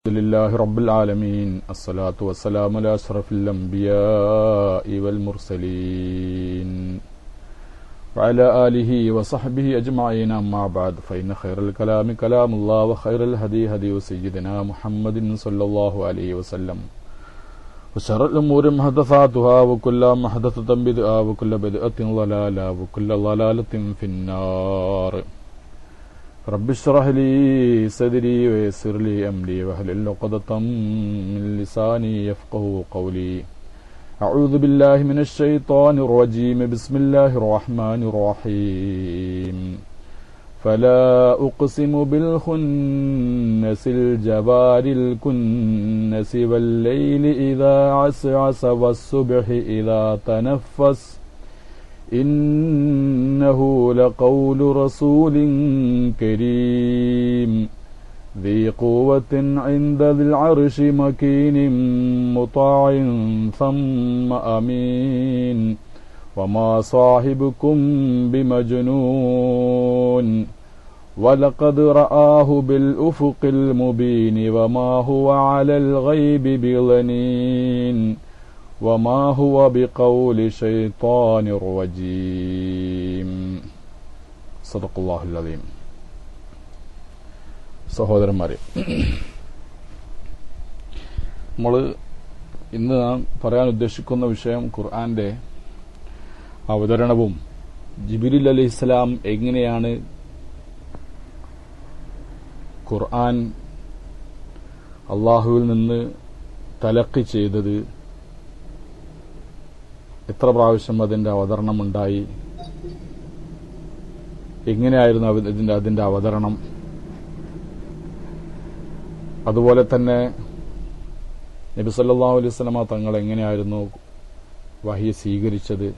الحمد لله رب العالمين الصلاة والسلام على أشرف الأنبياء والمرسلين وعلى آله وصحبه أجمعين أما بعد فإن خير الكلام كلام الله وخير الهدي هدي سيدنا محمد صلى الله عليه وسلم وشر الأمور محدثاتها وكل محدثة بدعة وكل بدعة ضلالة وكل ضلالة في النار رب اشرح لي صدري ويسر لي أمري واحلل عقدة من لساني يفقهوا قولي أعوذ بالله من الشيطان الرجيم بسم الله الرحمن الرحيم فلا أقسم بالخنس الجوار الكنس والليل إذا عسعس والصبح إذا تنفس إنه لقول رسول كريم ذي قوة عند ذي العرش مكين مطاع ثم أمين وما صاحبكم بمجنون ولقد رآه بالأفق المبين وما هو على الغيب بضنين وما هو بقول شيطان رجيم صدق الله العظيم. സഹോദരന്മാരെ, നമ്മൾ ഇന്ന് പറയാൻ ഉദ്ദേശിക്കുന്ന വിഷയം ഖുർആന്റെ അവതരണവും ജിബ്രീൽ അലൈഹിസ്സലാം എങ്ങനെയാണ് ഖുർആൻ അള്ളാഹുവിൽ നിന്ന് തലഖി ചെയ്തത്, എത്ര പ്രാവശ്യം അതിന്റെ അവതരണമുണ്ടായി, എങ്ങനെയായിരുന്നു അതിന്റെ അവതരണം, അതുപോലെ തന്നെ നബി സല്ലല്ലാഹു അലൈഹി വസല്ലമ തങ്ങൾ എങ്ങനെയായിരുന്നു വഹി സ്വീകരിച്ചത്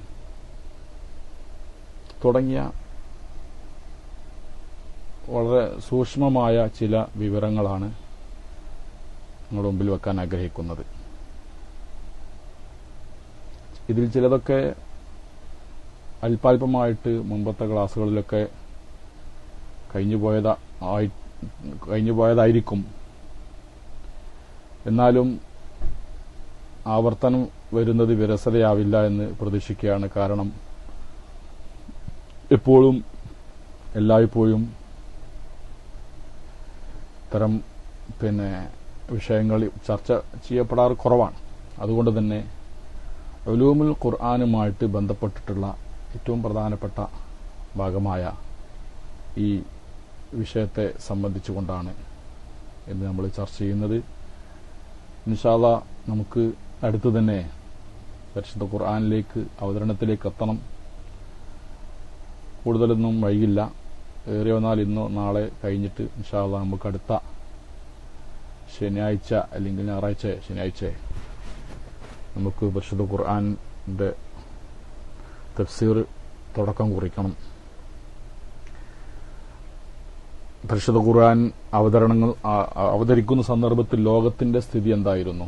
തുടങ്ങിയ വളരെ സൂക്ഷ്മമായ ചില വിവരങ്ങളാണ് നിങ്ങളുടെ മുമ്പിൽ വെക്കാൻ ആഗ്രഹിക്കുന്നത്. ഇതിൽ ചിലതൊക്കെ അല്പാൽപമായിട്ട് മുമ്പത്തെ ക്ലാസ്സുകളിലൊക്കെ കഴിഞ്ഞുപോയതായിരിക്കും. എന്നാലും ആവർത്തനം വരുന്നത് വിരസതയാവില്ല എന്ന് പ്രതീക്ഷിക്കുകയാണ്. കാരണം എപ്പോഴും എല്ലായ്പ്പോഴും ഇത്തരം വിഷയങ്ങൾ ചർച്ച ചെയ്യപ്പെടാറ് കുറവാണ്. അതുകൊണ്ട് തന്നെ ഉലൂമുൽ ഖുർആനുമായിട്ട് ബന്ധപ്പെട്ടിട്ടുള്ള ഏറ്റവും പ്രധാനപ്പെട്ട ഭാഗമായ ഈ വിഷയത്തെ സംബന്ധിച്ചുകൊണ്ടാണ് ഇന്ന് നമ്മൾ ചർച്ച ചെയ്യുന്നത്. ഇൻഷാ അല്ലാഹ് നമുക്ക് അടുത്ത് തന്നെ പരിശുദ്ധ ഖുർആനിലേക്ക് അവതരണത്തിലേക്ക് എത്തണം. കൂടുതലൊന്നും വൈകില്ല. ഏറി വന്നാൽ ഇന്നോ നാളെ കഴിഞ്ഞിട്ട് ഇൻഷാ അല്ലാഹ് നമുക്ക് അടുത്ത ശനിയാഴ്ച അല്ലെങ്കിൽ ശനിയാഴ്ച നമുക്ക് പരിശുദ്ധ ഖുർആന്റെ തഫ്സീർ തുടക്കം കുറിക്കണം. പരിശുദ്ധ ഖുർആൻ അവതരിക്കുന്ന സന്ദർഭത്തിൽ ലോകത്തിന്റെ സ്ഥിതി എന്തായിരുന്നു,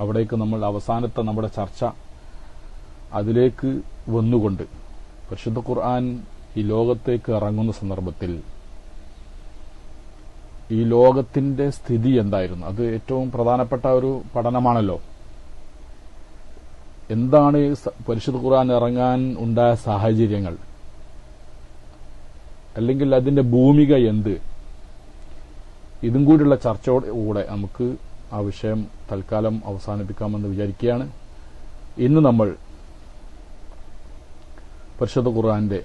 അവിടേക്ക് നമ്മൾ അവസാനത്തെ നമ്മുടെ ചർച്ച അതിലേക്ക് വന്നുകൊണ്ട് പരിശുദ്ധ ഖുർആൻ ഈ ലോകത്തേക്ക് ഇറങ്ങുന്ന സന്ദർഭത്തിൽ ഈ ലോകത്തിന്റെ സ്ഥിതി എന്തായിരുന്നു, അത് ഏറ്റവും പ്രധാനപ്പെട്ട ഒരു പഠനമാണല്ലോ. എന്താണ് പരിശുദ്ധ ഖുർആൻ ഇറങ്ങാൻ ഉണ്ടായ സാഹചര്യങ്ങൾ, അല്ലെങ്കിൽ അതിന്റെ ഭൂമിക എന്ത്, ഇതും കൂടിയുള്ള ചർച്ചയോടെ നമുക്ക് ആ വിഷയം തൽക്കാലം അവസാനിപ്പിക്കാമെന്ന് വിചാരിക്കുകയാണ്. ഇന്ന് നമ്മൾ പരിശുദ്ധ ഖുർആന്റെ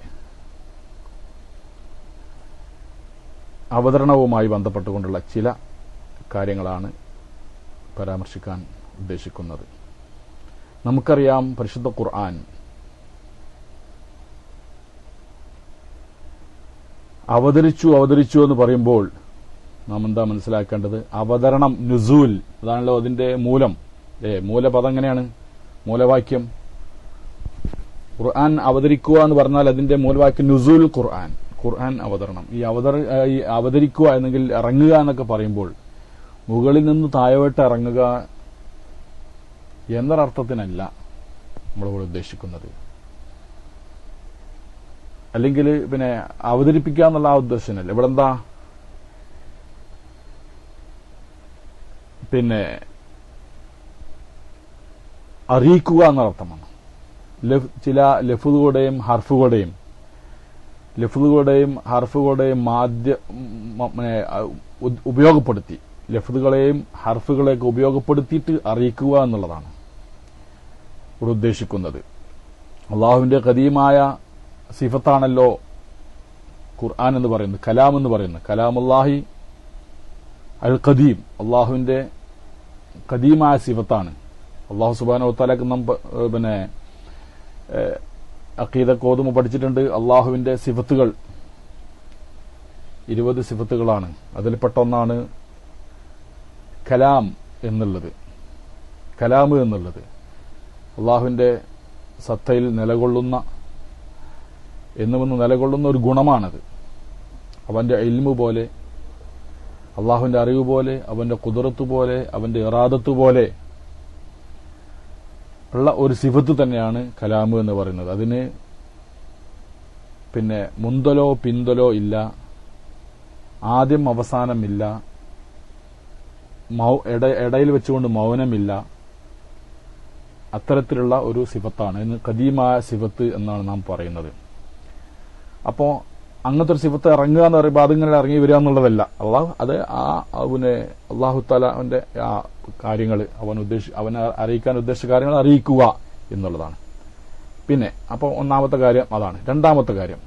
അവതരണവുമായി ബന്ധപ്പെട്ടുകൊണ്ടുള്ള ചില കാര്യങ്ങളാണ് പരാമർശിക്കാൻ ഉദ്ദേശിക്കുന്നത്. നമുക്കറിയാം, പരിശുദ്ധ ഖുർആൻ അവതരിച്ചു എന്ന് പറയുമ്പോൾ നാം എന്താ മനസ്സിലാക്കേണ്ടത്? അവതരണം, നുസൂൽ, അതാണല്ലോ അതിന്റെ മൂലം. മൂലപദം എങ്ങനെയാണ്? മൂലവാക്യം ഖുർആൻ അവതരിക്കുക എന്ന് പറഞ്ഞാൽ അതിന്റെ മൂലവാക്യം നുസൂൽ ഖുർആൻ, ഖുർആൻ അവതരണം. ഈ അവതരിക്കുക എന്നെങ്കിൽ ഇറങ്ങുക എന്നൊക്കെ പറയുമ്പോൾ മുകളിൽ നിന്ന് താഴോട്ട് ഇറങ്ങുക എന്നൊരർത്ഥത്തിനല്ല നമ്മളിവിടെ ഉദ്ദേശിക്കുന്നത്. അല്ലെങ്കിൽ അവതരിപ്പിക്കുക എന്നുള്ള ആ ഉദ്ദേശമല്ല. ഇവിടെ എന്താ പിന്നെ അറിയിക്കുക എന്നർത്ഥമാണ്. ചില ലഫ്ളുകളുടെയും ഹർഫുകളുടെയും ഉപയോഗപ്പെടുത്തി, ലഫ്ളുകളെയും ഹർഫുകളെയൊക്കെ ഉപയോഗപ്പെടുത്തിയിട്ട് അറിയിക്കുക എന്നുള്ളതാണ് ഇവിടെ ഉദ്ദേശിക്കുന്നത്. അള്ളാഹുവിന്റെ ഖദീമായ സിഫത്താണല്ലോ ഖുർആൻ എന്ന് പറയുന്നത്, കലാം എന്ന് പറയുന്നത്. കലാമുല്ലാഹി അൽ ഖദീം, അള്ളാഹുവിന്റെ ഖദീമായ സിഫത്താണ്. അള്ളാഹു സുബ്ഹാനഹു വ തആല പിന്നെ അഖീദക്ക് ഓതുമ്പോൾ പഠിച്ചിട്ടുണ്ട്, അള്ളാഹുവിന്റെ സിഫത്തുകൾ 20 സിഫത്തുകളാണ്. അതിൽപ്പെട്ട ഒന്നാണ് കലാം എന്നുള്ളത്. കലാം എന്നുള്ളത് അള്ളാഹുവിന്റെ സത്തയിൽ നിലകൊള്ളുന്ന ഒരു ഗുണമാണത്. അവന്റെ ഇൽമു പോലെ, അള്ളാഹുവിന്റെ അറിവ് പോലെ, അവന്റെ ഖുദ്റത്ത് പോലെ, അവന്റെ ഇറാദത്ത് പോലെ ഉള്ള ഒരു സിഫത്ത് തന്നെയാണ് കലാമ് എന്ന് പറയുന്നത്. അതിന് പിന്നെ മുന്തലോ പിന്തലോ ഇല്ല, ആദ്യം അവസാനമില്ല, ഇടയിൽ വെച്ചുകൊണ്ട് മൗനമില്ല. അത്തരത്തിലുള്ള ഒരു സിഫത്താണ് ഇന്ന് ഖദീമായ സിഫത്ത് എന്നാണ് നാം പറയുന്നത്. അപ്പോ അങ്ങനത്തെ ഒരു സിഫത്ത് ഇറങ്ങുക എന്ന് പറയുമ്പോൾ അതിങ്ങനെ ഇറങ്ങി വരിക എന്നുള്ളതല്ല. അള്ളാഹു തആലന്റെ ആ കാര്യങ്ങൾ അവനെ അറിയിക്കാൻ ഉദ്ദേശിച്ച കാര്യങ്ങൾ അറിയിക്കുക എന്നുള്ളതാണ്. പിന്നെ അപ്പോൾ ഒന്നാമത്തെ കാര്യം അതാണ്. രണ്ടാമത്തെ കാര്യം,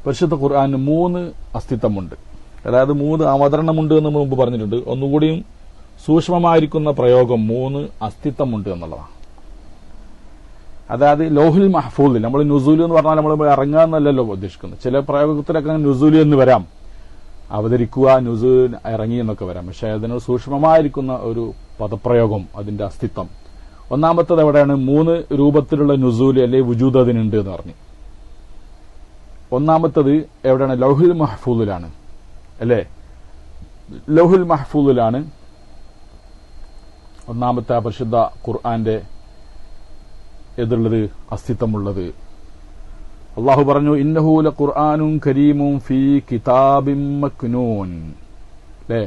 പരിശുദ്ധ ഖുർആനിന് 3 അസ്തിത്വമുണ്ട്. അതായത് 3 അവതരണമുണ്ട് എന്ന് മുമ്പ് പറഞ്ഞിട്ടുണ്ട്. ഒന്നുകൂടിയും സൂക്ഷ്മമായിരിക്കുന്ന പ്രയോഗം 3 അസ്തിത്വമുണ്ട് എന്നുള്ളതാണ്. അതായത് ലൗഹുൽ മഹ്ഫൂദിൽ നമ്മൾ നുസൂൽ എന്ന് പറഞ്ഞാൽ നമ്മൾ ഇറങ്ങുക എന്നല്ലല്ലോ ഉദ്ദേശിക്കുന്നത്. ചില പ്രയോഗത്തിലൊക്കെ നുസൂൽ എന്ന് വരാം, അവതരിക്കുക, നുസൂൽ ഇറങ്ങി എന്നൊക്കെ വരാം. പക്ഷെ അതിന് സൂക്ഷ്മമായിരിക്കുന്ന ഒരു പദപ്രയോഗം, അതിന്റെ അസ്തിത്വം. ഒന്നാമത്തത് എവിടെയാണ്? 3 രൂപത്തിലുള്ള നുസൂൽ അല്ലെ വുജൂദ് അതിനുണ്ട് എന്ന് പറഞ്ഞു. ഒന്നാമത്തത് എവിടെയാണ്? ലൗഹുൽ മഹ്ഫൂദിലാണ് അല്ലേ? ലൗഹുൽ മഹ്ഫൂദിലാണ് ഒന്നാമത്തെ പരിശുദ്ധ ഖുർആന്റെ എതുള്ളത്, അസ്തിത്വമുള്ളത്. അള്ളാഹു പറഞ്ഞു, ഇന്നഹു ലഖുർആനുൻ കരീമുൻ ഫീ കിതാബിൻ മക്നൂൻ. അല്ലേ?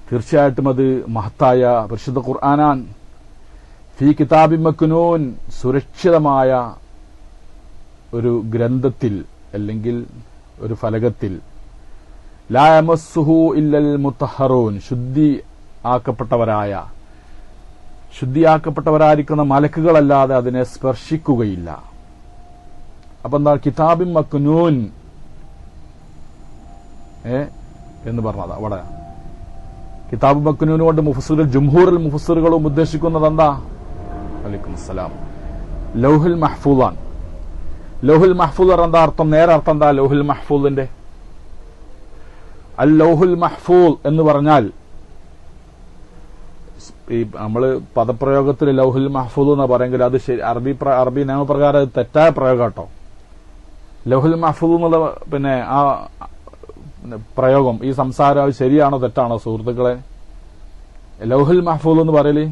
തീർച്ചയായിട്ടും അത് മഹത്തായ പരിശുദ്ധ ഖുർആനാൻ. ഫീ കിതാബിൻ മക്നൂൻ, സുരക്ഷിതമായ ഒരു ഗ്രന്ഥത്തിൽ അല്ലെങ്കിൽ ഒരു ഫലകത്തിൽ. ലാ യമസ്സുഹു ഇല്ലൽ മുത്തഹറൂൻ, ശുദ്ധിയാക്കപ്പെട്ടവരായിരിക്കുന്ന മലക്കുകളല്ലാതെ അതിനെ സ്പർശിക്കുകയില്ല. അപ്പൊ എന്താ കിതാബിൻ മക്നൂൻ എന്ന് പറഞ്ഞത്? അവിടെ കിതാബ് മക്നൂൻ കൊണ്ട് ജുംഹൂറുൽ മുഫസ്സിറുകളും ഉദ്ദേശിക്കുന്നത് എന്താ? വലൈക്കും അസ്സലാം, ലൗഹുൽ മഹ്ഫൂദാണ്. ലൗഹുൽ മഹ്ഫൂദ് എന്താ അർത്ഥം? നേരെ അർത്ഥം എന്താ ലൗഹുൽ മഹ്ഫൂദിന്റെ? അൽ ലൗഹുൽ മഹ്ഫൂദ് എന്ന് പറഞ്ഞാൽ ഈ നമ്മള് പദപ്രയോഗത്തിൽ ലൗഹുൽ മഹ്ഫൂദ് എന്ന് പറയുമെങ്കിൽ അത് അറബി നിയമപ്രകാരം തെറ്റായ പ്രയോഗം കേട്ടോ. ലൗഹുൽ മഹ്ഫൂദ് എന്നുള്ള പിന്നെ ആ പ്രയോഗം, ഈ സംസാരം ശരിയാണോ തെറ്റാണോ സുഹൃത്തുക്കളെ? ലൗഹുൽ മഹ്ഫൂദ് എന്ന് പറയല്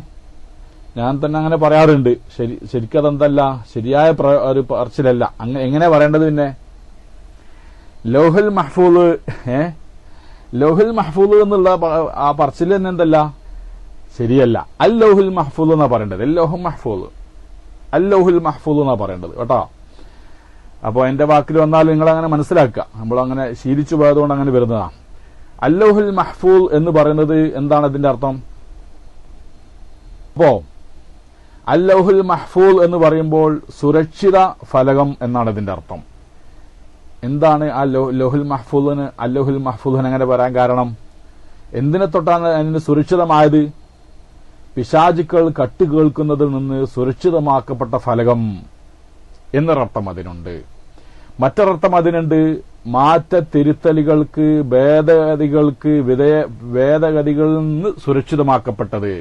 ഞാൻ തന്നെ അങ്ങനെ പറയാറുണ്ട്. ശരിക്കതെന്തല്ല, ശരിയായ ഒരു പറച്ചിലല്ല. എങ്ങനെ പറയേണ്ടത്? പിന്നെ ലൗഹുൽ മഹ്ഫൂദ് ലൗഹുൽ മഹ്ഫൂദ് എന്നുള്ള ആ പറച്ചിൽ തന്നെ എന്തല്ല, ശരിയല്ല. അൽ ലൗഹുൽ മഹ്ഫൂദ് എന്നാ പറയേണ്ടത്. ലൗഹുൽ മഹ്ഫൂദ് എന്നാ പറയേണ്ടത് കേട്ടോ. അപ്പോൾ എന്റെ വാക്കിൽ വന്നാൽ നിങ്ങൾ അങ്ങനെ മനസ്സിലാക്കുക. നമ്മളങ്ങനെ ശീലിച്ചു പോയതുകൊണ്ട് അങ്ങനെ വരുന്നതാണ്. അൽ ലൗഹുൽ മഹ്ഫൂദ് എന്ന് പറയുന്നത് എന്താണ് അതിന്റെ അർത്ഥം? അപ്പോ അൽ ലൗഹുൽ മഹ്ഫൂദ് എന്ന് പറയുമ്പോൾ സുരക്ഷിത ഫലകം എന്നാണ് ഇതിന്റെ അർത്ഥം. എന്താണ് ആ ലൗഹുൽ മഹ്ഫൂദിന് അൽ ലൗഹുൽ മഹ്ഫൂദിന് അങ്ങനെ വരാൻ കാരണം? എന്തിനെ തൊട്ടാണ് അതിന് സുരക്ഷിതമായത്? പിശാചുക്കൾ കട്ട് കേൾക്കുന്നതിൽ നിന്ന് സുരക്ഷിതമാക്കപ്പെട്ട ഫലകം എന്നൊരർത്ഥം അതിനുണ്ട്. മറ്റൊരർത്ഥം അതിനുണ്ട്, മാറ്റത്തിരുത്തലുകൾക്ക്, ഭേദഗതികളിൽ നിന്ന് സുരക്ഷിതമാക്കപ്പെട്ടത്.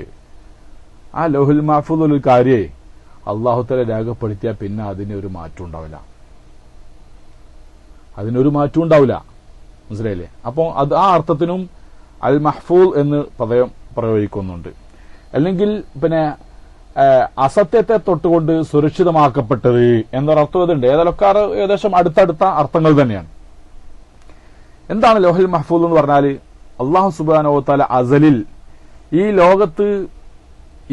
ആ ലൗഹുൽ മഹ്ഫൂദ് ഒരു കാര്യേ അല്ലാഹു തആല രേഖപ്പെടുത്തിയാൽ പിന്നെ അതിനൊരു മാറ്റം ഉണ്ടാവില്ല. മനസ്സിലായില്ലേ? അപ്പോൾ അത് ആ അർത്ഥത്തിനും അൽ മഹ്ഫൂദ് എന്ന് പദം പ്രയോഗിക്കുന്നുണ്ട്. അല്ലെങ്കിൽ പിന്നെ അസത്യത്തെ തൊട്ടുകൊണ്ട് സുരക്ഷിതമാക്കപ്പെട്ടത് എന്നൊരർത്ഥം ഇതുണ്ട്. ഏതൊക്കെ ഏകദേശം അടുത്തടുത്ത അർത്ഥങ്ങൾ തന്നെയാണ്. എന്താണ് ലൗഹുൽ മഹ്ഫൂദ് എന്ന് പറഞ്ഞാൽ? അല്ലാഹു സുബ്ഹാനഹു വ തആല അസലിൽ ഈ ലോകത്ത്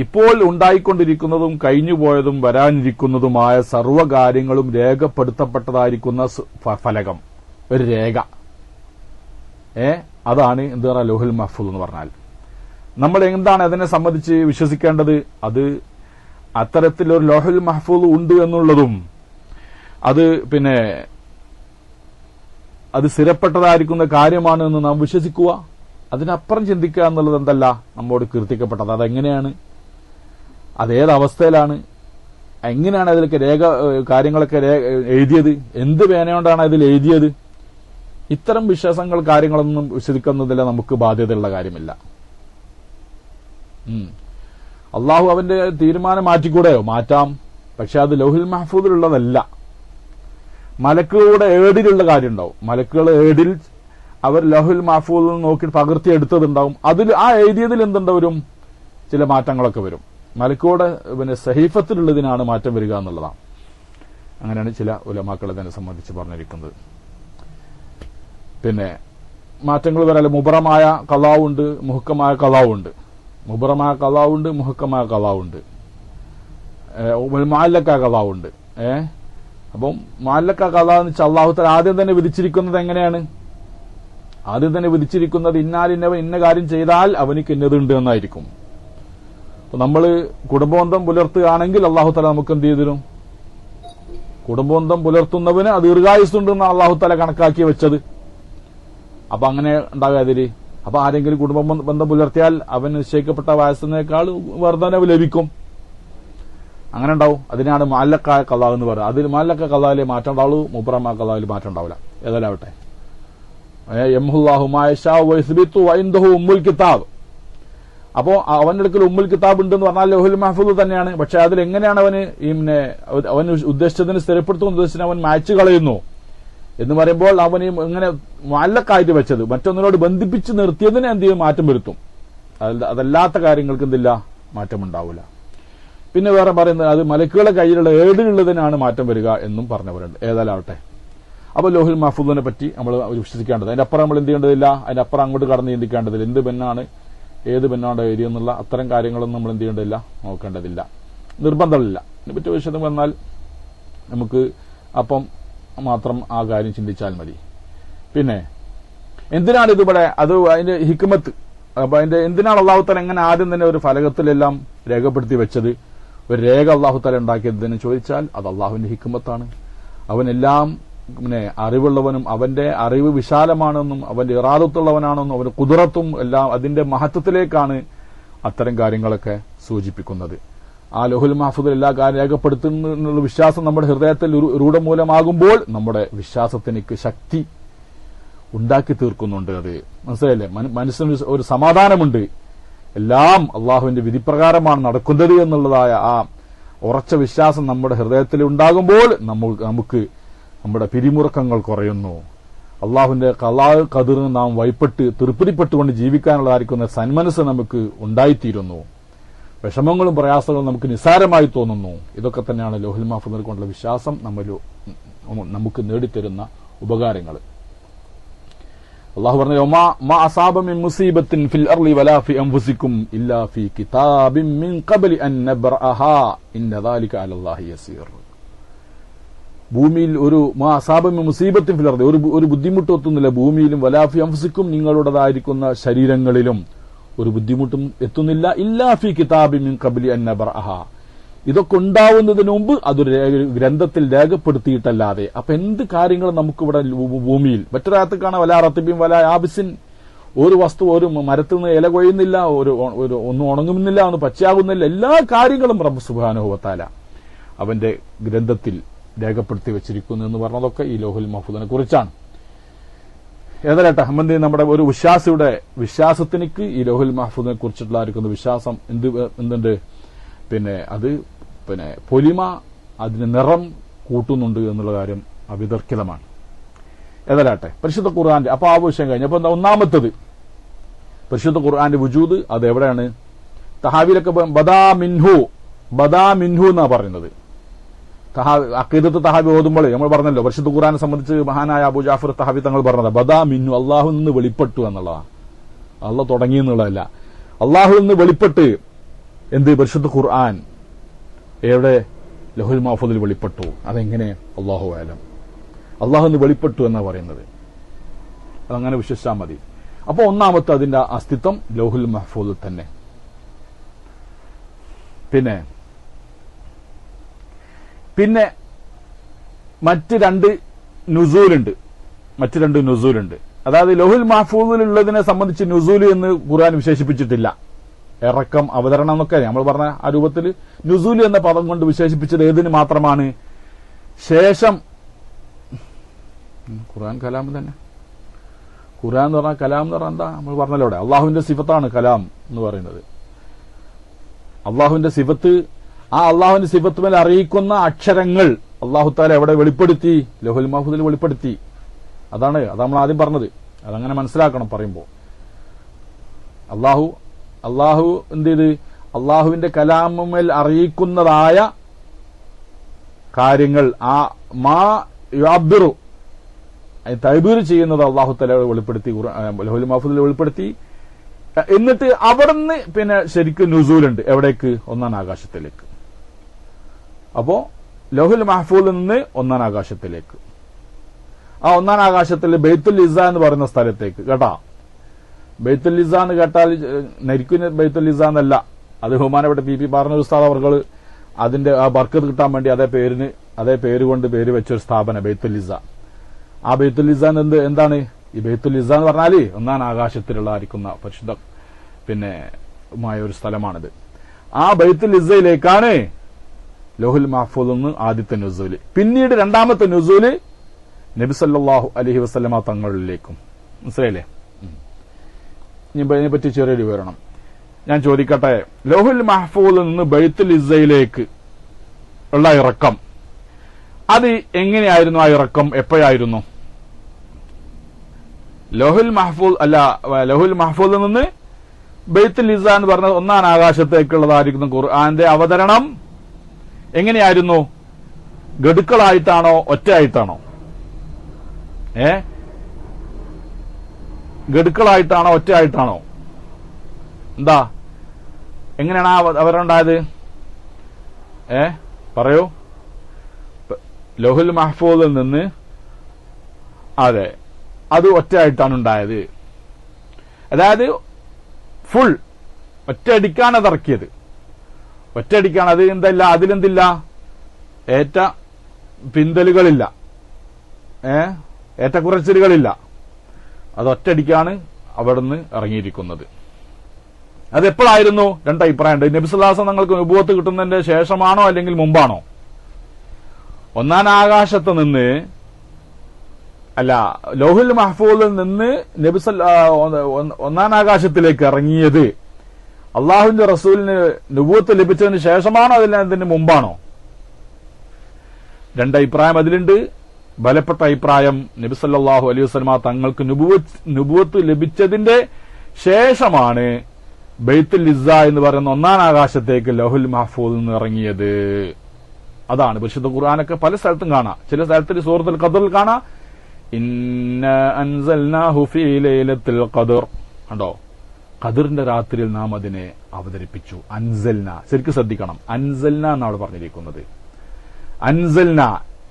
ഇപ്പോൾ ഉണ്ടായിക്കൊണ്ടിരിക്കുന്നതും കഴിഞ്ഞുപോയതും വരാനിരിക്കുന്നതുമായ സർവ്വകാര്യങ്ങളും രേഖപ്പെടുത്തപ്പെട്ടതായിരിക്കുന്ന ഫലകം, ഒരു രേഖ, അതാണ് എന്താ പറയുക ലൗഹുൽ മഹ്ഫൂദ് എന്ന് പറഞ്ഞാൽ. നമ്മൾ എന്താണ് അതിനെ സംബന്ധിച്ച് വിശ്വസിക്കേണ്ടത്? അത് അത്തരത്തിലൊരു ലൗഹുൽ മഹ്ഫൂദ് ഉണ്ട് എന്നുള്ളതും അത് സ്ഥിരപ്പെട്ടതായിരിക്കുന്ന കാര്യമാണ് എന്ന് നാം വിശ്വസിക്കുക. അതിനപ്പുറം ചിന്തിക്കുക എന്നുള്ളത് എന്തല്ല നമ്മോട് കീർത്തിക്കപ്പെട്ടത്. അതെങ്ങനെയാണ്, അതേതവസ്ഥയിലാണ്, എങ്ങനെയാണ് അതിലൊക്കെ കാര്യങ്ങളൊക്കെ എഴുതിയത്, എന്ത് പേനയോണ്ടാണ് അതിൽ എഴുതിയത്? ഇത്തരം വിശ്വാസങ്ങൾ കാര്യങ്ങളൊന്നും വിശ്വസിക്കുന്നതില്ല നമുക്ക് ബാധ്യതയുള്ള കാര്യമില്ല. അള്ളാഹു അവന്റെ തീരുമാനം മാറ്റിക്കൂടെയോ? മാറ്റാം. പക്ഷെ അത് ലൗഹുൽ മഹ്ഫൂദിലുള്ളതല്ല. മലക്കുകളുടെ ഏടിലുള്ള കാര്യം ഉണ്ടാവും. മലക്കുകൾ ഏടിൽ അവർ ലൗഹുൽ മഹ്ഫൂദിൽ നോക്കി പകർത്തിയെടുത്തതുണ്ടാവും. അതിൽ ആ എഴുതിയതിൽ എന്തുണ്ടാവും? ചില മാറ്റങ്ങളൊക്കെ വരും. മലക്കുകളുടെ സഹീഫത്തിലുള്ളതിനാണ് മാറ്റം വരിക എന്നുള്ളതാണ്. അങ്ങനെയാണ് ചില ഉലമാക്കൾ ഇതിനെ സംബന്ധിച്ച് പറഞ്ഞിരിക്കുന്നത്. മാറ്റങ്ങൾ വരാല് മുബറമായ ഖളാവുണ്ട്, മുഹക്കമായ ഖളാവുണ്ട്. മുബറമായ ഖളാവുണ്ട്, മുഹക്കമായ ഖളാവുണ്ട്, മുഅല്ലഖ ഖളാവുണ്ട്. അപ്പം മുഅല്ലഖ ഖളാ എന്ന് വെച്ചാൽ അല്ലാഹു തആല ആദ്യം തന്നെ വിധിച്ചിരിക്കുന്നത് എങ്ങനെയാണ്? ആദ്യം തന്നെ വിധിച്ചിരിക്കുന്നത് ഇന്നാലിന്നവൻ ഇന്ന കാര്യം ചെയ്താൽ അവനിക്ക് ഇന്നതുണ്ട് എന്നായിരിക്കും. അപ്പൊ നമ്മൾ കുടുംബബന്ധം പുലർത്തുകയാണെങ്കിൽ അല്ലാഹു തആല നമുക്ക് എന്ത് ചെയ്തിരും? കുടുംബബന്ധം പുലർത്തുന്നവന് ദീർഘായുസ്സുണ്ടെന്ന് അല്ലാഹു തആല കണക്കാക്കി വെച്ചത്. അപ്പൊ അങ്ങനെ ഉണ്ടാവുക അതില്. അപ്പൊ ആരെങ്കിലും കുടുംബ ബന്ധം പുലർത്തിയാൽ അവൻ നിശ്ചയിക്കപ്പെട്ട വയസ്സിനേക്കാൾ വർധനവ് ലഭിക്കും. അങ്ങനെ ഉണ്ടാവും. അതിനാണ് മുഅല്ലഖായ ഖളാ എന്ന് പറയുന്നത്. അതിൽ മുഅല്ലഖ ഖളായിലെ മാറ്റം ഉണ്ടാവുള്ളൂ, മുബറമായ ഖളായിൽ മാറ്റം ഉണ്ടാവില്ല. ഏതായാലാവട്ടെ, യംഹുല്ലാഹു മാ യശാഉ വയസ്ബിതു വഇൻദഹു ഉമ്മുൽ കിതാബ്. അപ്പോ അവന്റെ അടുക്കൽ ഉമ്മുൽ കിതാബ് ഉണ്ടെന്ന് പറഞ്ഞാൽ ലൗഹുൽ മഹ്ഫൂദ് തന്നെയാണ്. പക്ഷെ അതിൽ എങ്ങനെയാണ് അവൻ ഉദ്ദേശിച്ചതിന് സ്ഥിരപ്പെടുത്തുന്ന ഉദ്ദേശിച്ചതിന് അവൻ മായ്ച്ചു കളയുന്നു എന്ന് പറയുമ്പോൾ അവൻ ഇങ്ങനെ മുഅല്ലഖായിട്ട് വെച്ചത് മറ്റൊന്നിനോട് ബന്ധിപ്പിച്ച് നിർത്തിയതിന് എന്ത് ചെയ്യും? മാറ്റം വരുത്തും. അതല്ലാത്ത കാര്യങ്ങൾക്ക് എന്തില്ല? മാറ്റമുണ്ടാവില്ല. പിന്നെ വേറെ പറയുന്നത് അത് മലക്കുകളുടെ കയ്യിലുള്ള ഏടിലുള്ളതിനാണ് മാറ്റം വരിക എന്നും പറഞ്ഞവരുണ്ട്. ഏതായാലാവട്ടെ, അപ്പോൾ ലൗഹുൽ മഹ്ഫൂദിനെ പറ്റി നമ്മൾ വിശ്വസിക്കേണ്ടത്. അതിനപ്പുറം നമ്മൾ എന്ത് ചെയ്യേണ്ടതില്ല, അതിനപ്പുറം അങ്ങോട്ട് കടന്ന് ചിന്തിക്കേണ്ടതില്ല. എന്ത് പെണ്ണാണ്, ഏത് പെണ്ണാണ് ഏരിയ എന്നുള്ള അത്തരം കാര്യങ്ങളൊന്നും നമ്മൾ എന്ത് ചെയ്യേണ്ടതില്ല, നോക്കേണ്ടതില്ല, നിർബന്ധമില്ല. ഇതിനെപ്പറ്റി വിഷയം വന്നാൽ നമുക്ക് അപ്പം മാത്രം ആ കാര്യം ചിന്തിച്ചാൽ മതി. പിന്നെ എന്തിനാണ് ഇതിവിടെ അതിന്റെ ഹിക്മത്ത്, അപ്പൊ അതിന്റെ എന്തിനാണ് അല്ലാഹു തആല എങ്ങനെ ആദ്യം തന്നെ ഒരു ഫലകത്തിലെല്ലാം രേഖപ്പെടുത്തി വെച്ചത്, ഒരു രേഖ അല്ലാഹു തആല ഉണ്ടാക്കിയതെന്ന് ചോദിച്ചാൽ അത് അല്ലാഹുവിന്റെ ഹിക്മത്താണ്. അവനെല്ലാം അറിവുള്ളവനും അവന്റെ അറിവ് വിശാലമാണെന്നും അവന്റെ ഇറാദത്തുള്ളവനാണെന്നും അവന്റെ ഖുദ്റത്തും എല്ലാം അതിന്റെ മഹത്വത്തിലേക്കാണ് അത്തരം കാര്യങ്ങളൊക്കെ സൂചിപ്പിക്കുന്നത്. ആ ലൗഹുൽ മഹ്ഫൂദിൽ എല്ലാ കാര്യം രേഖപ്പെടുത്തുന്നുള്ള വിശ്വാസം നമ്മുടെ ഹൃദയത്തിൽ രൂഢമൂലമാകുമ്പോൾ നമ്മുടെ വിശ്വാസത്തിനേക്ക് ശക്തി ഉണ്ടാക്കി തീർക്കുന്നുണ്ട്. അത് മനസ്സിലായില്ലേ? മനസ്സിന് ഒരു സമാധാനമുണ്ട്. എല്ലാം അള്ളാഹുവിന്റെ വിധിപ്രകാരമാണ് നടക്കുന്നത് എന്നുള്ളതായ ആ ഉറച്ച വിശ്വാസം നമ്മുടെ ഹൃദയത്തിൽ ഉണ്ടാകുമ്പോൾ നമുക്ക് നമ്മുടെ പിരിമുറുക്കങ്ങൾ കുറയുന്നു. അള്ളാഹുവിന്റെ ഖളാ ഖദറിന് നാം വഴിപ്പെട്ട് തൃപ്തിപ്പെട്ടുകൊണ്ട് ജീവിക്കാനുള്ളതായിരിക്കുന്ന സന്മനസ് നമുക്ക് ഉണ്ടായിത്തീരുന്നു. വിഷമങ്ങളും പ്രയാസങ്ങളും നമുക്ക് നിസ്സാരമായി തോന്നുന്നു. ഇതൊക്കെ തന്നെയാണ് ലൗഹുൽ മഹ്ഫൂദിൽ കൊണ്ടുള്ള വിശ്വാസം നമുക്ക് നേടിത്തരുന്ന ഉപകാരങ്ങൾ. അല്ലാഹു പറഞ്ഞു, മാ അസാബ മിൻ മുസീബത്തിൻ ഫിൽ അർളി വലാ ഫി അൻഫുസികും ഇല്ലാ ഫീ കിതാബിൻ മിൻ ഖബ്ലി അൻ നബ്റഅഹാ ഇന്ന ദാലിക അലല്ലാഹി യസീർ. ഭൂമിയിൽ ഒരു മാ അസാബ മിൻ മുസീബത്തിൻ ഫിൽ അർളി, ഒരു ബുദ്ധിമുട്ട് എത്തുന്നില്ല ഭൂമിയിലും, വലാ ഫി അൻഫുസികും നിങ്ങളുടേതായിരിക്കുന്ന ശരീരങ്ങളിലും ഒരു ബുദ്ധിമുട്ടും എത്തുന്നില്ല, ഇല്ലാ ഫി കിതാബിൻ മിൻ ഖബ്ലി അൻ നബ്റഅഹാ, ഇതൊക്കെ ഉണ്ടാവുന്നതിന് മുമ്പ് അതൊരു ഗ്രന്ഥത്തിൽ രേഖപ്പെടുത്തിയിട്ടല്ലാതെ. അപ്പൊ എന്ത് കാര്യങ്ങളും നമുക്കിവിടെ ഭൂമിയിൽ മറ്റൊരാൾക്ക് കാണാൻ വല റത്തിബിൻ വല ആബിസിൻ, ഒരു വസ്തു ഒരു മരത്തിൽ നിന്ന് ഇല കൊയ്യുന്നില്ല, ഒന്നും ഉണങ്ങുന്നില്ല, ഒന്നും പച്ചയാകുന്നില്ല. എല്ലാ കാര്യങ്ങളും റബ്ബ് സുബ്ഹാനഹു വ തആല അവന്റെ ഗ്രന്ഥത്തിൽ രേഖപ്പെടുത്തി വെച്ചിരിക്കുന്നു എന്ന് പറഞ്ഞതൊക്കെ ഈ ലൗഹുൽ മഹ്ഫൂദിനെ കുറിച്ചാണ്. ഏതായാലും അഹമ്മദ് നമ്മുടെ ഒരു വിശ്വാസത്തിനേക്ക് ഈ ലൗഹുൽ മഹ്ഫൂദിനെ കുറിച്ചിട്ടുള്ള വിശ്വാസം എന്തുണ്ട്? അത് പൊലിമ, അതിന് നിറം കൂട്ടുന്നുണ്ട് എന്നുള്ള കാര്യം അവിതർക്കിതമാണ്. ഏതായാട്ടെ, പരിശുദ്ധ ഖുർആന്റെ അപ്പൊ ആ വിഷയം കഴിഞ്ഞു. അപ്പൊ ഒന്നാമത്തത് പരിശുദ്ധ ഖുർആന്റെ വുജൂദ് അത് എവിടെയാണ്? തഹാവിലൊക്കെ ബദാ മിൻഹു എന്നാ പറയുന്നത്. അഖീദത്ത് തഹാബി ഓതുമ്പോൾ നമ്മൾ പറഞ്ഞല്ലോ, പരിശുദ്ധ ഖുർആനെ സംബന്ധിച്ച് മഹാനായ അബൂ ജാഫർ തഹാബി തങ്ങൾ പറഞ്ഞത് ബദാ മിന്നു, അള്ളാഹു നിന്ന് വെളിപ്പെട്ടു എന്നുള്ളതാണ്. അള്ളാഹ് തുടങ്ങി എന്നുള്ളതല്ല, അള്ളാഹു നിന്ന് വെളിപ്പെട്ട് എന്ത് പരിശുദ്ധ ഖുർആൻ എവിടെ ലഹുൽ മഹ്ഫൂദിൽ വെളിപ്പെട്ടു. അതെങ്ങനെ? അള്ളാഹു ആലം. അള്ളാഹു നിന്ന് വെളിപ്പെട്ടു എന്നാ പറയുന്നത്. അതങ്ങനെ വിശ്വസിച്ചാൽ മതി. അപ്പൊ ഒന്നാമത്തെ അതിന്റെ അസ്തിത്വം ലൗഹുൽ മഹ്ഫൂദിൽ തന്നെ. പിന്നെ മറ്റ് രണ്ട് നുസൂലുണ്ട്. അതായത് ലൗഹുൽ മഹ്ഫൂദിലുള്ളതിനെ സംബന്ധിച്ച് നുസൂല് എന്ന് ഖുർആൻ വിശേഷിപ്പിച്ചിട്ടില്ല. ഇറക്കം, അവതരണം എന്നൊക്കെ നമ്മൾ പറഞ്ഞ ആ രൂപത്തിൽ നുസൂല് എന്ന പദം കൊണ്ട് വിശേഷിപ്പിച്ചത് ഏതിന് മാത്രമാണ്? ശേഷം ഖുർആൻ കലാം തന്നെ. ഖുർആൻ എന്ന് പറഞ്ഞാൽ കലാം എന്ന് പറഞ്ഞാൽ എന്താ? നമ്മൾ പറഞ്ഞല്ലോ അവിടെ അള്ളാഹുവിന്റെ സിഫത്താണ് കലാം എന്ന് പറയുന്നത്. അള്ളാഹുവിന്റെ സിഫത്ത്, ആ അള്ളാഹുവിന്റെ സിഫത്ത് മേൽ അറിയിക്കുന്ന അക്ഷരങ്ങൾ അള്ളാഹു താല എവിടെ വെളിപ്പെടുത്തി? ലൗഹുൽ മഹ്ഫൂദിൽ വെളിപ്പെടുത്തി. അതാണ് നമ്മൾ ആദ്യം പറഞ്ഞത്. അതങ്ങനെ മനസ്സിലാക്കണം പറയുമ്പോൾ. അള്ളാഹു എന്ത് ചെയ്ത്? അള്ളാഹുവിന്റെ കലാമുമേൽ അറിയിക്കുന്നതായ കാര്യങ്ങൾ ആ മാ യുഅബ്ബിറു തഅബീർ ചെയ്യുന്നത് അള്ളാഹു തആല വെളിപ്പെടുത്തി, ലൗഹുൽ മഹ്ഫൂദിൽ വെളിപ്പെടുത്തി. എന്നിട്ട് അവിടുന്ന് പിന്നെ ശരിക്കും നുസൂലുണ്ട്. എവിടേക്ക്? ഒന്നാം ആകാശത്തിലേക്ക്. അപ്പോ ലൗഹുൽ മഹ്ഫൂദിൽ നിന്ന് ഒന്നാം ആകാശത്തിലേക്ക്, ആ ഒന്നാം ആകാശത്തിൽ ബൈത്തുൽ ഇസ്സ എന്ന് പറയുന്ന സ്ഥലത്തേക്ക്. കേട്ടാ, ബൈത്തുൽ ഇസ്സ എന്ന് കേട്ടാൽ നരിക്കുന്ന ബൈത്തുൽ ഇസ്സ എന്നല്ല. അത് ബഹുമാനപ്പെട്ട പി പറഞ്ഞ ഉസ്താദ് അവർ അതിന്റെ ആ ബർക്കത്ത് കിട്ടാൻ വേണ്ടി അതേ പേര് കൊണ്ട് പേര് വെച്ചൊരു സ്ഥാപനം ബൈത്തുൽ ഇസ്സ. ആ ബൈത്തുൽ ഇസ്സ എന്താണ്? ഈ ബൈത്തുൽ ഇസ്സ എന്ന് പറഞ്ഞാല് ഒന്നാം ആകാശത്തിലുള്ളതായിരിക്കുന്ന പരിശുദ്ധ മായ ഒരു സ്ഥലമാണിത്. ആ ബൈത്തുൽ ഇസ്സയിലേക്കാണ് ലൗഹുൽ മഹ്ഫൂദിൽ നിന്ന് ആദ്യത്തെ നുസൂല്. പിന്നീട് രണ്ടാമത്തെ നുസൂല് നബി സല്ലല്ലാഹു അലൈഹി വസല്ലമ തങ്ങളിലേക്കും. മനസ്സിലായില്ലേ? ഇതിനെപ്പറ്റി ചെറിയൊരു വിവരണം ഞാൻ ചോദിക്കട്ടെ. ലൗഹുൽ മഹ്ഫൂദിൽ നിന്ന് ബൈത്തുൽ ഇസ്സയിലേക്ക് ഉള്ള ഇറക്കം, അത് എങ്ങനെയായിരുന്നു? ആ ഇറക്കം എപ്പോഴായിരുന്നു? ലൗഹുൽ മഹ്ഫൂദിൽ നിന്ന് ബൈത്തുൽ ഇസ്സ എന്ന് പറഞ്ഞ ഒന്നാം ആകാശത്തേക്കുള്ളതായിരിക്കുന്ന ഖുർആന്റെ അവതരണം എങ്ങനെയായിരുന്നു? ഗഡുക്കളായിട്ടാണോ ഒറ്റയായിട്ടാണോ? ഗഡുക്കളായിട്ടാണോ ഒറ്റയായിട്ടാണോ? എന്താ, എങ്ങനെയാണ് ആ അവതരണം ഉണ്ടായത്? പറയൂ. ലൗഹുൽ മഹ്ഫൂദിൽ നിന്ന് അതെ, അത് ഒറ്റയായിട്ടാണ് ഉണ്ടായത്. അതായത് ഫുൾ ഒറ്റയടിക്കാണ് അത് ഇറക്കിയത്. ഒറ്റയടിക്കാണ്. അത് എന്തല്ല, അതിലെന്തില്ല, ഏറ്റ പിന്തലുകളില്ല, ഏറ്റക്കുറച്ചിലുകളില്ല. അത് ഒറ്റയടിക്കാണ് അവിടുന്ന് ഇറങ്ങിയിരിക്കുന്നത്. അതെപ്പോഴായിരുന്നു? രണ്ടഭിപ്രായമുണ്ട്. നബി സല്ലല്ലാഹു അലൈഹി വസല്ലം തങ്ങൾക്ക് നുബുവത്ത് കിട്ടുന്നതിന്റെ ശേഷമാണോ അല്ലെങ്കിൽ മുമ്പാണോ? ഒന്നാം ആകാശത്ത് നിന്ന് അല്ല, ലൗഹുൽ മഹ്ഫൂദിൽ നിന്ന് നബി ഒന്നാം ആകാശത്തിലേക്ക് ഇറങ്ങിയത് അള്ളാഹുവിന്റെ റസൂലിന് നുബുവത്ത് ലഭിച്ചതിന് ശേഷമാണോ അതിന് മുമ്പാണോ? രണ്ടഭിപ്രായം അതിലുണ്ട്. ബലപ്പെട്ട അഭിപ്രായം നബി സല്ലല്ലാഹു അലൈഹി വസല്ലമ തങ്ങൾക്ക് നുബുവത്ത് ലഭിച്ചതിന്റെ ശേഷമാണ് ബൈത്തുൽ ഇസ്സ എന്ന് പറയുന്ന ഒന്നാം ആകാശത്തേക്ക് ലൗഹുൽ മഹ്ഫൂദിൽ നിന്ന് ഇറങ്ങിയത്. അതാണ് പരിശുദ്ധ ഖുർആനൊക്കെ പല സ്ഥലത്തും കാണാം. ചില സ്ഥലത്തിൽ സൂറത്തുൽ ഖദറിൽ കാണാം, ഇന്നാ അൻസൽനാഹു ഫീ ലൈലത്തുൽ ഖദർ. കണ്ടോ, ഖദറിന്റെ രാത്രിയിൽ നാം അതിനെ അവതരിപ്പിച്ചു. അൻസൽന, ശരിക്കും ശ്രദ്ധിക്കണം, അൻസൽന എന്നാണ് പറഞ്ഞിരിക്കുന്നത്. അൻസൽന,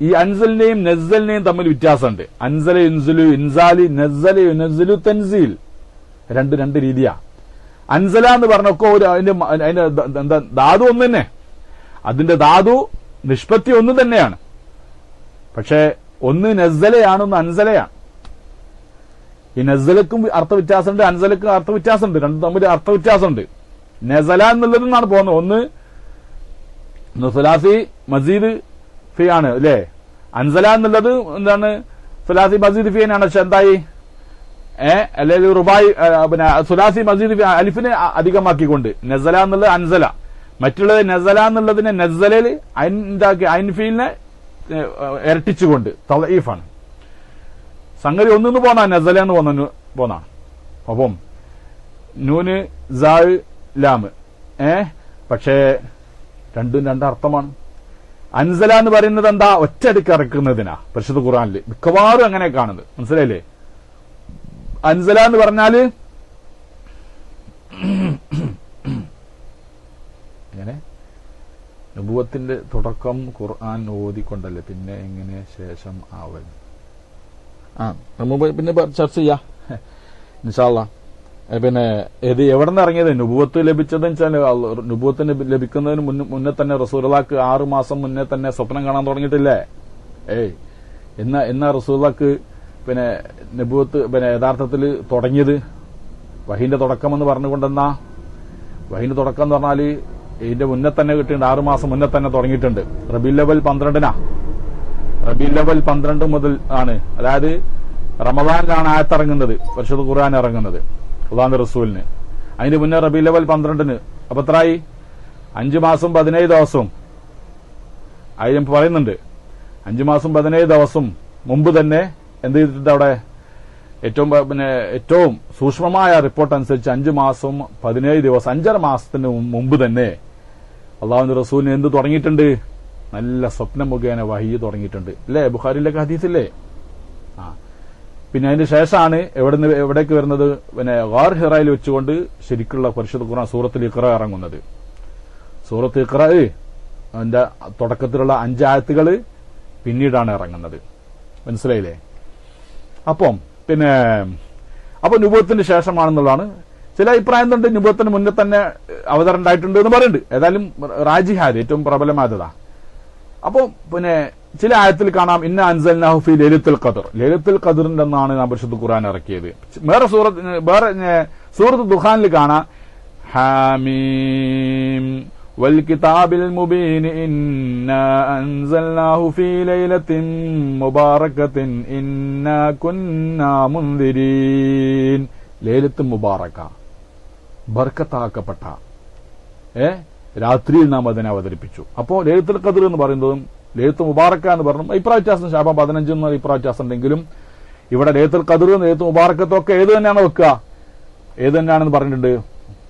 ഈ അൻസലിനെയും നസ്സലിനെയും തമ്മിൽ വ്യത്യാസമുണ്ട്. അൻസല യുൻസിലു, ഇൻസാലി, നസ്സല യുനസ്സിലു, തൻസീൽ. രണ്ട് രീതിയാ. അൻസല എന്ന് പറഞ്ഞൊക്കെ അതിന്റെ ധാതു ഒന്ന് തന്നെ, അതിന്റെ ധാതു നിഷ്പത്തി ഒന്ന് തന്നെയാണ്. പക്ഷെ ഒന്ന് നസ്സലയാണ്, ഒന്ന് അൻസലയാണ്. ഈ നസ്സലക്കും അർത്ഥവ്യത്യാസമുണ്ട്, അൻസലക്കും അർത്ഥവ്യത്യാസമുണ്ട്. രണ്ടും തമ്മിൽ അർത്ഥവ്യത്യാസമുണ്ട്. നസല എന്നുള്ളതിൽ നിന്നാണ് പോകുന്നത്. ഒന്ന് സുലാസി മസീദ് ഫി ആണ് അല്ലേ? അൻസല എന്നുള്ളത് എന്താണ്? സുലാസി മസീദ് ഫി ആണ്. പക്ഷെ എന്തായി? അല്ലെങ്കിൽ റുബായി സുലാസി മസീദ് ഫി അലിഫിനെ അധികമാക്കിക്കൊണ്ട് നസല എന്നുള്ളത് അൻസല. മറ്റുള്ളത് നസല എന്നുള്ളതിനെ നസ്സലയിൽ ഐൻ ഫീലിനെ ഇരട്ടിച്ചുകൊണ്ട് തളീഫാണ്. സംഗതി ഒന്നിന്ന് പോന്നാ, നസല എന്ന് പോന്നാണ്. അപ്പം നൂന് സായ് ലാമ്, പക്ഷേ രണ്ടും രണ്ടർത്ഥമാണ്. അൻസല എന്ന് പറയുന്നത് എന്താ? ഒറ്റയടിക്ക് ഇറക്കുന്നതിനാ പരിശുദ്ധ ഖുർആനിൽ മിക്കവാറും അങ്ങനെ കാണുന്നത്. മനസ്സിലായില്ലേ? അൻസല എന്ന് പറഞ്ഞാല് എങ്ങനെ നബുവത്തിന്റെ തുടക്കം ഖുർആൻ ഓതിക്കൊണ്ടല്ലേ, പിന്നെ എങ്ങനെ ശേഷം ആവൽ? നമുക്ക് പിന്നെ ചർച്ച ചെയ്യാം ഇൻഷാ അല്ലാഹ്. പിന്നെ ഇത് എവിടെ നിന്ന് ഇറങ്ങിയത്? നുബുവത്ത് ലഭിച്ചതെന്ന് വെച്ചാൽ നുബുവത്തിന് ലഭിക്കുന്നതിന് മുന്നേ തന്നെ റസൂലുള്ളാഹിക്ക് 6 മാസം മുന്നേ തന്നെ സ്വപ്നം കാണാൻ തുടങ്ങിയിട്ടില്ലേ? എന്നാ റസൂലുള്ളാഹിക്ക് പിന്നെ നുബുവത്ത് പിന്നെ യഥാർത്ഥത്തിൽ തുടങ്ങിയത്? വഹീന്റെ തുടക്കം എന്ന് പറഞ്ഞുകൊണ്ടെന്നാ വഹീന്റെ തുടക്കം എന്ന് പറഞ്ഞാല് ഇതിന്റെ മുന്നേ തന്നെ കിട്ടിയിട്ടുണ്ട്. 6 മാസം മുന്നേ തന്നെ തുടങ്ങിയിട്ടുണ്ട്. റബീഉൽ അവ്വൽ 12 റബീഉൽ അവ്വൽ 12 മുതൽ ആണ്. അതായത് റമദാനിലാണ് ആയത്തിറങ്ങുന്നത്, പരിശുദ്ധ ഖുർആൻ ഇറങ്ങുന്നത് അല്ലാഹുവിന്റെ റസൂലിന്. അതിന് മുന്നേ റബീഉൽ അവ്വൽ 12 അപ്പൊ എത്രയായി? 5 മാസം 17 ദിവസവും. അതിന് പറയുന്നുണ്ട് 5 മാസം 17 ദിവസം മുമ്പ് തന്നെ എന്ത് ചെയ്തിട്ടുണ്ട് അവിടെ? ഏറ്റവും സൂക്ഷ്മമായ റിപ്പോർട്ട് അനുസരിച്ച് 5 മാസം 17 ദിവസം, 5.5 മാസത്തിന് മുമ്പ് തന്നെ അള്ളാഹുവിന്റെ റസൂലിന് എന്ത് തുടങ്ങിയിട്ടുണ്ട്? നല്ല സ്വപ്നം മുഖേന വഹി തുടങ്ങിയിട്ടുണ്ട് അല്ലേ? ബുഖാരിയിലൊക്കെ ഹദീസില്ലേ? പിന്നെ അതിന് ശേഷമാണ് എവിടേക്ക് വരുന്നത്? പിന്നെ ഗാർ ഹിറയിൽ വെച്ചുകൊണ്ട് ശരിക്കുള്ള പരിശുദ്ധ ഖുർആൻ സൂറത്തുൽ ഇഖ്റ ഇറങ്ങുന്നത്. സൂറത്ത് ഇഖ്റ അതിന്റെ തുടക്കത്തിലുള്ള 5 ആയത്തുകൾ പിന്നീടാണ് ഇറങ്ങുന്നത്. മനസ്സിലായില്ലേ? അപ്പൊ നുബുവത്തിന് ശേഷമാണെന്നുള്ളതാണ് ചില അഭിപ്രായം. ഉണ്ട് നുബുവത്തിന് മുന്നേ തന്നെ അവതരണം ഉണ്ടായിട്ടുണ്ട് എന്ന് പറയുന്നുണ്ട്. ഏതായാലും റാജിഹാദ് ഏറ്റവും പ്രബലമായതാ. അപ്പൊ പിന്നെ ചില ആയത്തിൽ കാണാം ഇന്ന അൻസൽനാഹു ഫീ ലൈലത്തുൽ ഖദർ. ലൈലത്തുൽ ഖദറിന്റെ എന്നാണ് നാം പരിശുദ്ധ ഖുർആൻ ഇറക്കിയത്. വേറെ സൂറത്ത് ദുഖാനിൽ കാണാം ഹാമീം വൽ കിതാബിൽ മുബീൻ ഇന്നാ അൻസൽനാഹു ഫീ ലൈലത്തിൻ മുബാറകത്തിൻ ഇന്നാ കുന്നാ മുൻദിരീൻ. ലൈലത്തുൽ മുബാറക, ബർക്കത്താക്കപ്പെട്ട രാത്രിയിൽ നാം അതിനെ അവതരിപ്പിച്ചു. അപ്പോ ലൈലത്തുൽ ഖദർ എന്ന് പറയുന്നതും ലൈലത്തുൽ മുബാറക എന്ന് പറഞ്ഞു അഭിപ്രായ വ്യത്യാസം. ശാബാൻ 15 എന്ന അഭിപ്രായ വ്യത്യാസം ഉണ്ടെങ്കിലും ഇവിടെ ലൈലത്തുൽ ഖദറും ലൈലത്തുൽ മുബാറക്കത്തും ഒക്കെ ഏത് തന്നെയാണ് വെക്കുക? ഏത് തന്നെയാണെന്ന് പറഞ്ഞിട്ടുണ്ട്.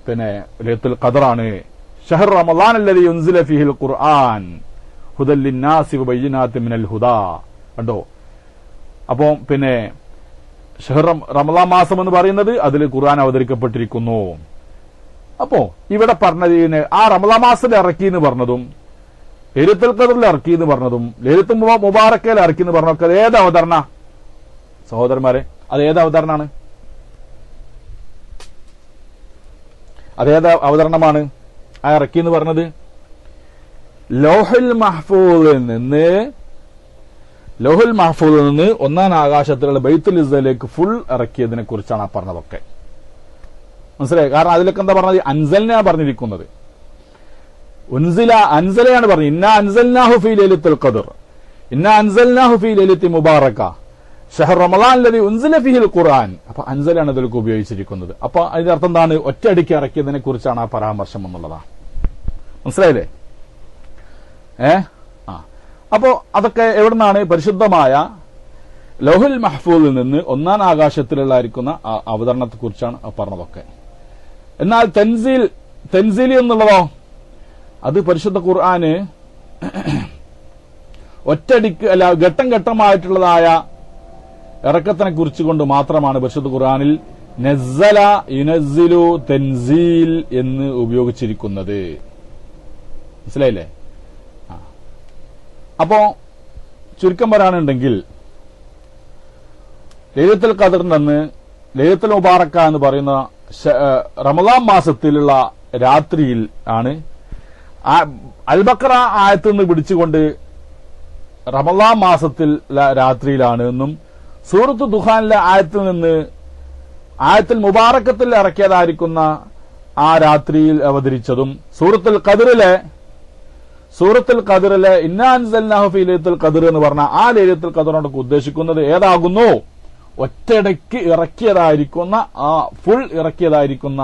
പിന്നെ ലൈലത്തുൽ ഖദറാണ്. ഷഹർ റമളാൻ അല്ലദീ ഉൻസില ഫീഹിൽ ഖുർആൻ ഹുദൽ ലിന്നാസി വബയ്യിനാത്തിൻ മിനൽ ഹുദാ. കണ്ടോ? അപ്പോ പിന്നെ ഷഹർ റമളാൻ മാസം എന്ന് പറയുന്നത് അതിൽ ഖുർആൻ അവതരിക്കപ്പെട്ടിരിക്കുന്നു. അപ്പോ ഇവിടെ പറഞ്ഞതിന് ആ റമളാൻ മാസത്തിൽ ഇറക്കി എന്ന് പറഞ്ഞതും ലൈലത്തുൽ ഖദറിൽ ഇറക്കി എന്ന് പറഞ്ഞതും ലൈലത്തുൽ മുബാറക്കയിൽ ഇറക്കി എന്ന് പറഞ്ഞൊക്കെ ഏത് അവതരണ സഹോദരന്മാരെ? അത് ഏത് അവതരണമാണ്? അതേത് അവതരണമാണ് ആ ഇറക്കി എന്ന് പറഞ്ഞത്? ലൗഹുൽ മഹ്ഫൂദിൽ നിന്ന് 1-ാം ആകാശത്തിലുള്ള ബൈത്തുൽ ഇസ്സയിലേക്ക് ഫുൾ ഇറക്കിയതിനെ കുറിച്ചാണ് ആ പറഞ്ഞതൊക്കെ. മനസ്സിലായി? കാരണം അതിലൊക്കെ എന്താ പറഞ്ഞത്? അൻസൽനാ പറഞ്ഞിരിക്കുന്നത്. അൻസലയാണ് പറഞ്ഞത്. ഇന്നാ അൻസൽനാഹു ഫീ ലൈലത്തുൽ ഖദർ ഇന്നാ അൻസൽനാഹു ഫീ ലൈലത്തി മുബാറക ഷഹർ റമളാൻ അല്ലദീ ഉൻസില ഫീഹിൽ ഖുർആൻ. അപ്പൊ അൻസലാണ് ഇതിലേക്ക് ഉപയോഗിച്ചിരിക്കുന്നത്. അപ്പൊ അതിന്റെ അർത്ഥം എന്താണ്? ഒറ്റയടിക്ക് ഇറക്കിയതിനെ കുറിച്ചാണ് ആ പരാമർശം എന്നുള്ളതാണ്. മനസ്സിലായില്ലേ? അപ്പോ അതൊക്കെ എവിടുന്നാണ്? പരിശുദ്ധമായ ലൗഹുൽ മഹ്ഫൂദിൽ നിന്ന് 1-ാം ആകാശത്തിലുള്ളായിരിക്കുന്ന അവതരണത്തെ കുറിച്ചാണ് പറഞ്ഞതൊക്കെ. എന്നാൽ തൻസീൽ എന്നുള്ളതോ അത് പരിശുദ്ധ ഖുർആന് ഒറ്റടിക്ക് അല്ല ഘട്ടം ഘട്ടമായിട്ടുള്ളതായ ഇറക്കത്തിനെ കുറിച്ചുകൊണ്ട് മാത്രമാണ് പരിശുദ്ധ ഖുർആനിൽ നസ്സല യുനസ്സിലു തൻസീൽ എന്ന് ഉപയോഗിച്ചിരിക്കുന്നത്. മനസ്സിലായില്ലേ? അപ്പോ ചുരുക്കം പറയാനുണ്ടെങ്കിൽ ലൈലത്തുൽ ഖദറിന്റെ അന്ന് ലൈലത്തുൽ മുബാറക എന്ന് പറയുന്ന റമളാൻ മാസത്തിലുള്ള രാത്രിയിൽ ആണ്. അൽ ബഖറ ആയത്തിൽ നിന്ന് പിടിച്ചുകൊണ്ട് റമളാൻ മാസത്തിൽ രാത്രിയിലാണ് എന്നും സൂറത്ത് ദുഖാനിലെ ആയത്തിൽ നിന്ന് ആയത്തുൽ മുബാറക്കത്തിൽ ഇറക്കിയതായിരിക്കുന്ന ആ രാത്രിയിൽ അവതരിച്ചതും സൂറത്തുൽ ഖദറിലെ ഇന്നാ അൻസൽനാഹു ഫീ ലൈലത്തുൽ ഖദർ എന്ന് പറഞ്ഞ ആ ലൈലത്തുൽ ഖദറിനോട് ഉദ്ദേശിക്കുന്നത് ഏതാകുന്നു? ഒറ്റയടിക്ക് ഇറക്കിയതായിരിക്കുന്ന ആ ഫുൾ ഇറക്കിയതായിരിക്കുന്ന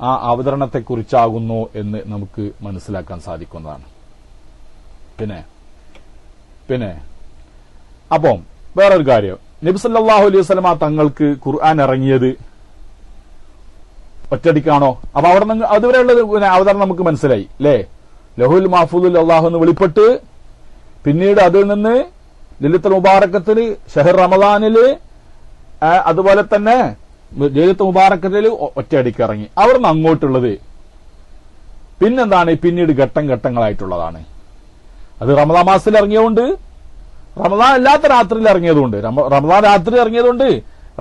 ആ അവതരണത്തെക്കുറിച്ചാകുന്നു എന്ന് നമുക്ക് മനസ്സിലാക്കാൻ സാധിക്കുന്നതാണ്. പിന്നെ അപ്പം വേറൊരു കാര്യം, നബി സല്ലല്ലാഹു അലൈഹി വസല്ലമ തങ്ങൾക്ക് ഖുർആൻ ഇറങ്ങിയത് ഒറ്റയടിക്കാണോ? അപ്പൊ അവിടെ അതുവരെയുള്ളത് അവതരണം നമുക്ക് മനസ്സിലായി അല്ലേ? ലഹുൽ മഹ്ഫൂദിൽ അല്ലാഹു എന്ന് വെളിപ്പെട്ട് പിന്നീട് അതിൽ നിന്ന് ലൈലത്തുൽ മുബാറക്കത്തിൽ ഷഹർ റമദാനില് അതുപോലെ തന്നെ ലൈലത്തുൽ മുബാറക്കത്തിൽ ഒറ്റയടിക്ക് ഇറങ്ങി. അവിടുന്ന് അങ്ങോട്ടുള്ളത് പിന്നെന്താണ്? പിന്നീട് ഘട്ടം ഘട്ടങ്ങളായിട്ടുള്ളതാണ്. അത് റമദാൻ മാസത്തിൽ ഇറങ്ങിയതുകൊണ്ട്, റമദാൻ അല്ലാത്ത രാത്രിയിൽ ഇറങ്ങിയതുകൊണ്ട്, റമദാൻ രാത്രി ഇറങ്ങിയതുകൊണ്ട്,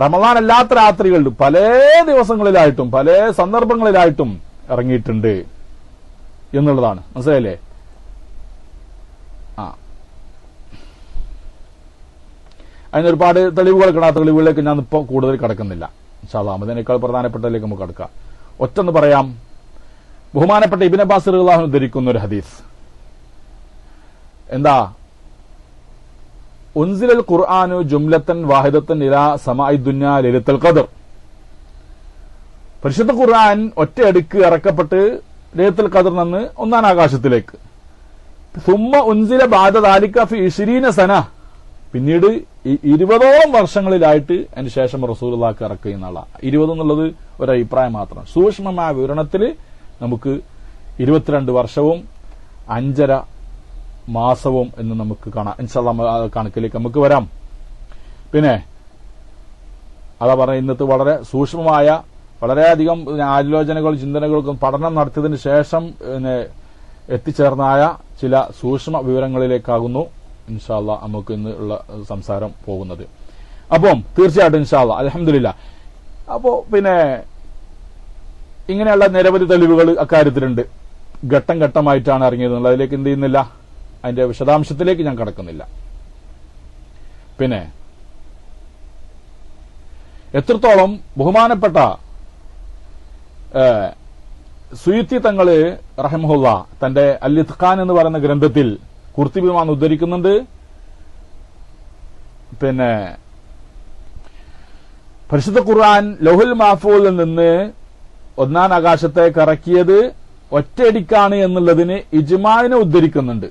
റമദാൻ അല്ലാത്ത രാത്രികളിൽ പല ദിവസങ്ങളിലായിട്ടും പല സന്ദർഭങ്ങളിലായിട്ടും ഇറങ്ങിയിട്ടുണ്ട് എന്നുള്ളതാണ്. മനസ്സിലായില്ലേ? അതിനൊരുപാട് തെളിവുകളൊക്കെ, ആ തെളിവുകളിലേക്ക് ഞാൻ ഇപ്പോൾ കൂടുതൽ കടക്കുന്നില്ല. ഇൻഷാ അല്ലാഹ് അതിനേക്കാൾ പ്രധാനപ്പെട്ടതിലേക്ക് നമുക്ക് കടക്കാം. ഒറ്റൊന്ന് പറയാം. ബഹുമാനപ്പെട്ട ഇബ്നു അബ്ബാസ് റളിയല്ലാഹു അൻഹു ധരിക്കുന്ന ഒരു ഹദീസ് എന്താ? ഉൻസിലൽ ഖുർആനു ജുംലത്തൻ വാഹിദത്തൻ ഇലാ സമാഇ ദുനിയ ലൈലത്തുൽ ഖദർ. പരിശുദ്ധ ഖുർആൻ ഒറ്റയടിക്ക് ഇറക്കപ്പെട്ട് ലൈലത്തുൽ ഖദർ നിന്ന് ഒന്നാം ആകാശത്തിലേക്ക്. സുമ്മ ഉൻസില ബഅദ ദാലിക ഫി 20 സന. പിന്നീട് 20ഓളം വർഷങ്ങളിലായിട്ട് അതിന് ശേഷം റസൂലുള്ളാഹിക്ക് ഇറക്കുന്ന ആളാ. 20 എന്നുള്ളത് ഒരു അഭിപ്രായം മാത്രം. സൂക്ഷ്മമായ വിവരണത്തിൽ നമുക്ക് 22 വർഷവും 5.5 മാസവും എന്ന് നമുക്ക് കാണാം. ഇൻഷാ അല്ലാഹ് കണക്കിലേക്ക് നമുക്ക് വരാം. പിന്നെ അതാ പറഞ്ഞ ഇന്നത്തെ വളരെ സൂക്ഷ്മമായ വളരെയധികം ആലോചനകളും ചിന്തനകൾക്കും പഠനം നടത്തിയതിനു ശേഷം എത്തിച്ചേർന്നായ ചില സൂക്ഷ്മ വിവരങ്ങളിലേക്കാകുന്നു ഇൻഷാ അല്ലാഹ് നമുക്ക് ഇന്ന് ഉള്ള സംസാരം പോകുന്നത്. അപ്പം തീർച്ചയായിട്ടും ഇൻഷാ അല്ലാഹ് അൽഹംദുലില്ലാഹ്. അപ്പോ പിന്നെ ഇങ്ങനെയുള്ള നിരവധി തെളിവുകൾ അക്കാര്യത്തിലുണ്ട്. ഘട്ടം ഘട്ടമായിട്ടാണ് ഇറങ്ങിയത്. അതിലേക്ക് എന്ത് ചെയ്യുന്നില്ല, അതിന്റെ വിശദാംശത്തിലേക്ക് ഞാൻ കടക്കുന്നില്ല. പിന്നെ എത്രത്തോളം ബഹുമാനപ്പെട്ട സുയൂത്തി തങ്ങള് റഹിമഹുല്ല തന്റെ അൽ ഇത്ഖാൻ എന്ന് പറയുന്ന ഗ്രന്ഥത്തിൽ ഖുർത്തുബിമാൻ ഉദ്ധരിക്കുന്നുണ്ട്. പിന്നെ പരിശുദ്ധ ഖുർആൻ ലൗഹുൽ മഹ്ഫൂദിൽ നിന്ന് ഒന്നാം ആകാശത്തേക്ക് ഇറക്കിയത് ഒറ്റയടിക്കാണ് എന്നുള്ളതിന് ഇജ്മാഇനെ ഉദ്ധരിക്കുന്നുണ്ട്.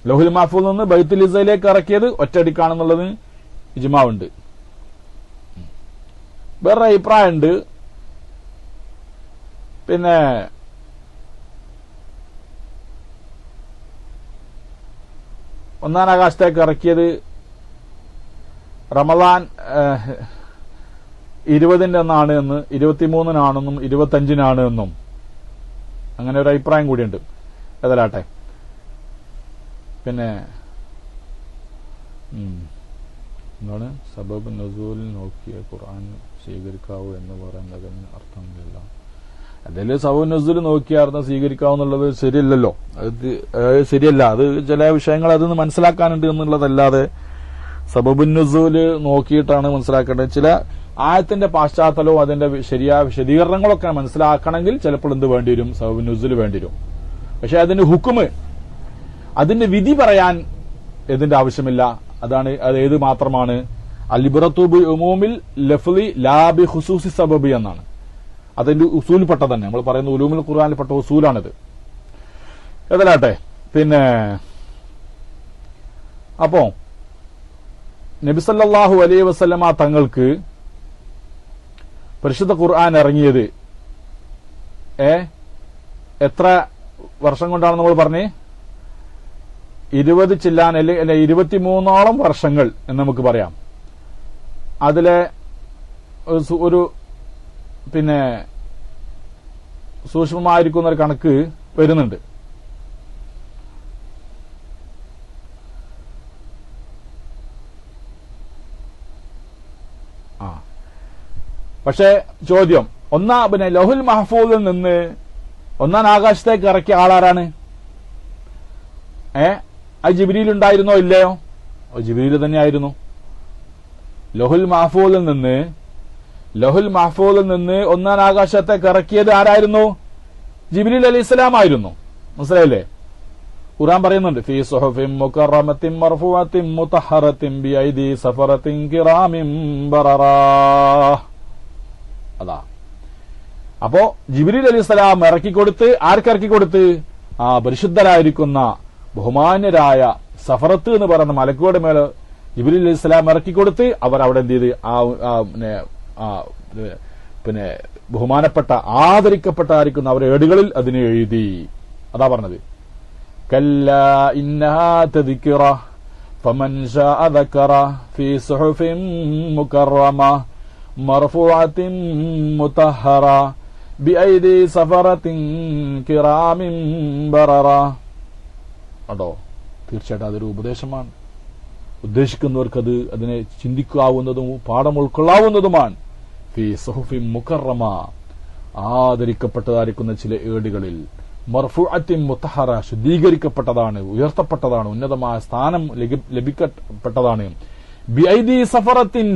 ലൗഹുൽ മഹ്ഫൂദിൽ നിന്ന് ബൈത്തുൽ ഇസ്സയിലേക്ക് ഇറക്കിയത് ഒറ്റയടിക്കാണെന്നുള്ളതിന് ഇജ്മാ ഉണ്ട്. വേറെ അഭിപ്രായമുണ്ട്. പിന്നെ ഒന്നാം ആകാശത്തേക്ക് ഇറക്കിയത് റമദാൻ 20 എന്നാണ് എന്ന്, 23 25 എന്നും അങ്ങനെ ഒരു അഭിപ്രായം കൂടിയുണ്ട്. ഏതലാട്ടെ. പിന്നെ എന്താണ് സബബ് നസൂൽ നോക്കിയ ഖുർആൻ സ്വീകരിക്കാവൂ എന്ന് പറയുന്നതിന് അർത്ഥമില്ല. അതിൽ സബബ് നസൂൽ നോക്കിയാർന്ന് സ്വീകരിക്കാവുന്നുള്ളത് ശരിയല്ലല്ലോ. അത് ശരിയല്ല. അത് ചില വിഷയങ്ങൾ അതിന് മനസ്സിലാക്കാനുണ്ട് എന്നുള്ളതല്ലാതെ സബബുൻ നുസൂല് നോക്കിയിട്ടാണ് മനസ്സിലാക്കേണ്ടത്. ചില ആയത്തിന്റെ പാശ്ചാത്തലവും അതിന്റെ ശരിയായ വിശദീകരണങ്ങളൊക്കെ മനസ്സിലാക്കണമെങ്കിൽ ചിലപ്പോൾ എന്ത് വേണ്ടിവരും? സബബുൻ നുസൂല് വേണ്ടിവരും. പക്ഷെ അതിന്റെ ഹുക്കുമ്, അതിന്റെ വിധി പറയാൻ ഇതിന്റെ ആവശ്യമില്ല. അതാണ് അത് ഏത് മാത്രമാണ്? അൽഇബ്റത്തു ബി ഉമൂമിൽ ലഫ്ളി ലാ ബി ഖുസൂസി സബബി എന്നാണ്. അതിന്റെ ഉസൂൽപ്പെട്ട തന്നെ നമ്മൾ പറയുന്ന ഉലൂമുൽ ഖുർആനിൽപ്പെട്ട ഉസൂലാണിത്. ഏതലാട്ടെ. പിന്നെ അപ്പോ നബി സല്ലല്ലാഹു അലൈഹി വസല്ലമ തങ്ങൾക്ക് പരിശുദ്ധ ഖുർആൻ ഇറങ്ങിയത് എത്ര വർഷം കൊണ്ടാണ് നമ്മൾ പറഞ്ഞേ? 20 ചില്ലാൻ അല്ലെ 23ഓളം വർഷങ്ങൾ എന്ന് നമുക്ക് പറയാം. അതിലെ ഒരു പിന്നെ സൂക്ഷ്മമായിരിക്കുന്ന ഒരു കണക്ക് വരുന്നുണ്ട്. പക്ഷേ ചോദ്യം, പിന്നെ ലൗഹുൽ മഹ്ഫൂദിൽ നിന്ന് ഒന്നാം ആകാശത്തേക്ക് ഇറക്കിയ ആളാരാണ്? അത് ജിബ്രീൽ ഉണ്ടായിരുന്നോ ഇല്ലയോ? ജിബ്രീൽ തന്നെയായിരുന്നു. ലൗഹുൽ മഹ്ഫൂദിൽ നിന്ന് ഒന്നാം ആകാശത്തേക്ക് ഇറക്കിയത് ആരായിരുന്നു? ജിബ്രീൽ അലൈഹിസ്സലാം ആയിരുന്നു. മനസ്സിലായില്ലേ? ഖുർആൻ പറയുന്നുണ്ട്, ഫീ സുഹുഫിൻ മുകറമത്തിൻ മർഫൂഅത്തിൻ മുതഹറത്തിൻ ബിഐദി സഫറത്തിൻ കിറാമിൻ ബററാ. അതാ. അപ്പോ ജിബ്രീൽ അലൈഹിസ്സലാം ഇറക്കിക്കൊടുത്ത്, ആർക്കിറക്കിക്കൊടുത്ത്? പരിശുദ്ധരായിരിക്കുന്ന ബഹുമാന്യരായ സഫറത്ത് എന്ന് പറയുന്ന മലക്കുകളുടെ മേലെ ജിബ്രീൽ അലൈഹിസ്സലാം ഇറക്കിക്കൊടുത്ത് അവർ അവിടെ എന്ത് ചെയ്ത് പിന്നെ ബഹുമാനപ്പെട്ട ആദരിക്കപ്പെട്ടായിരിക്കുന്ന അവരുടെ ഏടുകളിൽ അതിനെ എഴുതി. അതാ പറഞ്ഞത്. കല്ലാ ഇന്നഹാ തദ്കിറ ഫമൻ ശാഅ ദക്കറ ഫീ സുഹുഫിൻ മുകറമ മർഫൂഅത്തിൻ മുതഹറ ബിഐദി സഫറത്തിൻ കിറാമിൻ ബററ. അതോ തീർച്ചയായിട്ടും അതൊരു ഉപദേശമാണ്. ഉദ്ദേശിക്കുന്നവർക്കത് അതിനെ ചിന്തിക്കാവുന്നതും പാഠം ഉൾക്കൊള്ളാവുന്നതുമാണ്. ഫീ സുഹുഫിൻ മുകറമ, ആദരിക്കപ്പെട്ടതായിരിക്കുന്ന ചില ഏടുകളിൽ, മർഫൂഅത്തിൻ മുതഹറ, ശുദ്ധീകരിക്കപ്പെട്ടതാണ്, ഉയർത്തപ്പെട്ടതാണ്, ഉന്നതമായ സ്ഥാനം ലഭിക്കപ്പെട്ടതാണ്. ബിഐദി സഫറത്തിൻ,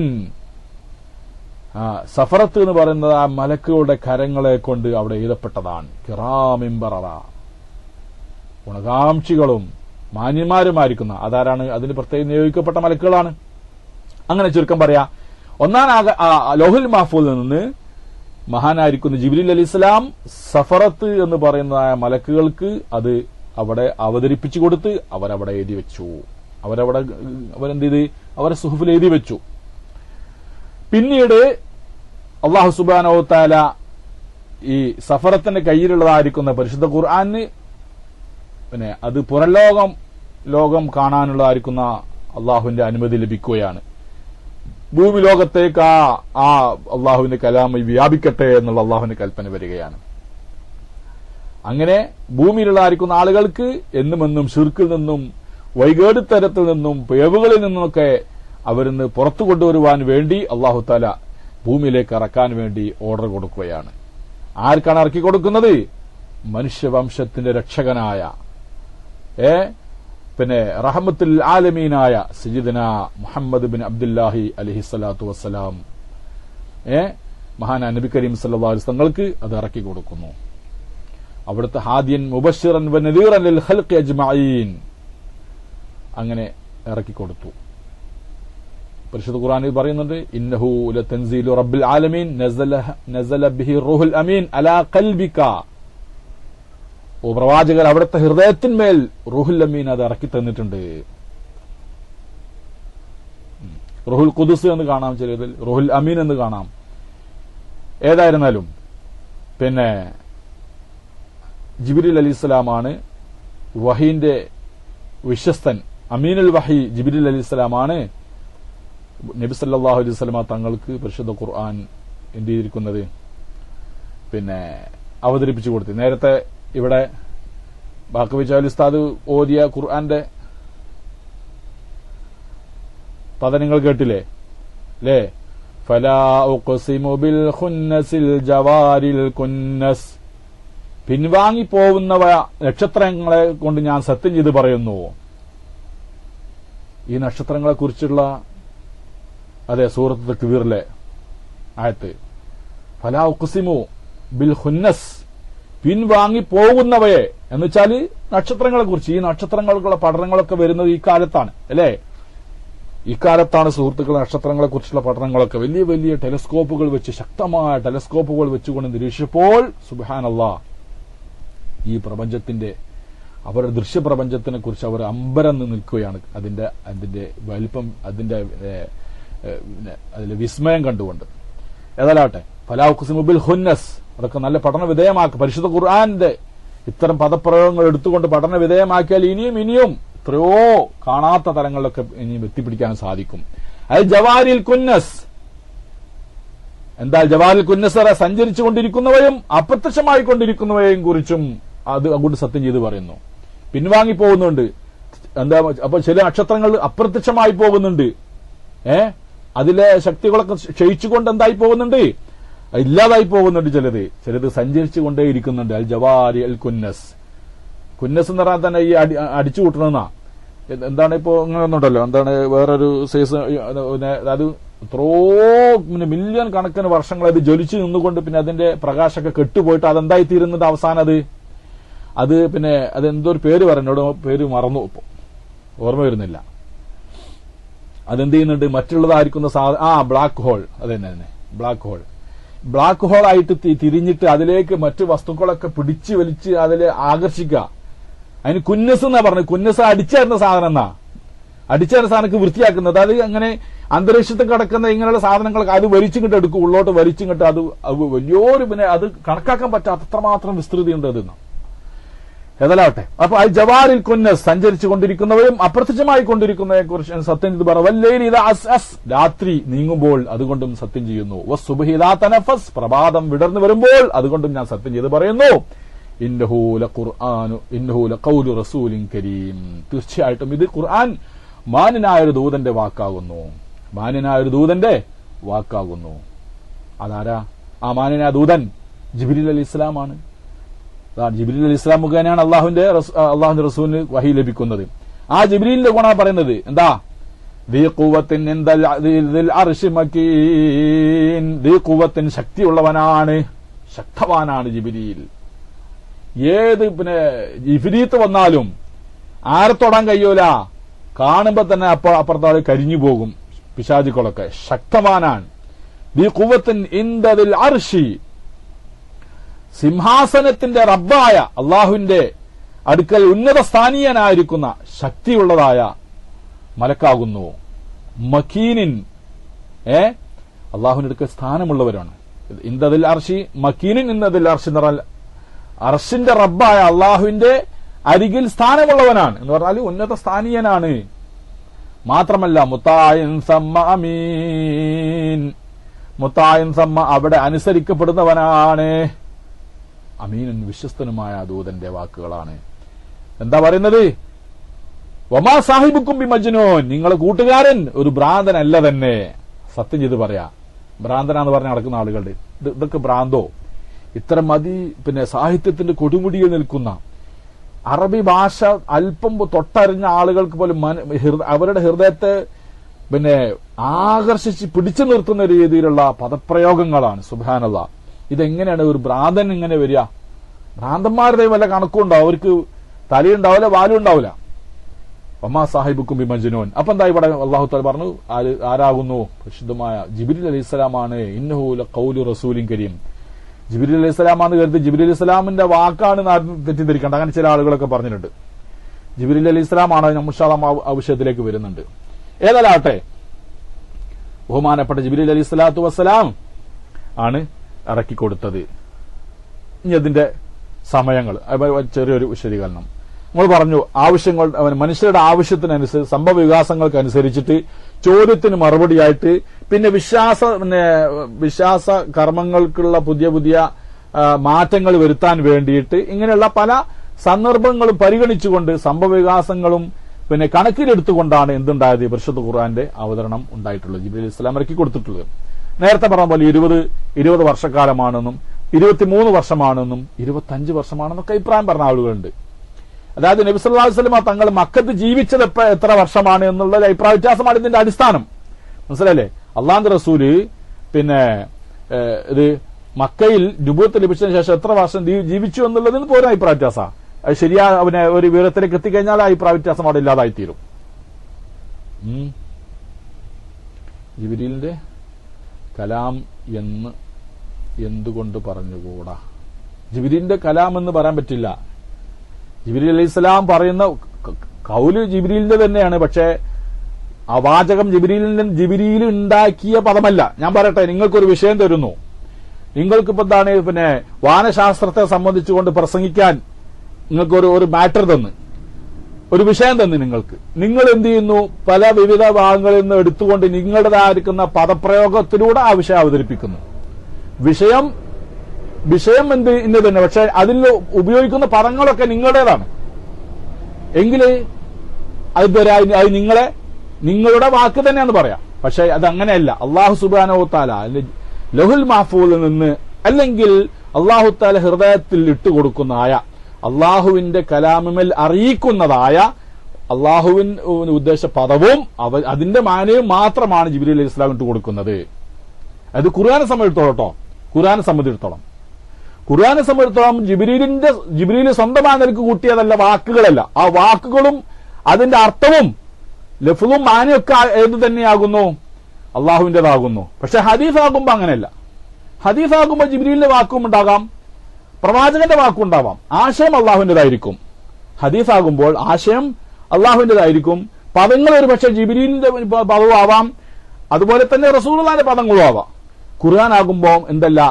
സഫറത്ത് എന്ന് പറയുന്നത് ആ മലക്കുകളുടെ കരങ്ങളെ കൊണ്ട് അവിടെ എഴുതപ്പെട്ടതാണ്. കിറാമിൻ ബററ, ഗുണകാംക്ഷികളും മാന്യന്മാരുമായിരിക്കുന്ന, അതാരാണ്? അതിന് പ്രത്യേകം നിയോഗിക്കപ്പെട്ട മലക്കുകളാണ്. അങ്ങനെ ചുരുക്കം പറയാ, ഒന്നാം ലൗഹുൽ മഹ്ഫൂദിൽ നിന്ന് മഹാനായിരിക്കുന്ന ജിബ്രീൽ അലൈഹിസ്സലാം സഫറത്ത് എന്ന് പറയുന്ന മലക്കുകൾക്ക് അത് അവിടെ അവതരിപ്പിച്ചു കൊടുത്ത് അവരവിടെ എഴുതി വെച്ചു. അവരെന്ത് ചെയ്ത്? അവരെ സുഹുഫിൽ എഴുതി വെച്ചു. പിന്നീട് അല്ലാഹു സുബ്ഹാനഹു വ തആല ഈ സഫറത്തിന്റെ കയ്യിലുള്ളതായിരിക്കുന്ന പരിശുദ്ധ ഖുർആന് പിന്നെ അത് ലോകം കാണാനുള്ളതായിരിക്കുന്ന അള്ളാഹുവിന്റെ അനുമതി ലഭിക്കുകയാണ്. ഭൂമി ലോകത്തേക്ക് ആ അള്ളാഹുവിന്റെ കലാം വ്യാപിക്കട്ടെ എന്നുള്ള അള്ളാഹുവിന്റെ കൽപ്പന വരികയാണ്. അങ്ങനെ ഭൂമിയിലുള്ളതായിരിക്കുന്ന ആളുകൾക്ക് എന്നുമെന്നും ശിർക്കിൽ നിന്നും വൈകേടിത്തരത്തിൽ നിന്നും പിഴവുകളിൽ നിന്നുമൊക്കെ അവരിന്ന് പുറത്തു കൊണ്ടുവരുവാൻ വേണ്ടി അള്ളാഹു തആല ഭൂമിയിലേക്ക് ഇറക്കാൻ വേണ്ടി ഓർഡർ കൊടുക്കുകയാണ്. ആർക്കാണ് ഇറക്കി കൊടുക്കുന്നത്? മനുഷ്യവംശത്തിന്റെ രക്ഷകനായ പിന്നെ റഹ്മത്തുൽ ആലമീനായ സയ്യിദന മുഹമ്മദ് ബിൻ അബ്ദുല്ലാഹി അലൈഹിസ്സലാത്തു വസ്സലാം മഹാനായ നബി കരീം സല്ലല്ലാഹു അലൈഹി വസല്ലം തങ്ങൾക്ക് അത് ഇറക്കി കൊടുക്കുന്നു. അവിടുത്തെ ഹാദിയൻ മുബശ്ശിറൻ വ നദീറൻ ലിൽ ഖൽഖി അജ്മഈൻ അങ്ങനെ ഇറക്കി കൊടുത്തു. പരിശുദ്ധ ഖുർആനിൽ പറയുന്നുണ്ട്, ഇന്നഹു ലതൻസീലു റബ്ബിൽ ആലമീൻ നസല ബിഹി റൂഹുൽ അമീൻ അലാ ഖൽബിക. ഓ പ്രവാചകർ, അവിടുത്തെ ഹൃദയത്തിന്മേൽ റൂഹുൽ അമീൻ അത് ഇറക്കി തന്നിട്ടുണ്ട്. റൂഹുൽ ഖുദുസ് എന്ന് കാണാം, ചിലതിൽ റൂഹുൽ അമീൻ എന്ന് കാണാം. ഏതായിരുന്നാലും പിന്നെ ജിബ്രീൽ അലൈഹിസ്സലാമാണ് വഹീന്റെ വിശ്വസ്തൻ. അമീനുൽ വഹി ജിബ്രീൽ അലൈഹിസ്സലാമാണ് നബി സല്ലല്ലാഹു അലൈഹി വസല്ലമ തങ്ങൾക്ക് പരിശുദ്ധ ഖുർആൻ എന്ത് ചെയ്തിരിക്കുന്നത്? പിന്നെ അവതരിപ്പിച്ചു കൊടുത്തു. നേരത്തെ ഇവിടെ ബാഖവി ചാലി ഉസ്താദ് ഓതിയ ഖുർആന്റെ പദങ്ങൾ കേട്ടില്ലേ? അല്ലേ? ഫലാ ഉഖ്സിമു ബിൽ ഖുന്നസിൽ ജവാരിൽ കുന്നസ്. പിൻവാങ്ങിപ്പോവുന്നവ നക്ഷത്രങ്ങളെ കൊണ്ട് ഞാൻ സത്യം ചെയ്ത് പറയുന്നു. ഈ നക്ഷത്രങ്ങളെ കുറിച്ചുള്ള സൂറത്ത് തക്വീറിലെ ആയത്ത്. ഫലാ ഉഖ്സിമു ബിൽ ഖുന്നസ്, പിൻവാങ്ങിപ്പോകുന്നവയെ എന്ന് വെച്ചാൽ നക്ഷത്രങ്ങളെ കുറിച്ച്. ഈ നക്ഷത്രങ്ങൾക്കുള്ള പഠനങ്ങളൊക്കെ വരുന്നത് ഈ കാലത്താണ്, അല്ലേ? ഇക്കാലത്താണ് സുഹൃത്തുക്കൾ നക്ഷത്രങ്ങളെ കുറിച്ചുള്ള പഠനങ്ങളൊക്കെ വലിയ വലിയ ടെലസ്കോപ്പുകൾ വെച്ച്, ശക്തമായ ടെലസ്കോപ്പുകൾ വെച്ചുകൊണ്ട് നിരീക്ഷിച്ചപ്പോൾ സുബ്ഹാനല്ലാഹ്, ഈ പ്രപഞ്ചത്തിന്റെ അവരുടെ ദൃശ്യപ്രപഞ്ചത്തിനെ കുറിച്ച് അവർ അമ്പരന്ന് നിൽക്കുകയാണ്. അതിന്റെ വലിപ്പം, അതിലെ വിസ്മയം കണ്ടുകൊണ്ട്. ഏതായാലാട്ടെ, ഫലാ ഉഖ്സിമു ബിൽ ഖുന്നസ്, അതൊക്കെ നല്ല പഠന വിധേയമാക്കുക. പരിശുദ്ധ ഖുർആന്റെ ഇത്തരം പദപ്രയോഗങ്ങൾ എടുത്തുകൊണ്ട് പഠന വിധേയമാക്കിയാൽ ഇനിയും എത്രയോ കാണാത്ത തലങ്ങളിലൊക്കെ ഇനിയും എത്തിപ്പിടിക്കാൻ സാധിക്കും. അത് ജവാരിൽ കുന്നസ്. എന്താ ജവാരിൽ കുന്നസ്? സഞ്ചരിച്ചുകൊണ്ടിരിക്കുന്നവയും അപ്രത്യക്ഷമായി കൊണ്ടിരിക്കുന്നവയെയും കുറിച്ചും അത് അങ്ങോട്ട് സത്യം ചെയ്ത് പറയുന്നു. പിൻവാങ്ങിപ്പോകുന്നുണ്ട്. എന്താ? അപ്പൊ ചില നക്ഷത്രങ്ങൾ അപ്രത്യക്ഷമായി പോകുന്നുണ്ട്. അതിലെ ശക്തികളൊക്കെ ക്ഷയിച്ചുകൊണ്ട് എന്തായി പോകുന്നുണ്ട്? ഇല്ലാതായി പോകുന്നുണ്ട്. ചിലത് സഞ്ചരിച്ചു കൊണ്ടേയിരിക്കുന്നുണ്ട്. അൽ ജവാരി അൽ കുന്നസ്. കുന്നസ് എന്ന് പറഞ്ഞാൽ തന്നെ ഈ അടിച്ചു കൂട്ടണമെന്നാ. എന്താണ് ഇപ്പോ ഇങ്ങനെ ഒന്നുണ്ടല്ലോ, എന്താണ് വേറൊരു സൈസ്, അത് എത്രയോ മില്യൺ കണക്കിന് വർഷങ്ങൾ അത് ജ്വലിച്ചു നിന്നുകൊണ്ട് പിന്നെ അതിന്റെ പ്രകാശമൊക്കെ കെട്ടുപോയിട്ട് അതെന്തായി തീരുന്നത് അവസാനം? അത് പിന്നെ അതെന്തോ ഒരു പേര് പറഞ്ഞോട്, പേര് മറന്നു, ഇപ്പൊ ഓർമ്മ വരുന്നില്ല. അതെന്ത് ചെയ്യുന്നുണ്ട്? മറ്റുള്ളതായിരിക്കുന്ന ബ്ലാക്ക് ഹോൾ. അതന്നെ ബ്ലാക്ക് ഹോൾ. ബ്ലാക്ക് ഹോൾ ആയിട്ട് തിരിഞ്ഞിട്ട് അതിലേക്ക് മറ്റു വസ്തുക്കളൊക്കെ പിടിച്ചു വലിച്ച് അതിലെ ആകർഷിക്കുക. അതിന് കുന്നസ് എന്നാ പറഞ്ഞത്. കുന്നസ് അടിച്ചേരുന്ന സാധനം എന്നാ. അടിച്ചേരുന്ന സാധനക്ക് വൃത്തിയാക്കുന്നത്. അത് അങ്ങനെ അന്തരീക്ഷത്തിൽ കിടക്കുന്ന ഇങ്ങനെയുള്ള സാധനങ്ങളൊക്കെ അത് വലിച്ചിങ്ങോട്ട് എടുക്കും, ഉള്ളോട്ട് വലിച്ചിങ്ങോട്ട്. അത് വലിയൊരു പിന്നെ അത് കണക്കാക്കാൻ പറ്റാത്ത അത്രമാത്രം വിസ്തൃതിയുണ്ട് അതെന്ന്. ഏതലാവട്ടെ. അപ്പൊ അൽ ജവാരിൽ കുന്നസ് സഞ്ചരിച്ചു കൊണ്ടിരിക്കുന്നവരും അപ്രത്യക്ഷമായി കൊണ്ടിരിക്കുന്നതിനെ കുറിച്ച് സത്യം ചെയ്ത് പറ. വല്ലൈലി ഇദാ അസ്അസ് രാത്രി നീങ്ങുമ്പോൾ അതുകൊണ്ടും സത്യം ചെയ്യുന്നു. വസ്സുബ്ഹി ഇദാ തനഫസ് പ്രഭാതം വിടർന്നു വരുമ്പോൾ അതുകൊണ്ടും ഞാൻ സത്യം ചെയ്ത് പറയുന്നു. ഇന്നഹു ലഖുർആനു ഇന്നഹു ലഖൗലു റസൂലിൻ കരീം തീർച്ചയായിട്ടും ഇത് ഖുർആൻ മാന്യനായ ഒരു ദൂതന്റെ വാക്കാകുന്നു. മാന്യനായ ഒരു ദൂതന്റെ വാക്കാകുന്നു. അതാരാ ആ മാന്യനായ ദൂതൻ? ജിബ്രീൽ അലൈഹിസ്സലാമാണ്. ജിബ്രീൽ അലൈഹിസ്സലാം മുഖേനയാണ് അള്ളാഹുവിന്റെ റസൂലിന് വഹി ലഭിക്കുന്നത്. ആ ജിബ്രീലിന്റെ ഗുണം പറയുന്നത് എന്താ? ദീ ഖുവത്തിൻ ഇൻദൽ അർശി മകീൻ. ദീ ഖുവത്തിൻ ശക്തിയുള്ളവനാണ്, ശക്തവാനാണ് ജിബ്രീൽ. ഏത് ഇഫ്രീത്ത് വന്നാലും ആരെ തൊടാൻ കഴിയൂല, കാണുമ്പോ തന്നെ അപ്പുറത്താൾ കരിഞ്ഞു പോകും പിശാചുക്കളൊക്കെ. ശക്തവാനാണ്. ദീ ഖുവത്തിൻ ഇൻദൽ അർശി സിംഹാസനത്തിന്റെ റബ്ബായ അള്ളാഹുവിന്റെ അടുക്കൽ ഉന്നത സ്ഥാനീയനായിരിക്കുന്ന ശക്തിയുള്ളതായ മലക്കാകുന്നു. മക്കീനിൻ അള്ളാഹുവിന്റെ അടുക്കൽ സ്ഥാനമുള്ളവരാണ്. ഇൻദൽ അർശി മക്കീനിൻ ഇൻദൽ അർശി എന്ന് പറഞ്ഞാൽ അർശിന്റെ റബ്ബായ അള്ളാഹുവിന്റെ അരികിൽ സ്ഥാനമുള്ളവനാണ് എന്ന് പറഞ്ഞാൽ ഉന്നത സ്ഥാനീയനാണ്. മാത്രമല്ല മുത്തായിൻ സമ്മ അമീൻ. മുത്തായിൻ സമ്മ അവിടെ അനുസരിക്കപ്പെടുന്നവനാണ്. അമീനും വിശ്വസ്തനുമായ ദൂതന്റെ വാക്കുകളാണ്. എന്താ പറയുന്നത്? വമാ സാഹിബുക്കും ബി മജ്നൂൻ. നിങ്ങളെ കൂട്ടുകാരൻ ഒരു ഭ്രാന്തനല്ല തന്നെ. സത്യം ചെയ്ത് പറയാ. ഭ്രാന്തനാന്ന് പറഞ്ഞ് നടക്കുന്ന ആളുകളുടെ ഇതൊക്കെ ഭ്രാന്തോ? ഇത്തരം സാഹിത്യത്തിന്റെ കൊടുമുടിയിൽ നിൽക്കുന്ന അറബി ഭാഷ അല്പം തൊട്ടറിഞ്ഞ ആളുകൾക്ക് പോലും അവരുടെ ഹൃദയത്തെ ആകർഷിച്ച് പിടിച്ചു നിർത്തുന്ന രീതിയിലുള്ള പദപ്രയോഗങ്ങളാണ്. സുബ്ഹാനല്ലാഹ്. ഇതെങ്ങനെയാണ് ഒരു ഭ്രാന്തൻ ഇങ്ങനെ വരിക? ഭ്രാന്തന്മാരുടെ വല്ല കണക്കുണ്ടാവും. അവർക്ക് തലയുണ്ടാവില്ല, വാലും ഉണ്ടാവില്ല. വമാ സാഹിബുക്കും ബി മജ്നൂൻ. അപ്പൊ എന്താ ഇവിടെ അല്ലാഹു തആല പറഞ്ഞു? ആരാകുന്നു? പരിശുദ്ധമായ ജിബ്രീൽ അലൈഹിസ്സലാമാണ്. ഇന്നഹു ലഖൗലു റസൂലിൻ കരീം. ജിബ്രീൽ അലൈഹിസ്സലാമാണെന്ന് കരുതി ജിബ്രീൽ അലൈഹിസ്സലാമിന്റെ വാക്കാണ് തെറ്റിദ്ധരിക്കേണ്ട. അങ്ങനെ ചില ആളുകളൊക്കെ പറഞ്ഞിട്ടുണ്ട്. ജിബ്രീൽ അലൈഹിസ്സലാമാണ്. നമ്മൾ ആ വിഷയത്തിലേക്ക് വരുന്നുണ്ട്. ഏതായാലാട്ടെ, ബഹുമാനപ്പെട്ട ജിബ്രീൽ അലൈഹിസ്സലാത്തു വസ്സലാം ആണ് ഇറക്കിക്കൊടുത്തത്. ഇനി അതിന്റെ സമയങ്ങൾ ചെറിയൊരു വിശദീകരണം നമ്മൾ പറഞ്ഞു. ആവശ്യങ്ങൾ മനുഷ്യരുടെ ആവശ്യത്തിനനുസരിച്ച് സംഭവ വികാസങ്ങൾക്കനുസരിച്ചിട്ട് ചോദ്യത്തിന് മറുപടിയായിട്ട് പിന്നെ വിശ്വാസ കർമ്മങ്ങൾക്കുള്ള പുതിയ പുതിയ മാറ്റങ്ങൾ വരുത്താൻ വേണ്ടിയിട്ട് ഇങ്ങനെയുള്ള പല സന്ദർഭങ്ങളും പരിഗണിച്ചുകൊണ്ട് സംഭവ വികാസങ്ങളും കണക്കിലെടുത്തുകൊണ്ടാണ് എന്തുണ്ടായത്? പരിശുദ്ധ ഖുർആന്റെ അവതരണം ഉണ്ടായിട്ടുള്ളത്. ജിബ്രീൽ ഇസ്ലാം ഇറക്കി കൊടുത്തിട്ടുള്ളത്. നേരത്തെ പറഞ്ഞ പോലെ 20 വർഷക്കാലമാണെന്നും 23 വർഷമാണെന്നും 25 വർഷമാണെന്നൊക്കെ അഭിപ്രായം പറഞ്ഞ ആളുകളുണ്ട്. അതായത് നബി സല്ലല്ലാഹു അലൈഹി വസല്ലം തങ്ങൾ മക്കത്ത് ജീവിച്ചത് എത്ര വർഷമാണ് എന്നുള്ള അഭിപ്രായ വ്യത്യാസമാണ് ഇതിന്റെ അടിസ്ഥാനം. മനസ്സിലല്ലേ? അള്ളാഹുവിന്റെ റസൂല് ഇത് മക്കയിൽ നുബുവത്ത് ലഭിച്ചതിന് ശേഷം എത്ര വർഷം ജീവിച്ചു എന്നുള്ളതിന് പോലും അഭിപ്രായ വ്യത്യാസമാണ്. അത് ശരിയാ ഒരു വിവരത്തിലേക്ക് എത്തിക്കഴിഞ്ഞാൽ ആ അഭിപ്രായ വ്യത്യാസം അവിടെ ഇല്ലാതായിത്തീരും. ജിബ്രീലിന്റെ കലാം എന്ന് എന്തുകൊണ്ട് പറഞ്ഞുകൂടാ? ജിബ്രീലിന്റെ കലാം എന്ന് പറയാൻ പറ്റില്ല. ജിബ്രീൽ അലൈഹിസ്സലാം പറയുന്ന കൗല് ജിബ്രീലിന്റെ തന്നെയാണ്. പക്ഷേ ആ വാചകം ജിബ്രീൽ ഉണ്ടാക്കിയ പദമല്ല. ഞാൻ പറയട്ടെ, നിങ്ങൾക്കൊരു വിഷയം തരുന്നു. നിങ്ങൾക്കിപ്പോ എന്താണ് വാനശാസ്ത്രത്തെ സംബന്ധിച്ചുകൊണ്ട് പ്രസംഗിക്കാൻ നിങ്ങൾക്ക് ഒരു മാറ്റർ തന്ന്, ഒരു വിഷയം തന്നു നിങ്ങൾക്ക്. നിങ്ങൾ എന്ത് ചെയ്യുന്നു? പല വിവിധ ഭാഗങ്ങളിൽ നിന്ന് എടുത്തുകൊണ്ട് നിങ്ങളുടേതായിരിക്കുന്ന പദപ്രയോഗത്തിലൂടെ ആ വിഷയം അവതരിപ്പിക്കുന്നു. വിഷയം ഇന്ന് തന്നെ, പക്ഷെ അതിൽ ഉപയോഗിക്കുന്ന പദങ്ങളൊക്കെ നിങ്ങളുടേതാണ്. എങ്കിൽ അത് നിങ്ങളുടെ വാക്ക് തന്നെയാന്ന് പറയാം. പക്ഷെ അതങ്ങനെയല്ല. അല്ലാഹു സുബ്ഹാനഹു വ തആല ലഹുൽ മഹ്ഫൂദിൽ നിന്ന് അല്ലെങ്കിൽ അല്ലാഹു തആല ഹൃദയത്തിൽ ഇട്ടുകൊടുക്കുന്നതായ അള്ളാഹുവിന്റെ കലാമിൽ അറിയിക്കുന്നതായ അള്ളാഹുവിൻ ഉദ്ദേശ പദവും അതിന്റെ മാനയും മാത്രമാണ് ജിബ്രീൽ അലൈഹി ഇസ്ലാം ഇട്ട് കൊടുക്കുന്നത്. അത് ഖുർആനെ സംബന്ധിച്ചിടത്തോളം ജിബ്രീൽ സ്വന്തമായ നിലക്ക് കൂട്ടിയതല്ല, വാക്കുകളല്ല. ആ വാക്കുകളും അതിന്റെ അർത്ഥവും ലഫ്ളും മാനയൊക്കെ ഏത് തന്നെയാകുന്നു? അള്ളാഹുവിന്റേതാകുന്നു. പക്ഷെ ഹദീസ് ആകുമ്പോ അങ്ങനെയല്ല. ഹദീസ് ആകുമ്പോൾ ജിബ്രീലിന്റെ വാക്കും ഉണ്ടാകാം, പ്രവാചകന്റെ വാക്കും ഉണ്ടാവാം. ആശയം അള്ളാഹുവിന്റേതായിരിക്കും. ഹദീസ് ആകുമ്പോൾ ആശയം അള്ളാഹുവിന്റേതായിരിക്കും. പദങ്ങൾ ഒരു പക്ഷെ ജിബ്രീലിന്റെ പദവും ആവാം, അതുപോലെ തന്നെ റസൂലുള്ളാഹിന്റെ പദങ്ങളും ആവാം. ഖുർആൻ ആകുമ്പോൾ എന്തല്ല,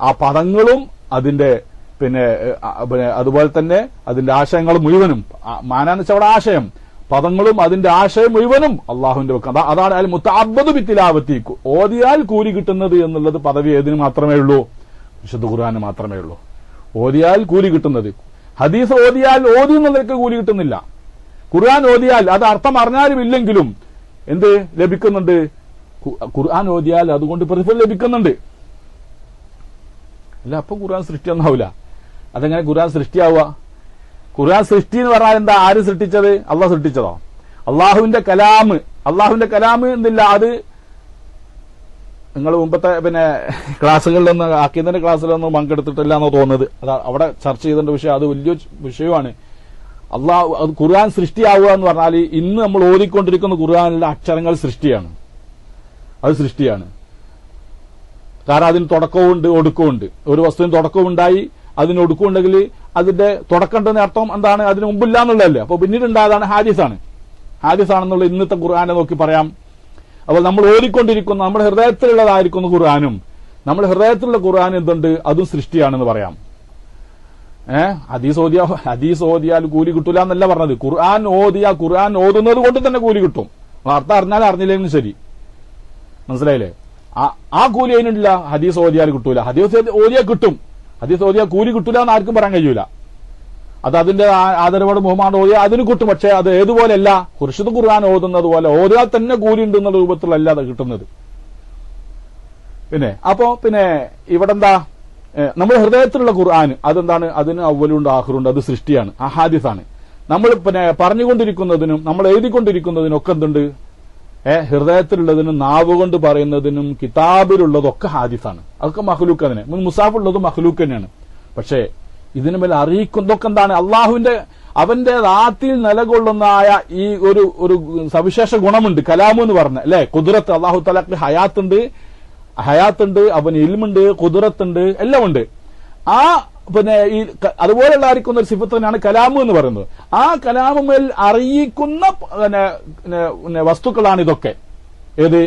ആ പദങ്ങളും അതിന്റെ പിന്നെ അതുപോലെ തന്നെ അതിന്റെ ആശയങ്ങൾ മുഴുവനും, മാനാന്ന് വെച്ചാൽ അവിടെ ആശയം, പദങ്ങളും അതിന്റെ ആശയം മുഴുവനും അള്ളാഹുവിന്റെ വെക്കാം. അതാണ് അൽ മുതഅബ്ബദു ബിത്തിലാവത്തി, ഓതിയാൽ കൂലി കിട്ടുന്നത് എന്നുള്ളത് പദവി ഏതിന് മാത്രമേ ഉള്ളൂ? വിശുദ്ധ ഖുർആന് മാത്രമേ ഉള്ളൂ. ഓതിയാൽ കൂലി കിട്ടുന്നത്. ഹദീസ് ഓതിയാൽ ഓതി എന്നുള്ളതൊക്കെ കൂലി കിട്ടുന്നില്ല. ഖുർആൻ ഓതിയാൽ അത് അർത്ഥം അറിഞ്ഞാലും ഇല്ലെങ്കിലും എന്ത് ലഭിക്കുന്നുണ്ട്? ഖുർആൻ ഓതിയാൽ അതുകൊണ്ട് പ്രതിഫലം ലഭിക്കുന്നുണ്ട്. അല്ല, അപ്പൊ ഖുർആൻ സൃഷ്ടിയൊന്നാവില്ല. അതെങ്ങനെ ഖുർആൻ സൃഷ്ടിയാവുക? ഖുർആൻ സൃഷ്ടി എന്ന് പറഞ്ഞാൽ എന്താ? ആര് സൃഷ്ടിച്ചത്? അള്ളാഹ് സൃഷ്ടിച്ചതോ? അള്ളാഹുവിന്റെ കലാമ് എന്നില്ല. അത് നിങ്ങൾ മുമ്പത്തെ ക്ലാസ്സുകളിലൊന്നും അക്കീദന്റെ ക്ലാസ്സിലൊന്നും പങ്കെടുത്തിട്ടില്ല എന്നോ തോന്നുന്നത്. അത് അവിടെ ചർച്ച ചെയ്തേണ്ട വിഷയം, അത് വലിയ വിഷയമാണ്. അത് ഖുർആൻ സൃഷ്ടിയാവുക എന്ന് പറഞ്ഞാൽ ഇന്ന് നമ്മൾ ഓതിക്കൊണ്ടിരിക്കുന്ന ഖുർആനിലെ അക്ഷരങ്ങൾ സൃഷ്ടിയാണ്. അത് സൃഷ്ടിയാണ്. കാരണം അതിന് തുടക്കവുമുണ്ട് ഒടുക്കമുണ്ട്. ഒരു വസ്തുവിന് തുടക്കമുണ്ടായി അതിന് ഒടുക്കമുണ്ടെങ്കിൽ അതിന്റെ തുടക്കം ഉണ്ടെന്ന അർത്ഥം എന്താണ്? അതിന് മുമ്പില്ല എന്നുള്ളതല്ലേ. അപ്പൊ പിന്നീട് ഉണ്ടായതാണ് ഹാദിസാണെന്നുള്ള ഇന്നത്തെ ഖുർആനെ നോക്കി പറയാം. അപ്പോൾ നമ്മൾ ഓതിക്കൊണ്ടിരിക്കുന്ന നമ്മുടെ ഹൃദയത്തിലുള്ളതായിരിക്കുന്ന ഖുർആനും നമ്മുടെ ഹൃദയത്തിലുള്ള ഖുർആൻ എന്തുണ്ട്? അതും സൃഷ്ടിയാണെന്ന് പറയാം. ഹദീസ് ഓതിയാൽ കൂലി കിട്ടൂല എന്നല്ല പറഞ്ഞത്. ഖുർആൻ ഓതുന്നത് കൊണ്ട് തന്നെ കൂലി കിട്ടും. അർത്ഥം അറിഞ്ഞാലും അറിഞ്ഞില്ലെങ്കിലും ശരി. മനസ്സിലായില്ലേ? ആ കൂലി അതിനില്ല. ഹദീസ് ഓതിയാൽ കിട്ടൂല. ഹദീസ് ഓതിയാൽ കിട്ടും. ഹദീസ് ഓതിയാൽ കൂലി കിട്ടൂല എന്ന് ആർക്കും പറയാൻ കഴിയൂല. അത് അതിന്റെ ആദരവോട് ബഹുമാനം ഓതിയാൽ അതിന് കിട്ടും. പക്ഷെ അത് ഏതുപോലെയല്ല, വിശുദ്ധ ഖുർആൻ ഓതുന്നത് പോലെ ഓതിയാൽ തന്നെ കൂലി ഉണ്ട് എന്നുള്ള രൂപത്തിലല്ല അത് കിട്ടുന്നത്. അപ്പോ ഇവിടെന്താ? നമ്മുടെ ഹൃദയത്തിലുള്ള ഖുർആൻ അതെന്താണ്? അതിന് അവലുണ്ട് ആഖിറുണ്ട്. അത് സൃഷ്ടിയാണ്, അഹാദിസാണ്. നമ്മൾ പറഞ്ഞുകൊണ്ടിരിക്കുന്നതിനും നമ്മൾ എഴുതിക്കൊണ്ടിരിക്കുന്നതിനും ഒക്കെ എന്തുണ്ട്? ഹൃദയത്തിലുള്ളതിനും നാവ് കൊണ്ട് പറയുന്നതിനും കിതാബിലുള്ളതൊക്കെ ഹാദിസാണ്. അതൊക്കെ മഖ്ലൂക്ക്. അതിനെ മുസാഫുള്ളത് മഖ്ലൂക്ക് തന്നെയാണ്. പക്ഷേ ഇതിനു മേൽ അറിയിക്കുന്നതൊക്കെ എന്താണ്? അവന്റെ ദാത്തിൽ നിലകൊള്ളുന്നതായ ഈ ഒരു സവിശേഷ ഗുണമുണ്ട്. കലാമു എന്ന് പറഞ്ഞ അല്ലെ, ഖുദ്റത്ത്. അല്ലാഹു തആലക്ക് ഹയാത്തുണ്ട്, അവന് ഇൽമുണ്ട്, ഖുദ്റത്തുണ്ട്, എല്ലാം ഉണ്ട്. ഈ അതുപോലെയുള്ള അറിയിക്കുന്ന ഒരു സിഫത്ത് തന്നെയാണ് കലാമു എന്ന് പറയുന്നത്. ആ കലാമുമേൽ അറിയിക്കുന്ന വസ്തുക്കളാണ് ഇതൊക്കെ. ഏത്?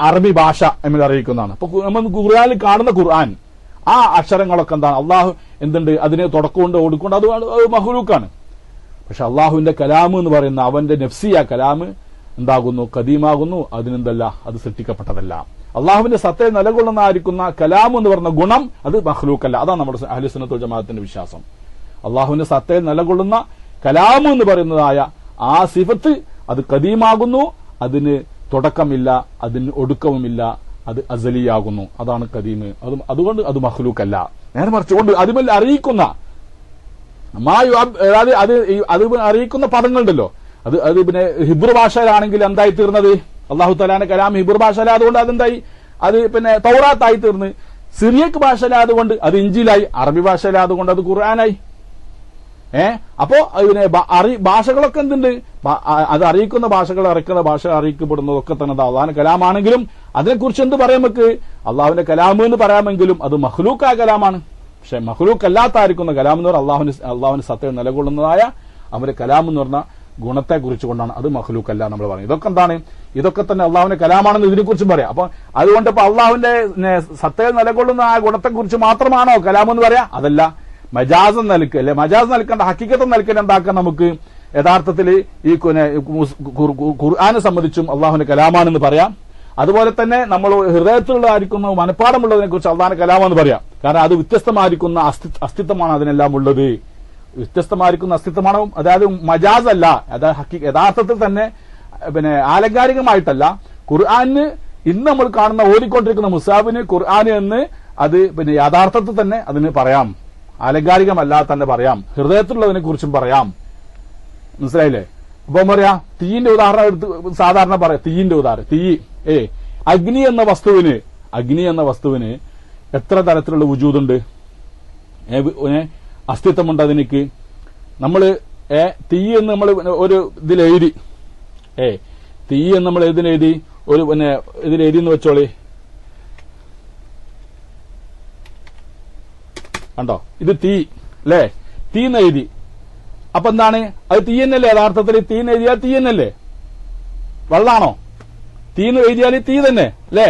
അറബി ഭാഷ എമ്മിൽ അറിയിക്കുന്നതാണ്. അപ്പൊ നമ്മൾ ഖുർആനിൽ കാണുന്ന ഖുർആൻ, ആ അക്ഷരങ്ങളൊക്കെ എന്താണ്? അള്ളാഹു എന്തുണ്ട്? അതിന് തുടക്കമുണ്ട് ഒടുക്കുണ്ട്. അത് മഖ്ലൂക്കാണ്. പക്ഷെ അള്ളാഹുവിന്റെ കലാമ് എന്ന് പറയുന്ന അവന്റെ നഫ്സിയ കലാമ് എന്താകുന്നു? കദീമാകുന്നു. അതിനെന്തല്ല? അത് സൃഷ്ടിക്കപ്പെട്ടതല്ല. അള്ളാഹുവിന്റെ സത്തയിൽ നിലകൊള്ളുന്നതായിരിക്കുന്ന കലാം എന്ന് പറഞ്ഞ ഗുണം അത് മഖ്ലൂക്കല്ല. അതാണ് നമ്മുടെ അഹ്ലു സുന്നത്ത് വൽ ജമാഅത്തിന്റെ വിശ്വാസം. അള്ളാഹുവിന്റെ സത്തയിൽ നിലകൊള്ളുന്ന കലാം എന്ന് പറയുന്നതായ ആ സിഫത്ത് അത് കദീമാകുന്നു. അതിന് തുടക്കമില്ല, അതിന് ഒടുക്കവുമില്ല. അത് അസലിയാകുന്നു. അതാണ് കദീമ്. അതുകൊണ്ട് അത് മഖ്ലൂക്കല്ല. നേരെ മറിച്ചുകൊണ്ട് അതുമല്ല അറിയിക്കുന്ന അത് അറിയിക്കുന്ന പദങ്ങളുണ്ടല്ലോ. അത് ഹിബ്രു ഭാഷയിലാണെങ്കിൽ എന്തായി തീർന്നത്? അള്ളാഹു തആലാന്റെ കലാം ഹിബ്രു ഭാഷയിലായതുകൊണ്ട് അതെന്തായി? അത് തൗറാത്തായി തീർന്ന്. സിറിയക്ക് ഭാഷയിലായതുകൊണ്ട് അത് ഇഞ്ചിലായി. അറബി ഭാഷയിലായതുകൊണ്ട് അത് ഖുർആനായി. അപ്പോ ഭാഷകളൊക്കെ എന്തുണ്ട്? അത് അറിയിക്കുന്ന ഭാഷകൾ അറിയിക്കുന്ന ഭാഷ അറിയിക്കപ്പെടുന്നതൊക്കെ തന്നെ അള്ളാഹുവിന്റെ കലാമാണെങ്കിലും അതിനെക്കുറിച്ച് എന്ത് പറയാം? നമുക്ക് അള്ളാഹുവിന്റെ കലാം എന്ന് പറയാമെങ്കിലും അത് മഖ്ലൂക്കായ കലാമാണ്. പക്ഷെ മഖ്ലൂക്ക് അല്ലാത്തായിരിക്കുന്ന കലാം എന്ന് പറഞ്ഞാൽ അള്ളാഹുവിന്റെ സത്തയിൽ നിലകൊള്ളുന്നതായ അവന്റെ കലാം എന്ന് പറഞ്ഞ ഗുണത്തെ കുറിച്ചുകൊണ്ടാണ്. അത് മഖ്ലൂക്കല്ല നമ്മൾ പറയുന്നത്. ഇതൊക്കെ എന്താണ്? ഇതൊക്കെ തന്നെ അള്ളാഹുവിന്റെ കലാമാണെന്ന് ഇതിനെക്കുറിച്ചും പറയാം. അപ്പൊ അതുകൊണ്ട് ഇപ്പൊ അള്ളാഹുവിന്റെ സത്തയിൽ നിലകൊള്ളുന്ന ആ ഗുണത്തെക്കുറിച്ച് മാത്രമാണോ കലാം എന്ന് പറയാം? അതല്ല. മജാസ് നിലക്ക് അല്ലെ, മജാസ് നിൽക്കേണ്ട ഹക്കീക്കത്ത് നിൽക്കാൻ എന്താക്കാൻ നമുക്ക് യഥാർത്ഥത്തിൽ ഈ ഖുർആനെ സംബന്ധിച്ചും അള്ളാഹുവിന്റെ കലാമാണെന്ന് പറയാം. അതുപോലെ തന്നെ നമ്മൾ ഹൃദയത്തിലുള്ളതായിരിക്കുന്ന മനഃപ്പാടമുള്ളതിനെ കുറിച്ച് അള്ളാഹിന്റെ കലാമെന്ന് പറയാം. കാരണം അത് വ്യത്യസ്തമായിരിക്കുന്ന അസ്തിത്വമാണ് അതിനെല്ലാം ഉള്ളത്. വ്യത്യസ്തമായിരിക്കുന്ന അസ്തിത്വമാണ്. അതായത് മജാസ് അല്ല, അതായത് യഥാർത്ഥത്തിൽ തന്നെ ആലങ്കാരികമായിട്ടല്ല. ഖുർആന് ഇന്ന് നമ്മൾ കാണുന്ന ഓടിക്കൊണ്ടിരിക്കുന്ന മുസാഫിന് ഖുർആന് എന്ന് അത് യഥാർത്ഥത്തിൽ തന്നെ അതിന് പറയാം. ആലങ്കാരികമല്ലാതെ തന്നെ പറയാം. ഹൃദയത്തിലുള്ളതിനെ കുറിച്ചും പറയാം. മനസ്സിലായില്ലേ? അപ്പൊ പറയാ തീയിന്റെ ഉദാഹരണം എടുത്ത് സാധാരണ പറയാം. തീയിന്റെ ഉദാഹരണം, തീ അഗ്നി എന്ന വസ്തുവിന് എത്ര തരത്തിലുള്ള വുജൂദുണ്ട്, അസ്തിത്വമുണ്ട് അതിനേക്ക്. നമ്മള് തീ എന്ന് നമ്മൾ ഒരു ഇതിലെഴുതി, തീ എന്ന് നമ്മൾ ഇതിലെഴുതി ഒരു ഇതിലെഴുതി എന്ന് വെച്ചോളി. കണ്ടോ? ഇത് തീ അല്ലേ? തീ എന്ന് എഴുതി. അപ്പൊ എന്താണ്? അത് തീ എന്നല്ലേ യഥാർത്ഥത്തിൽ? തീ എന്ന് എഴുതിയാൽ തീ എന്നല്ലേ? വെള്ളാണോ? തീ എന്ന് എഴുതിയാൽ തീ തന്നെ അല്ലേ?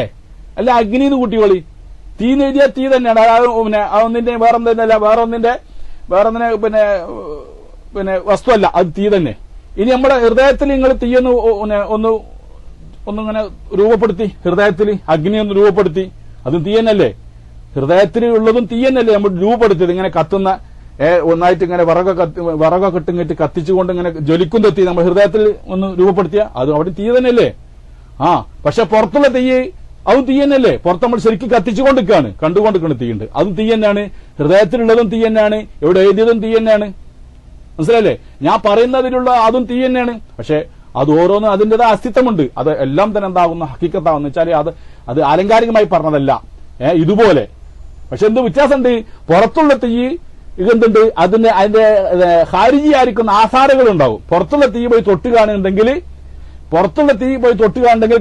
അല്ല അഗ്നി എന്ന് കൂട്ടിയോളി. തീ എഴുതിയ തീ തന്നെയാണ്. പിന്നെ ഒന്നിന്റെ വേറൊന്നിനെ പിന്നെ വസ്തുവല്ല, അത് തീ തന്നെ. ഇനി നമ്മുടെ ഹൃദയത്തിൽ നിങ്ങൾ തീയൊന്ന് ഒന്നിങ്ങനെ രൂപപ്പെടുത്തി, ഹൃദയത്തിൽ അഗ്നി ഒന്ന് രൂപപ്പെടുത്തി, അതും തീ തന്നെയല്ലേ. ഹൃദയത്തിൽ ഉള്ളതും തീ തന്നെയല്ലേ നമ്മൾ രൂപപ്പെടുത്തിയത്. ഇങ്ങനെ കത്തുന്ന ഒന്നായിട്ട് ഇങ്ങനെ വിറകൊക്കെ ഇട്ടിങ്ങിട്ട് കത്തിച്ചുകൊണ്ട് ഇങ്ങനെ ജ്വലിക്കുന്ന തീ നമ്മൾ ഹൃദയത്തിൽ ഒന്ന് രൂപപ്പെടുത്തിയ അത് അവിടെ തീ തന്നെയല്ലേ. പക്ഷെ പുറത്തുള്ള തീ അതും തീ തന്നെയല്ലേ. പുറത്ത് നമ്മൾ ശരിക്കും കത്തിച്ചുകൊണ്ടിരിക്കുകയാണ്, കണ്ടുകൊണ്ടിരിക്കുന്ന തീയുണ്ട്, അതും തീ തന്നെയാണ്. ഹൃദയത്തിലുള്ളതും തീ തന്നെയാണ്, എവിടെ എഴുതിയതും തീ തന്നെയാണ്. മനസ്സിലല്ലേ? ഞാൻ പറയുന്നതിലുള്ള അതും തീ തന്നെയാണ്. പക്ഷെ അത് ഓരോന്നും അതിൻ്റെതായ അസ്തിത്വമുണ്ട്. അത് എല്ലാം തന്നെ എന്താകുന്ന ഹക്കീക്കത്താകുന്ന വെച്ചാൽ അത് ആലങ്കാരികമായി പറഞ്ഞതല്ല. ഇതുപോലെ പക്ഷെ എന്ത് വ്യത്യാസമുണ്ട്? പുറത്തുള്ള തീ ഇതെന്തുണ്ട്, അതിന്റെ ഹാരിജിയായിരിക്കുന്ന ആസാരങ്ങൾ ഉണ്ടാവും. പുറത്തുള്ള തീ പോയി തൊട്ട് കാണുന്നുണ്ടെങ്കിൽ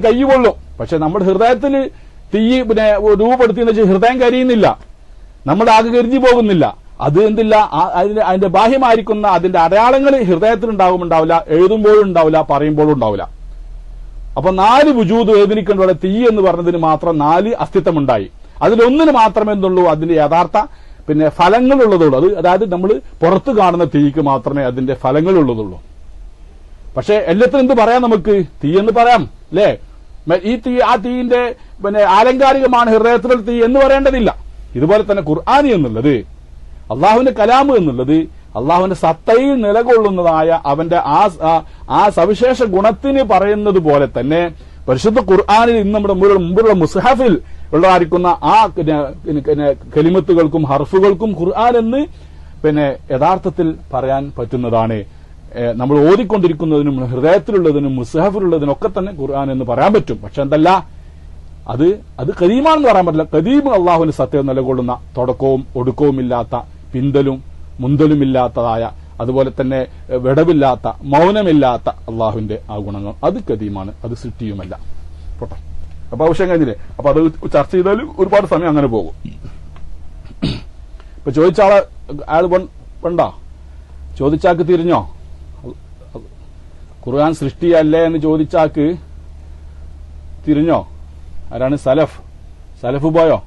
കൈ കൊള്ളും. പക്ഷെ നമ്മുടെ ഹൃദയത്തിൽ തീ പിന്നെ രൂപപ്പെടുത്തിയെന്ന് വെച്ചാൽ ഹൃദയം കരിയുന്നില്ല, നമ്മുടെ ആകെ കരിഞ്ഞു പോകുന്നില്ല. അത് എന്തില്ല, അതിന്റെ ബാഹ്യമായിരിക്കുന്ന അതിന്റെ അടയാളങ്ങൾ ഹൃദയത്തിൽ ഉണ്ടാവില്ല, എഴുതുമ്പോഴും ഉണ്ടാവില്ല, പറയുമ്പോഴും ഉണ്ടാവില്ല. അപ്പൊ 4 വുജൂദ് വേദനിക്കേണ്ട തീ എന്ന് പറഞ്ഞതിന് മാത്രം 4 അസ്തിത്വം ഉണ്ടായി. അതിലൊന്നിന് മാത്രമേ എന്തുള്ളൂ, അതിന്റെ യഥാർത്ഥ പിന്നെ ഫലങ്ങളുള്ളതുള്ളൂ. അതായത് നമ്മൾ പുറത്ത് കാണുന്ന തീക്ക് മാത്രമേ അതിന്റെ ഫലങ്ങളുള്ളതുള്ളൂ. പക്ഷെ എല്ലാത്തിനും എന്ത് പറയാം, നമുക്ക് തീ എന്ന് പറയാം അല്ലേ. ഈ തീ, ആ തീയിന്റെ പിന്നെ ആലങ്കാരികമാണ് ഹൃദയത്തിലുള്ള തീ എന്ന് പറയേണ്ടതില്ല. ഇതുപോലെ തന്നെ ഖുർആൻ എന്നുള്ളത്, അള്ളാഹുവിന്റെ കലാം എന്നുള്ളത് അള്ളാഹുവിന്റെ സത്തയിൽ നിലകൊള്ളുന്നതായ അവന്റെ ആ സവിശേഷ ഗുണത്തിന് പറയുന്നത് പോലെ തന്നെ പരിശുദ്ധ ഖുർആനിൽ ഇന്ന് നമ്മുടെ മുമ്പുള്ള മുസ്ഹഫിൽ ഉള്ളതായിരിക്കുന്ന ആ കലിമത്തുകൾക്കും ഹർഫുകൾക്കും ഖുർആൻ എന്ന് പിന്നെ യഥാർത്ഥത്തിൽ പറയാൻ പറ്റുന്നതാണ്. നമ്മൾ ഓതിക്കൊണ്ടിരിക്കുന്നതിനും ഹൃദയത്തിലുള്ളതിനും മുസ്ഹഫിലുള്ളതിനും ഒക്കെ തന്നെ ഖുർആൻ എന്ന് പറയാൻ പറ്റും. പക്ഷെ എന്തല്ല, അത് കദീമാണെന്ന് പറയാൻ പറ്റില്ല. കദീം അള്ളാഹുവിന്റെ സത്യം നിലകൊള്ളുന്ന, തുടക്കവും ഒടുക്കവും ഇല്ലാത്ത, പിന്തലും മുന്തലുമില്ലാത്തതായ, അതുപോലെ തന്നെ വിടവില്ലാത്ത, മൗനമില്ലാത്ത അള്ളാഹുവിന്റെ ആ ഗുണങ്ങൾ, അത് കദീമാണ്, അത് സൃഷ്ടിയുമല്ല. പോട്ടെ, അപ്പൊ ആവശ്യം കഴിഞ്ഞില്ലേ. അപ്പൊ അത് ചർച്ച ചെയ്താൽ ഒരുപാട് സമയം അങ്ങനെ പോകും. ഇപ്പൊ ചോദിച്ചാളെ അയാൾ വേണ്ടോ, ചോദിച്ചാക്ക് തിരിഞ്ഞോ, ഖുർആൻ സൃഷ്ടിയല്ലേ എന്ന് ചോദിച്ചാക്ക് തിരിഞ്ഞോ? ആരാണ്? സലഫ് പോയോ?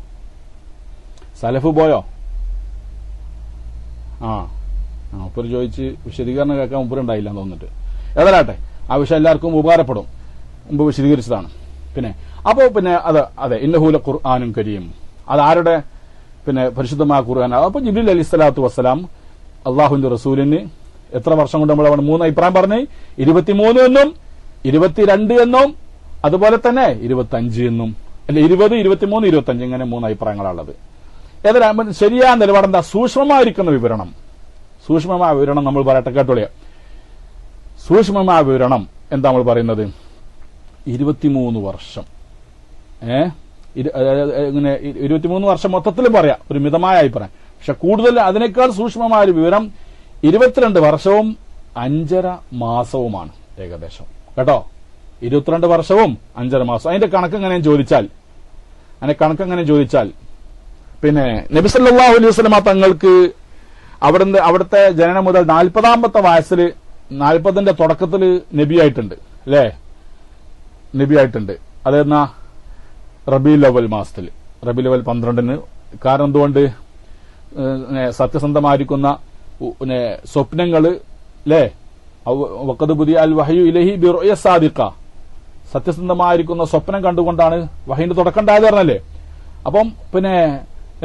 മുപ്പര് ചോദിച്ച് വിശദീകരണം കേൾക്കാൻ മുപ്പരുണ്ടായില്ല എന്ന് തോന്നിട്ട്. ഏതായാട്ടെ, ആ വിഷയം എല്ലാവർക്കും ഉപകാരപ്പെടും, മുമ്പ് വിശദീകരിച്ചതാണ്. പിന്നെ അതെ ഇന്നഹു ലഖുർആനുൻ കരീം, അതാരുടെ പിന്നെ പരിശുദ്ധമായ ഖുർആൻ. അപ്പൊ ജിബ്രീൽ അലൈഹി സ്വലാത്തു വസ്സലാം അള്ളാഹുവിന്റെ റസൂലിന് എത്ര വർഷം കൊണ്ട് നമ്മൾ 3 അഭിപ്രായം പറഞ്ഞ്, 23 എന്നും 22 എന്നും അതുപോലെ തന്നെ 25 എന്നും, അല്ലെ 20, 23, 25 ഇങ്ങനെ 3 അഭിപ്രായങ്ങളാണുള്ളത്. ഏതായാലും ശരിയായ നിലപാടെന്താ? സൂക്ഷ്മമായ വിവരണം നമ്മൾ പറയട്ടെ, കേട്ടോളിയ. സൂക്ഷ്മമായ വിവരണം എന്താ നമ്മൾ പറയുന്നത്? 23 വർഷം. ഇങ്ങനെ 23 വർഷം മൊത്തത്തിലും പറയാം, ഒരു മിതമായ അഭിപ്രായം. പക്ഷെ കൂടുതൽ അതിനേക്കാൾ സൂക്ഷ്മമായ ഒരു വിവരം 22 വർഷവും 5.5 മാസവുമാണ് ഏകദേശം. കേട്ടോ, 22 വർഷവും 5.5 മാസം. അതിന്റെ കണക്കെങ്ങനെ ചോദിച്ചാൽ പിന്നെ നബി സല്ലല്ലാഹു അലൈഹി വസല്ലം തങ്ങൾക്ക് അവിടുത്തെ ജനനം മുതൽ 40ാമത്തെ വയസ്സിൽ 40ന്റെ തുടക്കത്തിൽ നബിയായിട്ടുണ്ട് അല്ലേ? നബിയായിട്ടുണ്ട്. അതെന്നാ റബീഉൽ അവ്വൽ മാസത്തിൽ, റബീഉൽ അവ്വൽ 12-ന്. കാരണം എന്തുകൊണ്ട്? സത്യസന്ധമായിരിക്കുന്ന സ്വപ്നങ്ങള് അല്ലേ, വഖദ് ബുദിഅ അൽ വഹ്യു ഇലൈഹി ബിറുഅ സാദിഖ, സത്യസന്ധമായിരിക്കുന്ന സ്വപ്നം കണ്ടുകൊണ്ടാണ് വഹയിന്റെ തുടക്കം ഉണ്ടായത് പറഞ്ഞല്ലേ. അപ്പം പിന്നെ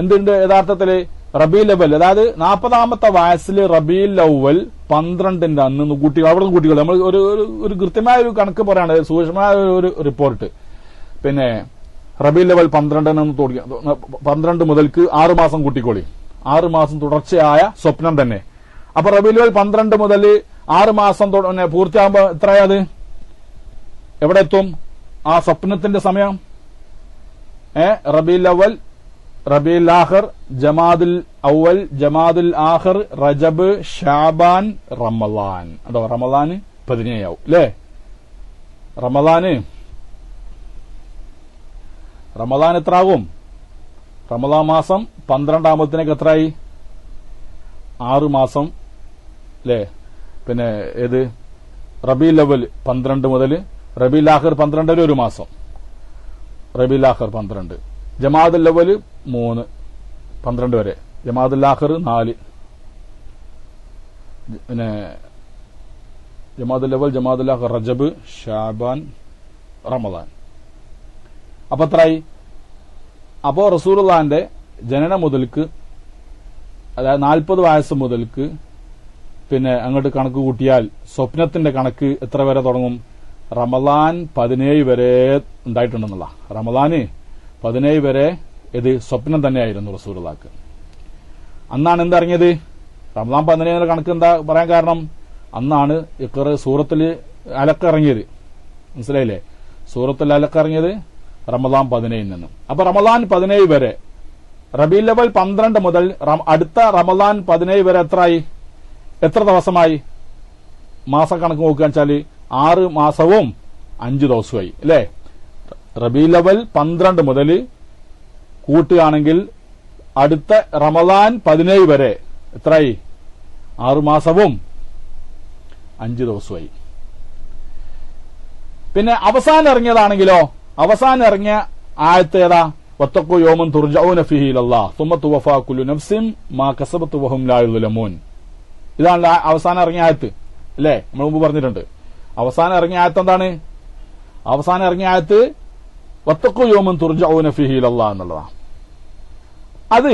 എന്തുണ്ട് യഥാർത്ഥത്തില് റബീഉൽ അവ്വൽ, അതായത് 40ാമത്തെ വയസ്സിൽ റബീഉൽ അവ്വൽ 12ന്റെ അന്ന് കുട്ടികൾ, അവിടെ കുട്ടികൾ, നമ്മൾ ഒരു കൃത്യമായ ഒരു കണക്ക് പറയാണ്, സൂക്ഷ്മമായ ഒരു റിപ്പോർട്ട്. പിന്നെ റബീഉൽ അവ്വൽ 12 മുതൽക്ക് 6 മാസം കൂട്ടിക്കോളി, 6 മാസം തുടർച്ചയായ സ്വപ്നം തന്നെ. അപ്പൊ റബീഉൽ അവ്വൽ 12 മുതൽ 6 മാസം പൂർത്തിയാകുമ്പോ എത്രയത് എവിടെ എത്തും? ആ സ്വപ്നത്തിന്റെ സമയം റബീഉൽ അവ്വൽ, റബീഉൽ ആഖിർ, ജമാദുൽ അവ്വൽ, ജമാദുൽ ആഖിർ, റജബ്, ഷാബാൻ, റമളാൻ. അതോ റമളാന് 17 ആവും അല്ലേ? റമളാൻ എത്ര ആകും? റമളാൻ മാസം 12 എത്രയായി? 6 മാസം അല്ലേ? പിന്നെ ഏത് റബീഉൽ അവ്വൽ 12 മുതൽ റബീഉൽ ആഖിർ 12 1 മാസം, റബീഉൽ ആഖിർ 12 ജമാഅത്തുൽ അവ്വൽ 3 12 വരെ, ജമാഅത്തുൽ ആഖിർ 4, പിന്നെ ജമാഅത്തുൽ അവ്വൽ, ജമാഅത്തുൽ ആഖിർ, റജബ്, ശഅബാൻ, റമദാൻ. അപ്പൊ എത്രയായി? അപ്പോ റസൂലുള്ളാഹിന്റെ ജനനം മുതൽക്ക്, അതായത് 40 വയസ്സ് മുതൽക്ക് പിന്നെ അങ്ങോട്ട് കണക്ക് കൂട്ടിയാൽ സ്വപ്നത്തിന്റെ കണക്ക് എത്ര വരെ തുടങ്ങും? റമദാൻ 17 വരെ ഉണ്ടായിട്ടുണ്ടെന്നുള്ള. റമദാന് 17 വരെ ഇത് സ്വപ്നം തന്നെയായിരുന്നു റസൂലുള്ളാഹിക്ക്. അന്നാണ് എന്തറിഞ്ഞത്? റമദാൻ 17 കണക്ക് എന്താ പറയാൻ കാരണം? അന്നാണ് ഇഖ്റ സൂറത്തുൽ അലഖ് ഇറങ്ങിയത്. മനസ്സിലായില്ലേ? സൂറത്തുൽ അലഖ് ഇറങ്ങിയത് റമദാൻ 17 നിന്ന്. അപ്പൊ റമദാൻ 17 വരെ, റബീഉൽ അവ്വൽ 12 മുതൽ അടുത്ത റമദാൻ 17 വരെ എത്ര ദിവസമായി? മാസക്കണക്ക് നോക്കുക വെച്ചാല് 6 മാസവും 5 ദിവസമായി അല്ലേ? റബീഉൽ അവ്വൽ 12 മുതൽ കൂട്ടുകയാണെങ്കിൽ അടുത്ത റമദാൻ 17 വരെ എത്രയായി? 6 മാസവും 5 ദിവസമായി. പിന്നെ അവസാനം ഇറങ്ങിയതാണെങ്കിലോ, അവസാനം ഇറങ്ങിയ ആയത്ത് ഏതാ? വത്തഖൂ യൗമൻ തുർജഊന ഫീഹി ഇലല്ലാഹ് സുമ്മ തുവഫാ കുല്ലു നഫ്സിൻ മാ കസബത് വഹും ലാ യുദ്ലമൂൻ. ഇതാണ് അവസാനം ഇറങ്ങിയ ആയത്ത് അല്ലേ? നമ്മൾ മുമ്പ് പറഞ്ഞിട്ടുണ്ട്. അവസാനം ഇറങ്ങിയ ആയത്ത് എന്താണ്? അവസാനം ഇറങ്ങിയ ആയത്ത് വത്തഖൂ യൗമൻ തുർജഊന ഫീഹി ഇലല്ലാഹ് എന്നുള്ളതാണ്. അത്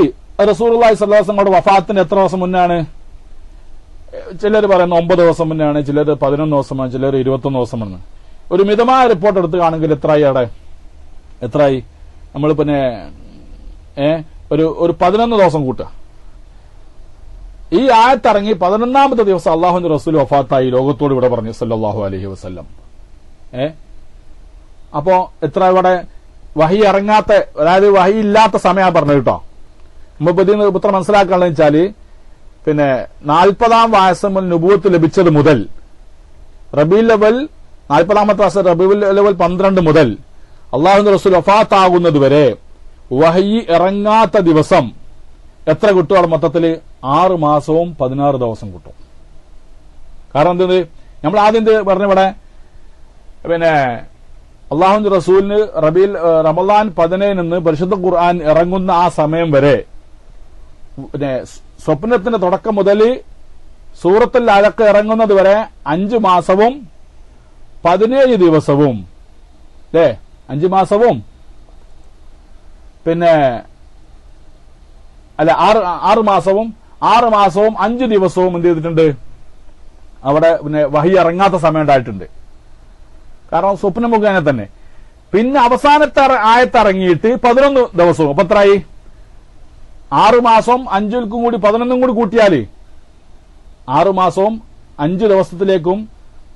റസൂലുള്ളാഹി സ്വല്ലല്ലാഹു അലൈഹി വസല്ലമയുടെ വഫാത്തിന് എത്ര ദിവസം മുന്നാണ്? ചിലർ പറയുന്നു 9 ദിവസം മുന്നാണ്, ചിലർ 11 ദിവസമാണ്, ചിലർ 21 ദിവസം മുന്ന്. ഒരു മിതമായ റിപ്പോർട്ട് എടുത്തുകയാണെങ്കിൽ എത്രയായി? അവിടെ എത്രയായി? നമ്മൾ പിന്നെ ഒരു 11 ദിവസം കൂട്ടുക. ഈ ആയത്തിറങ്ങി 11ാമത്തെ ദിവസം അള്ളാഹുവിന്റെ റസൂൽ വഫാത്തായി, ലോകത്തോട് ഇവിടെ പറഞ്ഞു സല്ലല്ലാഹു അലൈഹി വസല്ലം. അപ്പോ എത്ര ഇവിടെ വഹി ഇറങ്ങാത്ത, അതായത് വഹി ഇല്ലാത്ത സമയമാണ് പറഞ്ഞത് കേട്ടോ. നമുക്ക് ഇതിന് പുത്രം മനസ്സിലാക്കാണെന്ന് വെച്ചാല്, പിന്നെ 40ാം വയസ്സ് നുബുവത്ത് ലഭിച്ചത് മുതൽ റബീഉൽ അവ്വൽ 40ാമത്തെ വയസ്സ് റബീഉൽ അവ്വൽ 12 മുതൽ അള്ളാഹുവിന്റെ റസൂൽ വഫാത്താകുന്നത് വരെ വഹി ഇറങ്ങാത്ത ദിവസം എത്ര കിട്ടും? മൊത്തത്തില് 6 മാസവും 16 ദിവസം കിട്ടും. കാരണം എന്ത്? നമ്മൾ ആദ്യം പറഞ്ഞവിടെ പിന്നെ അള്ളാഹുവിന്റെ റസൂലിന് റമദാൻ 17 നിന്ന് പരിശുദ്ധ ഖുർആൻ ഇറങ്ങുന്ന ആ സമയം വരെ, പിന്നെ സ്വപ്നത്തിന്റെ തുടക്കം മുതൽ സൂറത്തുൽ അലഖ് ഇറങ്ങുന്നത് വരെ 5 മാസവും 17 ദിവസവും അല്ലേ? 5 മാസവും പിന്നെ അല്ല 6 മാസവും 5 ദിവസവും എന്ത് ചെയ്തിട്ടുണ്ട്? അവിടെ പിന്നെ വഹി ഇറങ്ങാത്ത സമയം ഉണ്ടായിട്ടുണ്ട്. കാരണം സ്വപ്ന മുഖേന തന്നെ. പിന്നെ അവസാനത്തെ ആയത്തിറങ്ങിയിട്ട് 11 ദിവസവും. അപ്പൊ എത്രയായി? 6 മാസവും 5 കൂടി 11 കൂടി കൂട്ടിയാല് 6 മാസവും 5 ദിവസത്തിലേക്കും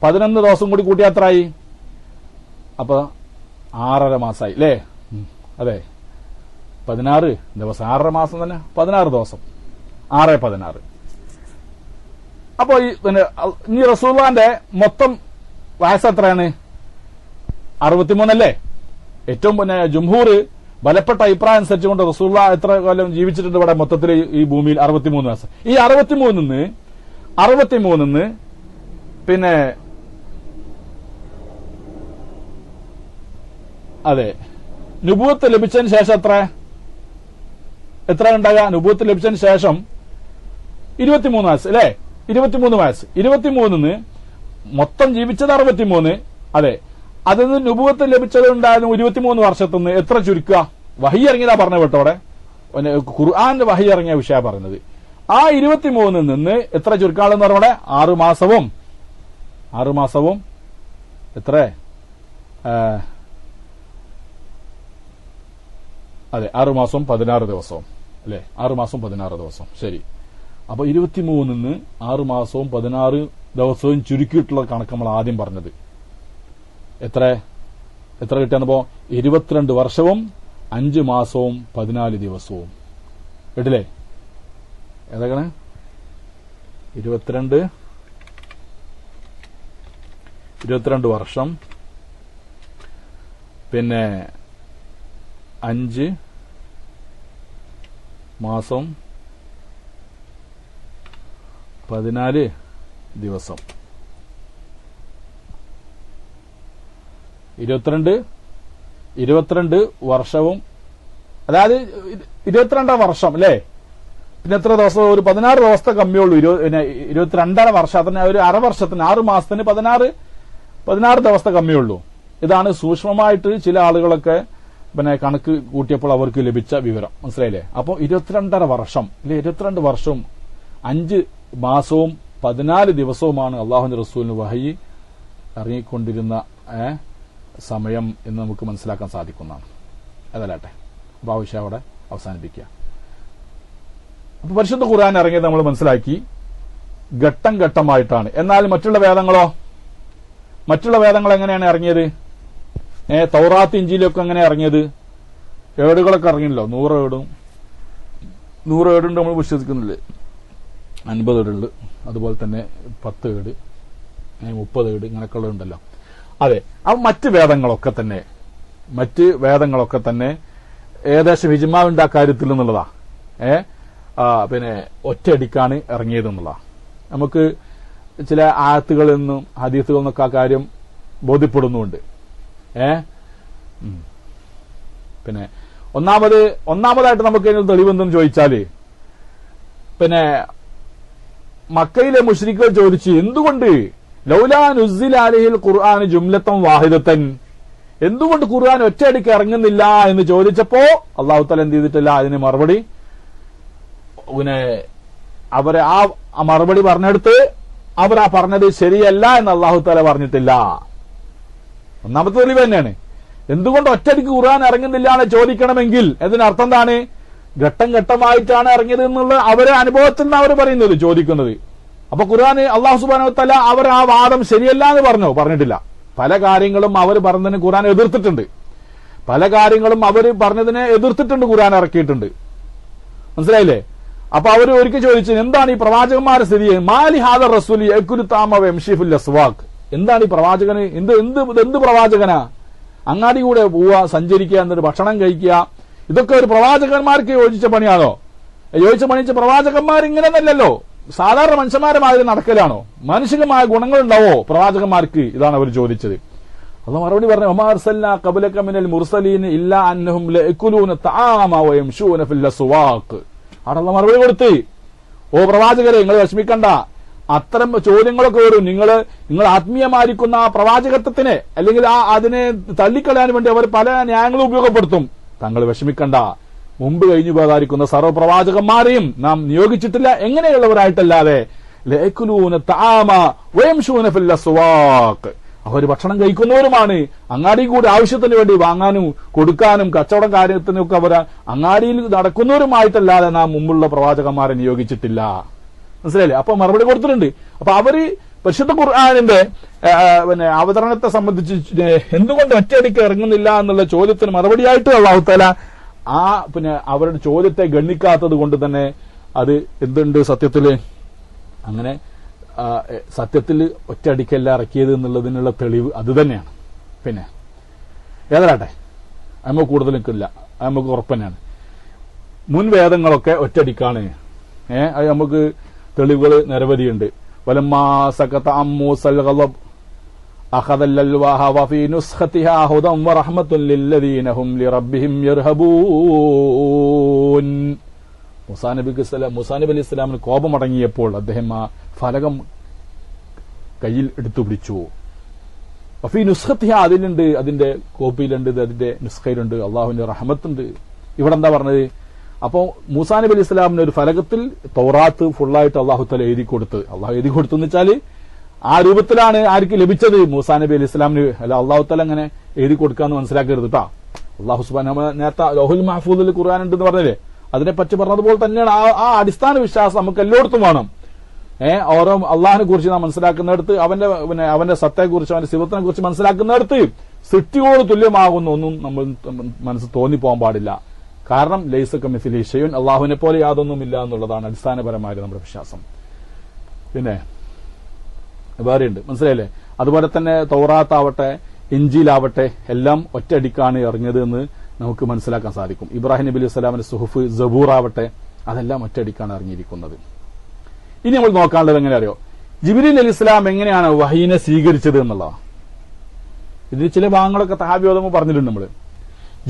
11 ദിവസം കൂടി കൂട്ടിയാൽ എത്രയായി? അപ്പൊ 6.5 മാസമായി അല്ലേ? അതെ, 16 ദിവസം. 6.5 മാസം തന്നെ 16 ദിവസം. 6-16. അപ്പോ ഈ റസൂലുള്ളാഹിന്റെ മൊത്തം വയസ്സ് എത്രയാണ്? 63 അല്ലേ? ഏറ്റവും പിന്നെ ജുംഹൂർ ബലപ്പെട്ട അഭിപ്രായം അനുസരിച്ചുകൊണ്ട് റസൂലുള്ളാഹി എത്ര കാലം ജീവിച്ചിട്ടുണ്ട് ഇവിടെ മൊത്തത്തിൽ ഈ ഭൂമിയിൽ? 63 വയസ്സ്. ഈ 63 പിന്നെ അതെ, നുബുവത്ത് ലഭിച്ചതിന് ശേഷം എത്ര ഉണ്ടാകുക? നുബുവത്ത് ലഭിച്ചതിന് ശേഷം 23 വയസ്സ് അല്ലേ? 23 വയസ്സ്. 23 മൊത്തം ജീവിച്ചത് 63. അതെ, അതിൽ നിന്ന് നുബുവത്ത് ലഭിച്ചത് ഉണ്ടായിരുന്നു 23 വർഷത്തുനിന്ന് എത്ര ചുരുക്കുക? വഹി ഇറങ്ങിയതാ പറഞ്ഞ കേട്ടോ. അവിടെ ഖുർആന്റെ വഹി ഇറങ്ങിയ വിഷയ പറയുന്നത്. ആ 23 നിന്ന് എത്ര ചുരുക്കാളെന്ന് പറഞ്ഞ 6 മാസവും എത്ര? അതെ, 6 മാസവും 16 ദിവസവും അല്ലെ? 6 മാസവും 16 ദിവസം. ശരി. അപ്പൊ 23 6 മാസവും 16 ദിവസവും ചുരുക്കിയിട്ടുള്ള കണക്ക് നമ്മൾ ആദ്യം പറഞ്ഞത് എത്ര കിട്ടിയെന്നപ്പോ 22 വർഷവും 5 മാസവും 14 ദിവസവും കേട്ടില്ലേ? ഏതൊക്കെയാണ്? 22 വർഷം, പിന്നെ 5 മാസം 14 ദിവസം. 22 വർഷവും അതായത് 22 വർഷം അല്ലേ, പിന്നെ എത്ര ദിവസം, ഒരു 16 ദിവസത്തെ കമ്മിയുള്ളൂ. 22 വർഷം, അതിന് ഒരു അര വർഷത്തിന് 6 മാസത്തിന് 16 ദിവസത്തെ കമ്മിയുള്ളൂ. ഇതാണ് സൂക്ഷ്മമായിട്ട് ചില ആളുകളൊക്കെ കണക്ക് കൂട്ടിയപ്പോൾ അവർക്ക് ലഭിച്ച വിവരം. മനസ്സിലായില്ലേ? അപ്പൊ 22 വർഷം അല്ലെ, 22 വർഷവും 5 മാസവും 14 ദിവസവുമാണ് അള്ളാഹുവിന്റെ റസൂലിന് വഹയി ഇറങ്ങിക്കൊണ്ടിരുന്ന സമയം എന്ന് നമുക്ക് മനസ്സിലാക്കാൻ സാധിക്കുന്നതാണ്. അതല്ലാട്ടെ, അപ്പൊ ആവശ്യം അവിടെ അവസാനിപ്പിക്കുക. അപ്പൊ പരിശുദ്ധ ഖുർആൻ ഇറങ്ങിയത് നമ്മൾ മനസ്സിലാക്കി ഘട്ടം ഘട്ടമായിട്ടാണ്. എന്നാൽ മറ്റുള്ള വേദങ്ങളോ? മറ്റുള്ള വേദങ്ങൾ എങ്ങനെയാണ് ഇറങ്ങിയത്? തൗറാത്ത് ഇഞ്ചീലൊക്കെ എങ്ങനെ ഇറങ്ങിയത്? ഏടുകളൊക്കെ ഇറങ്ങിയല്ലോ, 100 ഏടും 100 ഏടുണ്ട് നമ്മൾ വിശ്വസിക്കുന്നില്ലേ, 50 ഏടുണ്ട്, അതുപോലെ തന്നെ 10 ഏട്, 30 ഏട്, ഇങ്ങനെയൊക്കെയുള്ള ഉണ്ടല്ലോ. അതെ, അപ്പൊ മറ്റ് വേദങ്ങളൊക്കെ തന്നെ ഏകദേശം ഹിജ്മാവിന്റെ ആ കാര്യത്തിൽ നിന്നുള്ളതാ. പിന്നെ ഒറ്റയടിക്കാണ് ഇറങ്ങിയത് എന്നുള്ളതാ. നമുക്ക് ചില ആയത്തുകളിൽ നിന്നും ഹദീസുകളിൽ നിന്നൊക്കെ ആ കാര്യം ബോധ്യപ്പെടുന്നുണ്ട്. പിന്നെ ഒന്നാമതായിട്ട് നമുക്ക് ഇതിന് തെളിവെന്തെന്ന് ചോദിച്ചാല്, പിന്നെ മക്കയിലെ മുശ്രിക്കുകൾ ചോദിച്ചു, എന്തുകൊണ്ട് ലൗലാ നുസ്സില അലൈഹിൽ ഖുർആൻ ജുംലത്തൻ വാഹിദത്തൻ, എന്തുകൊണ്ട് ഖുർആൻ ഒറ്റയടിക്ക് ഇറങ്ങുന്നില്ല എന്ന് ചോദിച്ചപ്പോ അള്ളാഹു തആല എന്ത് ചെയ്തിട്ടില്ല, അതിന് മറുപടി പിന്നെ അവരെ ആ മറുപടി പറഞ്ഞെടുത്ത് അവർ ആ പറഞ്ഞത് ശരിയല്ല എന്ന് അള്ളാഹു തആല പറഞ്ഞിട്ടില്ല. ഒന്നാമത്തെ തെളിവ് തന്നെയാണ്. എന്തുകൊണ്ട് ഒറ്റയടിക്ക് ഖുർആൻ ഇറങ്ങുന്നില്ല എന്ന് ചോദിക്കണമെങ്കിൽ അതിനർത്ഥം എന്താണ്? ഘട്ടം ഘട്ടമായിട്ടാണ് ഇറങ്ങിയത് എന്നുള്ള അവരെ അനുഭവത്തിൽ നിന്ന് അവർ പറയുന്നത്, ചോദിക്കുന്നത്. അപ്പൊ ഖുർആൻ അള്ളാഹു സുബ്ഹാനഹു വ തആല അവർ ആ വാദം ശരിയല്ല എന്ന് പറഞ്ഞിട്ടില്ല. പല കാര്യങ്ങളും അവർ പറഞ്ഞതിന് ഖുർആൻ എതിർത്തിട്ടുണ്ട്. ഖുർആൻ ഇറക്കിയിട്ടുണ്ട്. മനസ്സിലായില്ലേ? അപ്പൊ അവർ ഒരിക്കൽ ചോദിച്ചു, എന്താണ് ഈ പ്രവാചകന്മാരുടെ സ്ഥിതി? മാലി ഹാദർ റസൂലി യകുലു താമ വംശിഫുൽ അസ്വാഖ്, എന്താണ് ഈ പ്രവാചകന്? എന്ത് പ്രവാചകനാ? അങ്ങാടി കൂടെ പോവുക, സഞ്ചരിക്കുക, എന്നിട്ട് ഭക്ഷണം കഴിക്കുക, ഇതൊക്കെ ഒരു പ്രവാചകന്മാർക്ക് യോജിച്ച പണിയാണോ? യോജിച്ച പ്രവാചകന്മാർ ഇങ്ങനെയൊന്നല്ലല്ലോ, സാധാരണ മനുഷ്യന്മാരെ മാതിരി നടക്കലാണോ? മാനുഷികമായ ഗുണങ്ങൾ ഉണ്ടാവോ പ്രവാചകന്മാർക്ക്? ഇതാണ് അവർ ചോദിച്ചത്. അള്ളാഹു മറുപടി പറഞ്ഞു, വമാ അർസൽനാ ഖബലക മിനൽ മുർസലീന ഇല്ലാ അന്നഹും ലയകുലൂന തആമ വയംശൂന ഫിൽ അസ്വാഖ്. അവിടെ മറുപടി കൊടുത്ത്, ഓ പ്രവാചകരെ, നിങ്ങൾ വിഷമിക്കണ്ട, അത്തരം ചോദ്യങ്ങളൊക്കെ വരും. നിങ്ങൾ ആത്മീയമായിരിക്കുന്ന ആ പ്രവാചകത്വത്തിനെ അല്ലെങ്കിൽ അതിനെ തള്ളിക്കളയാൻ വേണ്ടി അവർ പല ന്യായങ്ങളും ഉപയോഗപ്പെടുത്തും. താങ്കൾ വിഷമിക്കണ്ട, മുമ്പ് കഴിഞ്ഞു പോകാതിരിക്കുന്ന സർവ്വപ്രവാചകന്മാരെയും നാം നിയോഗിച്ചിട്ടില്ല എങ്ങനെയുള്ളവരായിട്ടല്ലാതെ, ലയകുലൂന തആമ വയംശൂന ഫിൽ അസ്വാഖ്, അവർ ഭക്ഷണം കഴിക്കുന്നവരുമാണ്. അങ്ങാടി കൂടി ആവശ്യത്തിന് വേണ്ടി വാങ്ങാനും കൊടുക്കാനും കച്ചവടം കാര്യത്തിനൊക്കെ അവർ അങ്ങാടിയിൽ നടക്കുന്നവരുമായിട്ടല്ലാതെ നാം മുമ്പുള്ള പ്രവാചകന്മാരെ നിയോഗിച്ചിട്ടില്ല. മനസ്സിലായില്ലേ? അപ്പൊ മറുപടി കൊടുത്തിട്ടുണ്ട്. അപ്പൊ അവര് പരിശുദ്ധ ഖുർആനിന്റെ അവതരണത്തെ സംബന്ധിച്ച് എന്തുകൊണ്ട് ഒറ്റയടിക്ക് ഇറങ്ങുന്നില്ല എന്നുള്ള ചോദ്യത്തിന് മറുപടിയായിട്ട് അല്ലാഹു തആല അവരുടെ ചോദ്യത്തെ ഗണ്ണിക്കാത്തത് കൊണ്ട് തന്നെ അത് എന്തുണ്ട് സത്യത്തില്, അങ്ങനെ സത്യത്തിൽ ഒറ്റയടിക്കല്ല ഇറക്കിയത് എന്നുള്ളതിനുള്ള തെളിവ് അത് തന്നെയാണ്. പിന്നെ ഏതാട്ടെ, നമുക്ക് കൂടുതൽ നിൽക്കില്ല, നമുക്ക് ഉറപ്പന്നെയാണ്. മുൻ വേദങ്ങളൊക്കെ ഒറ്റയടിക്കാണ്. അത് നമുക്ക് തെളിവുകൾ നിരവധിയുണ്ട്. വലമ്മാ സഖത അൻ മൂസൽ ഗളബ് അഖദൽ അൽവാഹ വഫീ നുസ്ഖതിഹാ ഹുദൻ വറഹ്മത്തുൻ ലില്ലദീന ഹും ലിറബ്ബിഹിം യർഹബൂൻ. മൂസാ നബി അലൈഹി സ്വലാമിന് കോപമടങ്ങിയപ്പോൾ അദ്ദേഹം ആ ഫലകം കയ്യിൽ എടുത്തു പിടിച്ചു. വഫീ നുസ്ഖതിഹാ, അതിലുണ്ട്, അതിന്റെ കോപ്പിയിലുണ്ട്, അതിന്റെ നുസ്ഖയിലുണ്ട്, അള്ളാഹുവിന്റെ റഹ്മത്തുണ്ട്. ഇവിടെ എന്താ പറഞ്ഞത്? അപ്പോ മൂസാ നബി അലൈഹി സ്വലാമിന് ഒരു ഫലകത്തിൽ തൗറാത്ത് ഫുള്ളായിട്ട് അള്ളാഹു തആല എഴുതി കൊടുത്ത്, അള്ളാഹു എഴുതി കൊടുത്തു എന്ന് വെച്ചാല് ആ രൂപത്തിലാണ് ആർക്ക് ലഭിച്ചത്? മൂസാ നബി അലൈഹി സ്വലാമിന്. അല്ല അള്ളാഹു തആല അങ്ങനെ എഴുതി കൊടുക്കാന്ന് മനസ്സിലാക്കരുത് കേട്ടാ. അള്ളാഹു സുബ്ഹാനഹു നേരത്തെ ലൗഹുൽ മഹ്ഫൂദിൽ ഖുർആൻ ഉണ്ടെന്ന് പറഞ്ഞില്ലേ, അതിനെപ്പറ്റി പറഞ്ഞതുപോലെ തന്നെയാണ് ആ അടിസ്ഥാന വിശ്വാസം നമുക്ക് എല്ലായിടത്തും വേണം. ഓരോ അള്ളാഹിനെ കുറിച്ച് നാം മനസ്സിലാക്കുന്നിടത്ത്, അവന്റെ സത്തയെക്കുറിച്ച്, അവന്റെ സിഫത്തിനെ കുറിച്ച് മനസ്സിലാക്കുന്നിടത്ത് സൃഷ്ടിയോട് തുല്യമാകുന്ന ഒന്നും നമ്മൾ മനസ്സ് തോന്നിപ്പോകാൻ പാടില്ല. കാരണം ലൈസ കമിസ്ലിഹി ഷൈഉൻ, അള്ളാഹുവിനെ പോലെ യാതൊന്നുമില്ല എന്നുള്ളതാണ് അടിസ്ഥാനപരമായ നമ്മുടെ വിശ്വാസം. പിന്നെ വേറെയുണ്ട്, മനസ്സിലായില്ലേ? അതുപോലെ തന്നെ തൗറാത്താവട്ടെ ഇഞ്ചീലാവട്ടെ എല്ലാം ഒറ്റയടിക്കാണ് ഇറങ്ങിയത് എന്ന് നമുക്ക് മനസ്സിലാക്കാൻ സാധിക്കും. ഇബ്രാഹിം നബി അലൈഹി സ്വലാമിന്റെ സുഹുഫ് സബൂറാവട്ടെ അതെല്ലാം ഒറ്റയടിക്കാണ് ഇറങ്ങിയിരിക്കുന്നത്. ഇനി നമ്മൾ നോക്കാനുള്ളത് എങ്ങനെ അറിയോ? ജിബ്രീൽ അലൈഹി സ്വലാം എങ്ങനെയാണ് വഹീനെ സ്വീകരിച്ചത് എന്നുള്ളതാണ്. ഇതിന് ചില ഭാഗങ്ങളൊക്കെ തഹാബി ഓതുമ്പോൾ പറഞ്ഞിട്ടുണ്ട്. നമ്മൾ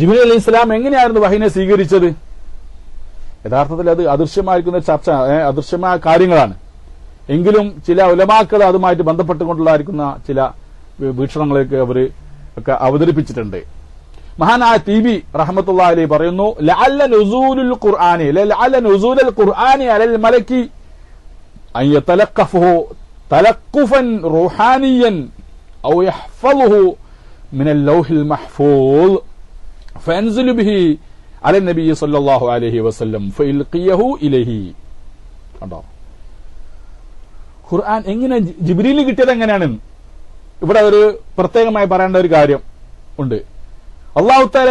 ജിബ്രീൽ അലൈഹി ഇസ്ലാം എങ്ങനെയായിരുന്നു വഹീനെ സ്വീകരിച്ചത്? യഥാർത്ഥത്തിൽ അത് അദൃശ്യമായിരിക്കുന്ന ചർച്ച, അദൃശ്യമായ കാര്യങ്ങളാണ്. എങ്കിലും ചില ഉലമാക്കൾ അതുമായിട്ട് ബന്ധപ്പെട്ടുകൊണ്ടുള്ളതായിരിക്കുന്ന ചില വീക്ഷണങ്ങളൊക്കെ അവർ ഒക്കെ അവതരിപ്പിച്ചിട്ടുണ്ട്. മഹാനായ തീബി റഹ്മത്തുള്ളാഹി അലൈഹി പറയുന്നു, ലഅല്ല നുസൂലുൽ ഖുർആനി അലൽ മലക്കി അൻ യതലഖഫഹു തലഖുഫൻ റൂഹാനിയൻ ഔ യഹ്ഫളുഹു മിനൽ ലൗഹിൽ മഹ്ഫൂദ് ഫയൻസിലു ബിഹി അല നബി സല്ലല്ലാഹു അലൈഹി വസല്ലം ഫയൽഖിയഹു ഇലൈഹി. കണ്ടോ, ഖുർആൻ എങ്ങനെ ജിബ്രീൽ കിട്ടിയത് എങ്ങനെയാണ്? ഇവിടെ ഒരു പ്രത്യേകമായി പറയേണ്ട ഒരു കാര്യം ഉണ്ട്. അല്ലാഹു തആല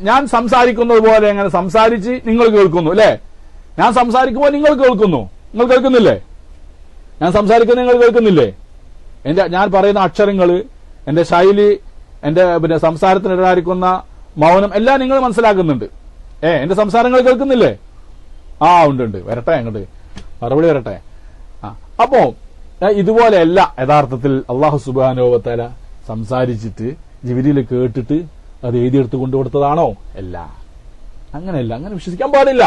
ഞാൻ സംസാരിക്കുന്നത് പോലെ എങ്ങനെ സംസാരിച്ച് നിങ്ങൾ കേൾക്കുന്നു അല്ലെ? ഞാൻ സംസാരിക്കുമ്പോൾ നിങ്ങൾ കേൾക്കുന്നു. നിങ്ങൾ കേൾക്കുന്നില്ലേ? ഞാൻ സംസാരിക്കുന്നത് നിങ്ങൾ കേൾക്കുന്നില്ലേ? ഞാൻ പറയുന്ന അക്ഷരങ്ങള്, എന്റെ ശൈലി, എന്റെ സംസാരത്തിനിടയായിരിക്കുന്ന മൗനം എല്ലാം നിങ്ങൾ മനസ്സിലാക്കുന്നുണ്ട്. എന്റെ സംസാരങ്ങൾ കേൾക്കുന്നില്ലേ? ഉണ്ട്. വരട്ടെ, അങ്ങോട്ട് മറുപടി വരട്ടെ. അപ്പോ ഇതുപോലെയല്ല യഥാർത്ഥത്തിൽ അല്ലാഹു സുബ്ഹാനഹു വ തആല സംസാരിച്ചിട്ട് ജിബ്രീൽ കേട്ടിട്ട് അത് എഴുതിയെടുത്ത് കൊണ്ടുകൊടുത്തതാണോ? അല്ല, അങ്ങനെയല്ല. അങ്ങനെ വിശ്വസിക്കാൻ പാടില്ല.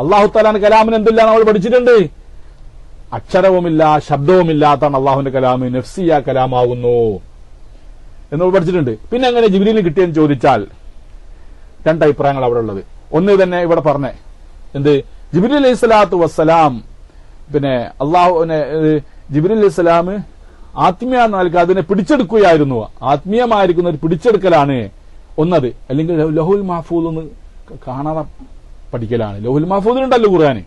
അല്ലാഹു തആലാന്റെ കലാമിന് എന്തില്ല നമ്മൾ പഠിച്ചിട്ടുണ്ട്? അക്ഷരവുമില്ല, ശബ്ദവുമില്ലാത്താണ് അള്ളാഹുവിന്റെ കലാമ്, നഫ്സിയ കലാമാകുന്നു എന്ന് പഠിച്ചിട്ടുണ്ട്. പിന്നെ എങ്ങനെ ജിബ്രീൽ കിട്ടിയെന്ന് ചോദിച്ചാൽ രണ്ട് അഭിപ്രായങ്ങൾ അവിടെ ഉള്ളത്. ഒന്ന് തന്നെ ഇവിടെ പറഞ്ഞേ, എന്ത്? ജിബ്രീൽ അലൈഹി സ്വലാത്തു വസ്സലാം പിന്നെ ജിബ്രീൽ അലൈഹി സ്വലാം ആത്മീയ നൽകി അതിനെ പിടിച്ചെടുക്കുകയായിരുന്നു. ആത്മീയമായിരിക്കുന്ന ഒരു പിടിച്ചെടുക്കലാണ് ഒന്നത്. അല്ലെങ്കിൽ ലഹുൽ മഹ്ഫൂദ് ഒന്ന് കാണാതെ പഠിക്കലാണ്. ലഹുൽ മഹ്ഫൂദിലുണ്ടല്ലോ ഖുർആന്,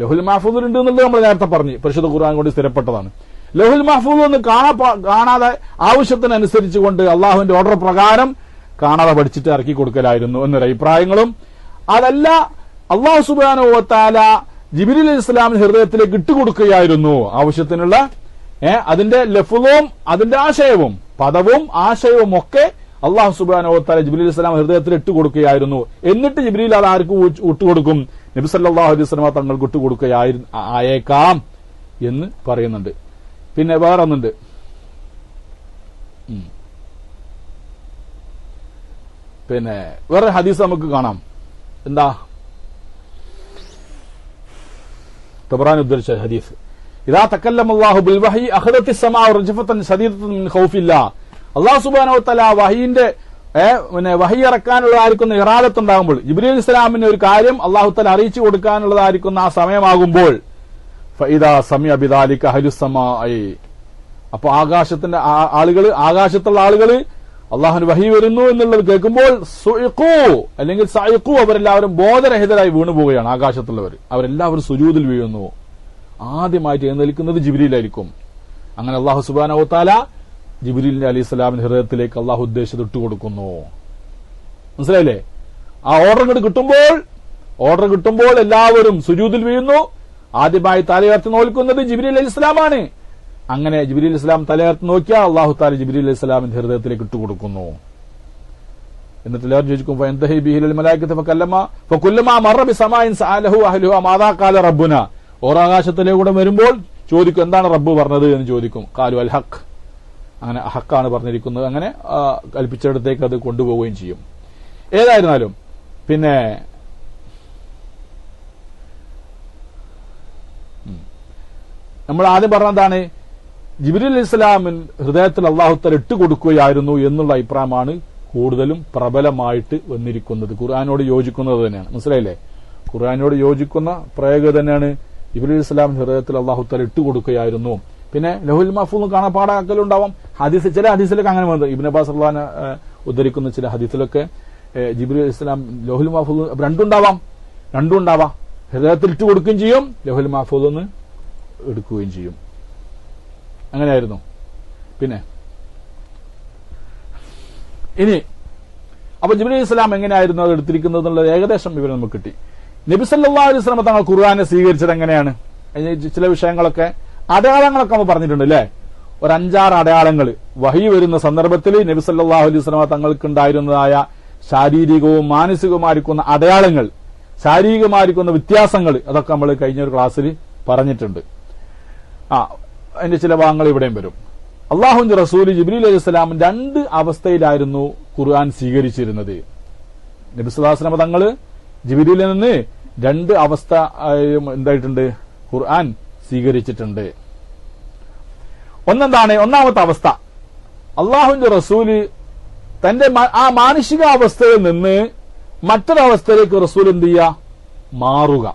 ലഹുൽ മഹ്ഫൂദിലുണ്ട് എന്നുള്ളത് നമ്മൾ നേരത്തെ പറഞ്ഞു, പരിശുദ്ധ ഖുർആൻ കൊണ്ട് സ്ഥിരപ്പെട്ടതാണ്. ലഹുൽ മഹ്ഫൂദ് ഒന്ന് കാണാതെ ആവശ്യത്തിനനുസരിച്ചുകൊണ്ട് അള്ളാഹുവിന്റെ ഓർഡർ പ്രകാരം കാണാതെ പഠിച്ചിട്ട് ഇറക്കി കൊടുക്കലായിരുന്നു എന്നൊരു അഭിപ്രായങ്ങളും. അതല്ല, അല്ലാഹു സുബ്ഹാനഹു വ തആല ജിബ്രീൽ അലൈഹി ഇസ്ലാമിന്റെ ഹൃദയത്തിലേക്ക് ഇട്ടുകൊടുക്കുകയായിരുന്നു ആവശ്യത്തിനുള്ള അതിന്റെ ലഫ്ളും അതിന്റെ ആശയവും, പദവും ആശയവും ഒക്കെ അല്ലാഹു സുബ്ഹാനഹു വ തആല ജിബ്രീൽ അലൈഹി ഇസ്ലാം ഹൃദയത്തിൽ ഇട്ടുകൊടുക്കുകയായിരുന്നു. എന്നിട്ട് ജിബ്രീൽ അത് ആർക്ക് ഇട്ടുകൊടുക്കും? നബി സല്ലല്ലാഹു അലൈഹി വസല്ലം തങ്ങൾക്ക് ഇട്ടുകൊടുക്കുകയായേക്കാം എന്ന് പറയുന്നുണ്ട്. പിന്നെ വേറൊന്നുണ്ട്, പിന്നെ വേറെ ഹദീസ് നമുക്ക് കാണാം. എന്താ? തബറാനി ഉദ്ധരിച്ച ഹദീസ്, ഇദാ തകല്ലമ അല്ലാഹു ബിൽ വഹി അഖദത്തി സമാഉ റജ്ഫതൻ ശദീദതൻ മിൻ ഖൗഫില്ലാഹ്. അല്ലാഹു സുബ്ഹാനഹു വ തആല വഹീന്റെ വഹി ഇറക്കാനുള്ളതായിരിക്കുന്ന ഇറാദത്ത് ഉണ്ടാകുമ്പോൾ, ജിബ്രീൽ അലൈഹി ഇസ്ലാമിന് ഒരു കാര്യം അല്ലാഹു തആല അറിയിച്ചു കൊടുക്കാനുള്ളതായിരിക്കുന്ന ആ സമയമാകുമ്പോൾ, ഫഇദാ സമിഅ ബിദാലിക അഹ്ലുസ് സമാഇ, അപ്പോൾ ആകാശത്തിന്റെ ആകാശത്തുള്ള ആളുകള് അള്ളാഹുവിന് വഹി വരുന്നു എന്നുള്ളത് കേൾക്കുമ്പോൾ സുഇഖു അല്ലെങ്കിൽ സഇഖു, അവരെല്ലാവരും ബോധരഹിതരായി വീണുപോവുകയാണ്. ആകാശത്തുള്ളവർ അവരെല്ലാവരും സുജൂദിൽ വീഴുന്നു. ആദ്യമായിട്ട് എഴുന്നേൽക്കുന്നത് ജിബ്രീലായിരിക്കും. അങ്ങനെ അല്ലാഹു സുബ്ഹാനഹു വ തആല ജിബ്രീൽ അലൈഹി സ്വലാമിന്റെ ഹൃദയത്തിലേക്ക് അള്ളാഹു ഉദ്ദേശിച്ചത് ഇട്ടുകൊടുക്കുന്നു. മനസ്സിലായില്ലേ? ആ ഓർഡർ കിട്ടുമ്പോൾ എല്ലാവരും സുജൂദിൽ വീഴുന്നു. ആദ്യമായി തലയുയർത്തി നോക്കുന്നത് ജിബ്രീൽ അലൈഹി സ്വലാമാണ്. അങ്ങനെ ജിബ്രീൽ അലൈഹി സ്വലാം തലയുയർത്തി നോക്കിയാൽ അല്ലാഹു തആല ജിബ്രീൽ അലൈഹി സ്വലാമിന്റെ ഹൃദയത്തിലേക്ക് ഇട്ടുകൊടുക്കുന്നു. എന്നിട്ട് എല്ലാവരും ചോദിക്കും, ഫയന്തഹി ബിഹിൽ മലായികത്തു ഫകുല്ലമാ മറ ബിസമാഇൻ സഅലഹു അഹ്ലുഹു മാദാ ഖാല റബ്ബുന. ഓറാകാശത്തിലൂടെ വരുമ്പോൾ ചോദിക്കും, എന്താണ് റബ്ബ് പറഞ്ഞത് എന്ന് ചോദിക്കും. ഖാലു അൽ ഹഖ്, അങ്ങനെ ഹക്കാണ് പറഞ്ഞിരിക്കുന്നത്. അങ്ങനെ കൽപ്പിച്ചിടത്തേക്ക് അത് കൊണ്ടുപോവുകയും ചെയ്യും. ഏതായിരുന്നാലും പിന്നെ നമ്മൾ ആദ്യം പറഞ്ഞതാണ്, ജിബ്രീൽ അലൈഹി ഇസ്ലാമിൻ ഹൃദയത്തിൽ അല്ലാഹു തആല ഇട്ടുകൊടുക്കുകയായിരുന്നു എന്നുള്ള അഭിപ്രായമാണ് കൂടുതലും പ്രബലമായിട്ട് വന്നിരിക്കുന്നത്. ഖുർആനോട് യോജിക്കുന്നത് തന്നെയാണ്. മനസ്സിലായില്ലേ? ഖുർആനോട് യോജിക്കുന്ന പ്രയോഗം തന്നെയാണ് ജിബ്രീൽ അലൈഹി ഇസ്ലാമിന്റെ ഹൃദയത്തിൽ അല്ലാഹു തആല ഇട്ടുകൊടുക്കുകയായിരുന്നു. പിന്നെ ലഹുൽ മഹ്ഫൂദ് കാണാൻ പാടാക്കലുണ്ടാവാം. ചില ഹദീസിലൊക്കെ അങ്ങനെ വന്നത്, ഇബ്നു അബ്ബാസ് റളിയല്ലാഹു അൻഹു ഉദ്ധരിക്കുന്ന ചില ഹദീസിലൊക്കെ ജിബ്രീൽ അലൈഹി ഇസ്ലാം ലഹുൽ മഹ്ഫൂദ് രണ്ടും ഉണ്ടാവാം. ഹൃദയത്തിൽ ഇട്ട് കൊടുക്കുകയും ചെയ്യും, ലഹുൽ മഹ്ഫൂദ് ഒന്ന് എടുക്കുകയും ചെയ്യും. അങ്ങനെയായിരുന്നു. പിന്നെ ഇനി അപ്പൊ ജിബ്രീൽ അലൈഹി ഇസ്ലാം എങ്ങനെയായിരുന്നു അത് എടുത്തിരിക്കുന്നത് എന്നുള്ളത് ഏകദേശം വിവരം നമുക്ക് കിട്ടി. നബി സല്ലല്ലാഹു അലൈഹി വസല്ലം തങ്ങൾ ഖുർആനെ സ്വീകരിച്ചത് എങ്ങനെയാണ്? ചില വിഷയങ്ങളൊക്കെ അടയാളങ്ങളൊക്കെ നമ്മൾ പറഞ്ഞിട്ടുണ്ട് അല്ലെ? ഒരു 5-6 അടയാളങ്ങൾ വഹി വരുന്ന സന്ദർഭത്തിൽ നബി സല്ലല്ലാഹു അലൈഹി വസല്ലം തങ്ങൾക്ക് ഉണ്ടായിരുന്നതായ ശാരീരികവും മാനസികവുമായിരിക്കുന്ന അടയാളങ്ങൾ, ശാരീരികമായിരിക്കുന്ന വ്യത്യാസങ്ങൾ, അതൊക്കെ നമ്മൾ കഴിഞ്ഞൊരു ക്ലാസ്സിൽ പറഞ്ഞിട്ടുണ്ട്. അതിന്റെ ചില ഭാഗങ്ങൾ ഇവിടെയും വരും. അള്ളാഹുവിന്റെ റസൂൽ ജിബ്രീൽ അലൈഹി സ്വലാം 2 അവസ്ഥയിലായിരുന്നു ഖുർആൻ സ്വീകരിച്ചിരുന്നത്. നബി സല്ലല്ലാഹു അലൈഹി വസല്ലം തങ്ങള് ജിബ്രീലിൽ നിന്ന് 2 അവസ്ഥ എന്തായിട്ടുണ്ട്, ഖുർആൻ സ്വീകരിച്ചിട്ടുണ്ട്. ഒന്നെന്താണ്? ഒന്നാമത്തെ അവസ്ഥ, അള്ളാഹുവിന്റെ റസൂല് തന്റെ ആ മാനുഷിക അവസ്ഥയിൽ നിന്ന് മറ്റൊരവസ്ഥയിലേക്ക് റസൂൽ എന്ത് ചെയ്യുക, മാറുക.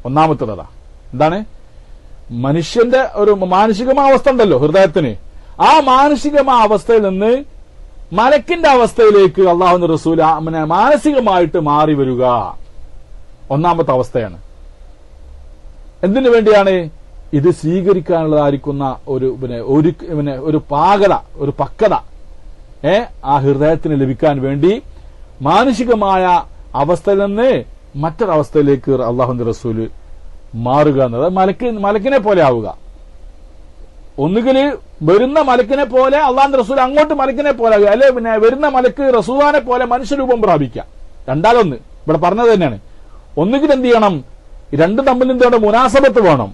ഒന്നാമത്തേതാ. എന്താണ്? മനുഷ്യന്റെ ഒരു മാനസികമായ അവസ്ഥ ഉണ്ടല്ലോ ഹൃദയത്തിന്, ആ മാനസികമായ അവസ്ഥയിൽ നിന്ന് മലക്കിന്റെ അവസ്ഥയിലേക്ക് അള്ളാഹുവിന്റെ റസൂൽ മാനസികമായിട്ട് മാറി വരിക ഒന്നാമത്തെ അവസ്ഥയാണ്. എന്തിനു വേണ്ടിയാണ്? ഇത് സ്വീകരിക്കാനുള്ളതായിരിക്കുന്ന ഒരു പാകത, ഒരു പക്വത ആ ഹൃദയത്തിന് ലഭിക്കാൻ വേണ്ടി മാനുഷികമായ അവസ്ഥയിൽ നിന്ന് മറ്റൊരവസ്ഥയിലേക്ക് അള്ളാഹുവിന്റെ റസൂല് മാറുക എന്നത് മലക്കിനെ പോലെ ആവുക. ഒന്നുകിൽ വരുന്ന മലക്കിനെ പോലെ അള്ളാഹുവിന്റെ റസൂൽ അങ്ങോട്ട് മലക്കിനെ പോലെ ആവുക, അല്ലെ വരുന്ന മലക്ക് റസൂലിനെ പോലെ മനുഷ്യരൂപം പ്രാപിക്കുക. രണ്ടാലൊന്ന് ഇവിടെ പറഞ്ഞത് തന്നെയാണ്. ഒന്നുകിൽ എന്ത് ചെയ്യണം, രണ്ടും തമ്മിൽ എന്താണ് മുനാസബത്ത് വേണം.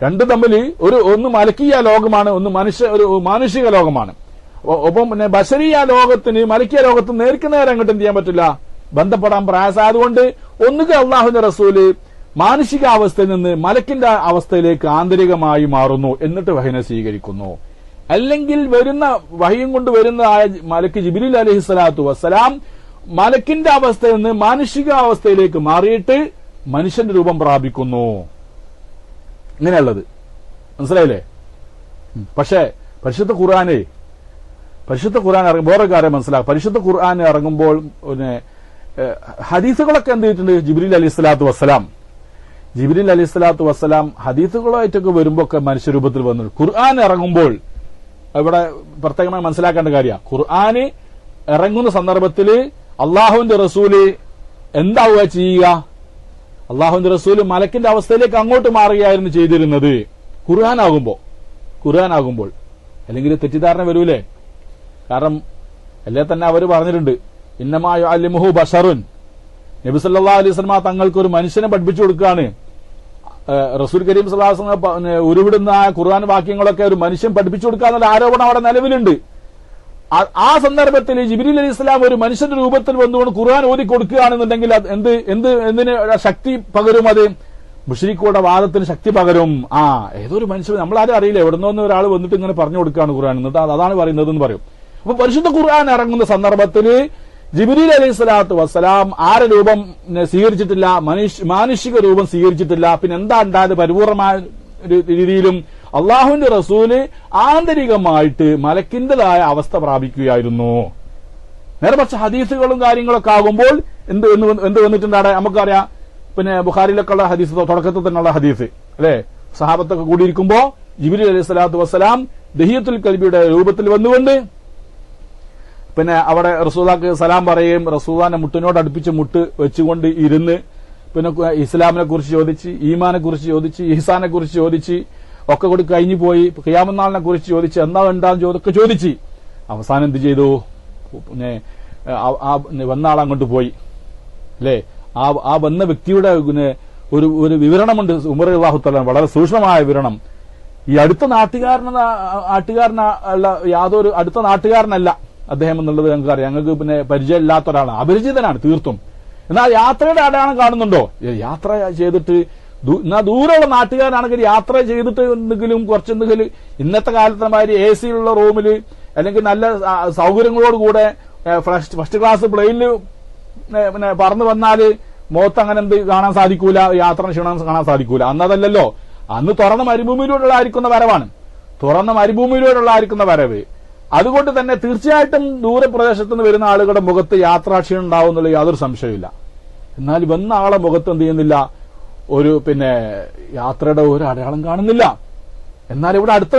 രണ്ടും തമ്മിൽ ഒന്ന് മലക്കീയ ലോകമാണ്, ഒന്ന് ഒരു മാനുഷിക ലോകമാണ്. ഒപ്പം ബശരീയ ലോകത്തിന് മലക്കീയ ലോകത്തിന് നേർക്ക് നേരെ അങ്ങോട്ട് എന്ത് ചെയ്യാൻ പറ്റില്ല, ബന്ധപ്പെടാൻ പ്രയാസമായതുകൊണ്ട് ഒന്നുകിൽ അള്ളാഹുവിന്റെ റസൂല് മാനുഷിക അവസ്ഥയിൽ നിന്ന് മലക്കിന്റെ അവസ്ഥയിലേക്ക് ആന്തരികമായി മാറുന്നു, എന്നിട്ട് വഹീനെ സ്വീകരിക്കുന്നു. അല്ലെങ്കിൽ വരുന്ന വഹീം കൊണ്ട് വരുന്ന മലക്ക് ജിബ്രീൽ അലൈഹിസ്സലാത്തു വസ്സലാം മലക്കിന്റെ അവസ്ഥയിൽ നിന്ന് മാനുഷിക അവസ്ഥയിലേക്ക് മാറിയിട്ട് മനുഷ്യന്റെ രൂപം പ്രാപിക്കുന്നു. ഇങ്ങനെയുള്ളത് മനസ്സിലായില്ലേ? പക്ഷേ പരിശുദ്ധ ഖുർആൻ വേറെ കാര്യം മനസ്സിലാക്കുക. പരിശുദ്ധ ഖുർആൻ ഇറങ്ങുമ്പോൾ ഹദീസുകളൊക്കെ എന്ത് ചെയ്തിട്ടുണ്ട്? ജിബ്രീൽ അലൈഹിസ്സലാത്തു വസ്സലാം ഹദീസുകളായിട്ടൊക്കെ വരുമ്പോ ഒക്കെ മനുഷ്യരൂപത്തിൽ വന്നു. ഖുർആൻ ഇറങ്ങുമ്പോൾ ഇവിടെ പ്രത്യേകമായി മനസ്സിലാക്കേണ്ട കാര്യമാണ്, ഖുർആൻ ഇറങ്ങുന്ന സന്ദർഭത്തിൽ അള്ളാഹുവിന്റെ റസൂല് എന്താവുക ചെയ്യുക? അള്ളാഹുവിന്റെ റസൂല് മലക്കിന്റെ അവസ്ഥയിലേക്ക് അങ്ങോട്ട് മാറുകയായിരുന്നു ചെയ്തിരുന്നത് ഖുർആൻ ആകുമ്പോൾ. അല്ലെങ്കിൽ തെറ്റിദ്ധാരണ വരൂലേ? കാരണം അല്ലേ തന്നെ അവര് പറഞ്ഞിട്ടുണ്ട്, ഇന്നമാ യുഅല്ലിമുഹു ബശറുൻ, നബി സല്ലല്ലാഹു അലൈഹി വസല്ലം തങ്ങൾക്ക് ഒരു മനുഷ്യനെ പഠിപ്പിച്ചു കൊടുക്കുകയാണ്. റസൂൽ കരീം സല്ലല്ലാഹു അലൈഹി വസല്ലം ഉരുവിടുന്ന ഖുർആൻ വാക്യങ്ങളൊക്കെ ഒരു മനുഷ്യൻ പഠിപ്പിച്ചു കൊടുക്കാന്നുള്ള ആരോപണം അവിടെ നിലവിലുണ്ട്. ആ സന്ദർഭത്തിൽ ജിബ്രീൽ അലൈഹി സ്വലാം ഒരു മനുഷ്യന്റെ രൂപത്തിൽ വന്നുകൊണ്ട് ഖുർആൻ ഓതി കൊടുക്കുകയാണെന്നുണ്ടെങ്കിൽ എന്തിന് ശക്തി പകരും? അത് മുശ്രിക്കുകളുടെ വാദത്തിന് ശക്തി പകരും. ഏതൊരു മനുഷ്യൻ, നമ്മളാരും അറിയില്ല, എവിടുന്നൊന്നും ഒരാൾ വന്നിട്ട് ഇങ്ങനെ പറഞ്ഞു കൊടുക്കുകയാണ് ഖുർആൻ, എന്നിട്ട് അതാണ് പറയുന്നത് എന്ന് പറയും. അപ്പൊ പരിശുദ്ധ ഖുർആൻ ഇറങ്ങുന്ന സന്ദർഭത്തിൽ ജിബ്രീൽ അലൈഹി സ്വലാത്തു വസ്സലാം ആരെ രൂപം സ്വീകരിച്ചിട്ടില്ല? മാനുഷിക രൂപം സ്വീകരിച്ചിട്ടില്ല. പിന്നെ എന്താ ഉണ്ടായത്? പരിപൂർണമായ രീതിയിലും അള്ളാഹുവിന്റെ റസൂല് ആന്തരികമായിട്ട് മലക്കിന്റേതായ അവസ്ഥ പ്രാപിക്കുകയായിരുന്നു. നേരെ പക്ഷെ ഹദീസുകളും കാര്യങ്ങളൊക്കെ ആകുമ്പോൾ എന്ത് വന്നിട്ടുണ്ടാടെ നമുക്കറിയാം. പിന്നെ ബുഖാരിയിലൊക്കെ ഉള്ള ഹദീസ്, തുടക്കത്തിൽ തന്നെയുള്ള ഹദീസ് അല്ലെ, സഹാബത്തൊക്കെ കൂടിയിരിക്കുമ്പോ ജിബ്രീൽ അലൈഹി സ്വലാത്തു വസ്സലാം ദഹിയത്തുൽ കൽബിയുടെ രൂപത്തിൽ വന്നുകൊണ്ട് പിന്നെ അവിടെ റസൂലാക്ക് സലാം പറയുകയും റസൂലാന്റെ മുട്ടിനോട് അടുപ്പിച്ച് മുട്ട് വെച്ചുകൊണ്ട് ഇരുന്ന് പിന്നെ ഇസ്ലാമിനെ കുറിച്ച് ചോദിച്ച്, ഈമാനെ കുറിച്ച് ചോദിച്ച്, ഇഹ്സാനെ കുറിച്ച് ചോദിച്ച് ഒക്കെ കൂടി കഴിഞ്ഞു പോയി. ഖിയാമത്ത് നാളിനെ കുറിച്ച് ചോദിച്ച്, എന്താ വേണ്ടാന്ന് ചോദിച്ച് അവസാനം എന്ത് ചെയ്തു? പിന്നെ വന്ന ആൾ അങ്ങോട്ട് പോയി അല്ലേ? ആ വന്ന വ്യക്തിയുടെ ഒരു വിവരണമുണ്ട് ഉമർ റളിയല്ലാഹു തആല, വളരെ സൂക്ഷ്മമായ വിവരണം. ഈ അടുത്ത നാട്ടുകാരനല്ല, യാതൊരു അടുത്ത നാട്ടുകാരനല്ല അദ്ദേഹം എന്നുള്ളത് ഞങ്ങൾക്ക് അറിയാം. ഞങ്ങൾക്ക് പിന്നെ പരിചയമില്ലാത്ത ഒരാളാണ്, അപരിചിതനാണ് തീർത്തും. എന്നാൽ യാത്രയുടെ അടയാളം കാണുന്നുണ്ടോ? യാത്ര ചെയ്തിട്ട് ദൂരെയുള്ള നാട്ടുകാരാണെങ്കിൽ യാത്ര ചെയ്തിട്ട് എന്തെങ്കിലും കുറച്ചെന്തെങ്കിലും ഇന്നത്തെ കാലത്തെ മാതിരി AC യുള്ള റൂമില് അല്ലെങ്കിൽ നല്ല സൗകര്യങ്ങളോടുകൂടെ ഫസ്റ്റ് ക്ലാസ് പ്ലെയിനിൽ പിന്നെ പറന്നു വന്നാല് മുഖത്ത് അങ്ങനെ എന്ത് കാണാൻ സാധിക്കൂല, യാത്ര ക്ഷീണം കാണാൻ സാധിക്കൂല. അന്നതല്ലല്ലോ, അന്ന് തുറന്ന മരുഭൂമിയിലൂടെയുള്ള വരവ്. അതുകൊണ്ട് തന്നെ തീർച്ചയായിട്ടും ദൂരപ്രദേശത്ത് നിന്ന് വരുന്ന ആളുകളുടെ മുഖത്ത് യാത്രാക്ഷീണം ഉണ്ടാവും എന്നുള്ള യാതൊരു സംശയമില്ല. എന്നാൽ വന്ന ആളെ മുഖത്ത് എന്ത് ചെയ്യുന്നില്ല? ഒരു പിന്നെ യാത്രയുടെ ഒരു അടയാളം കാണുന്നില്ല. എന്നാൽ ഇവിടെ അടുത്ത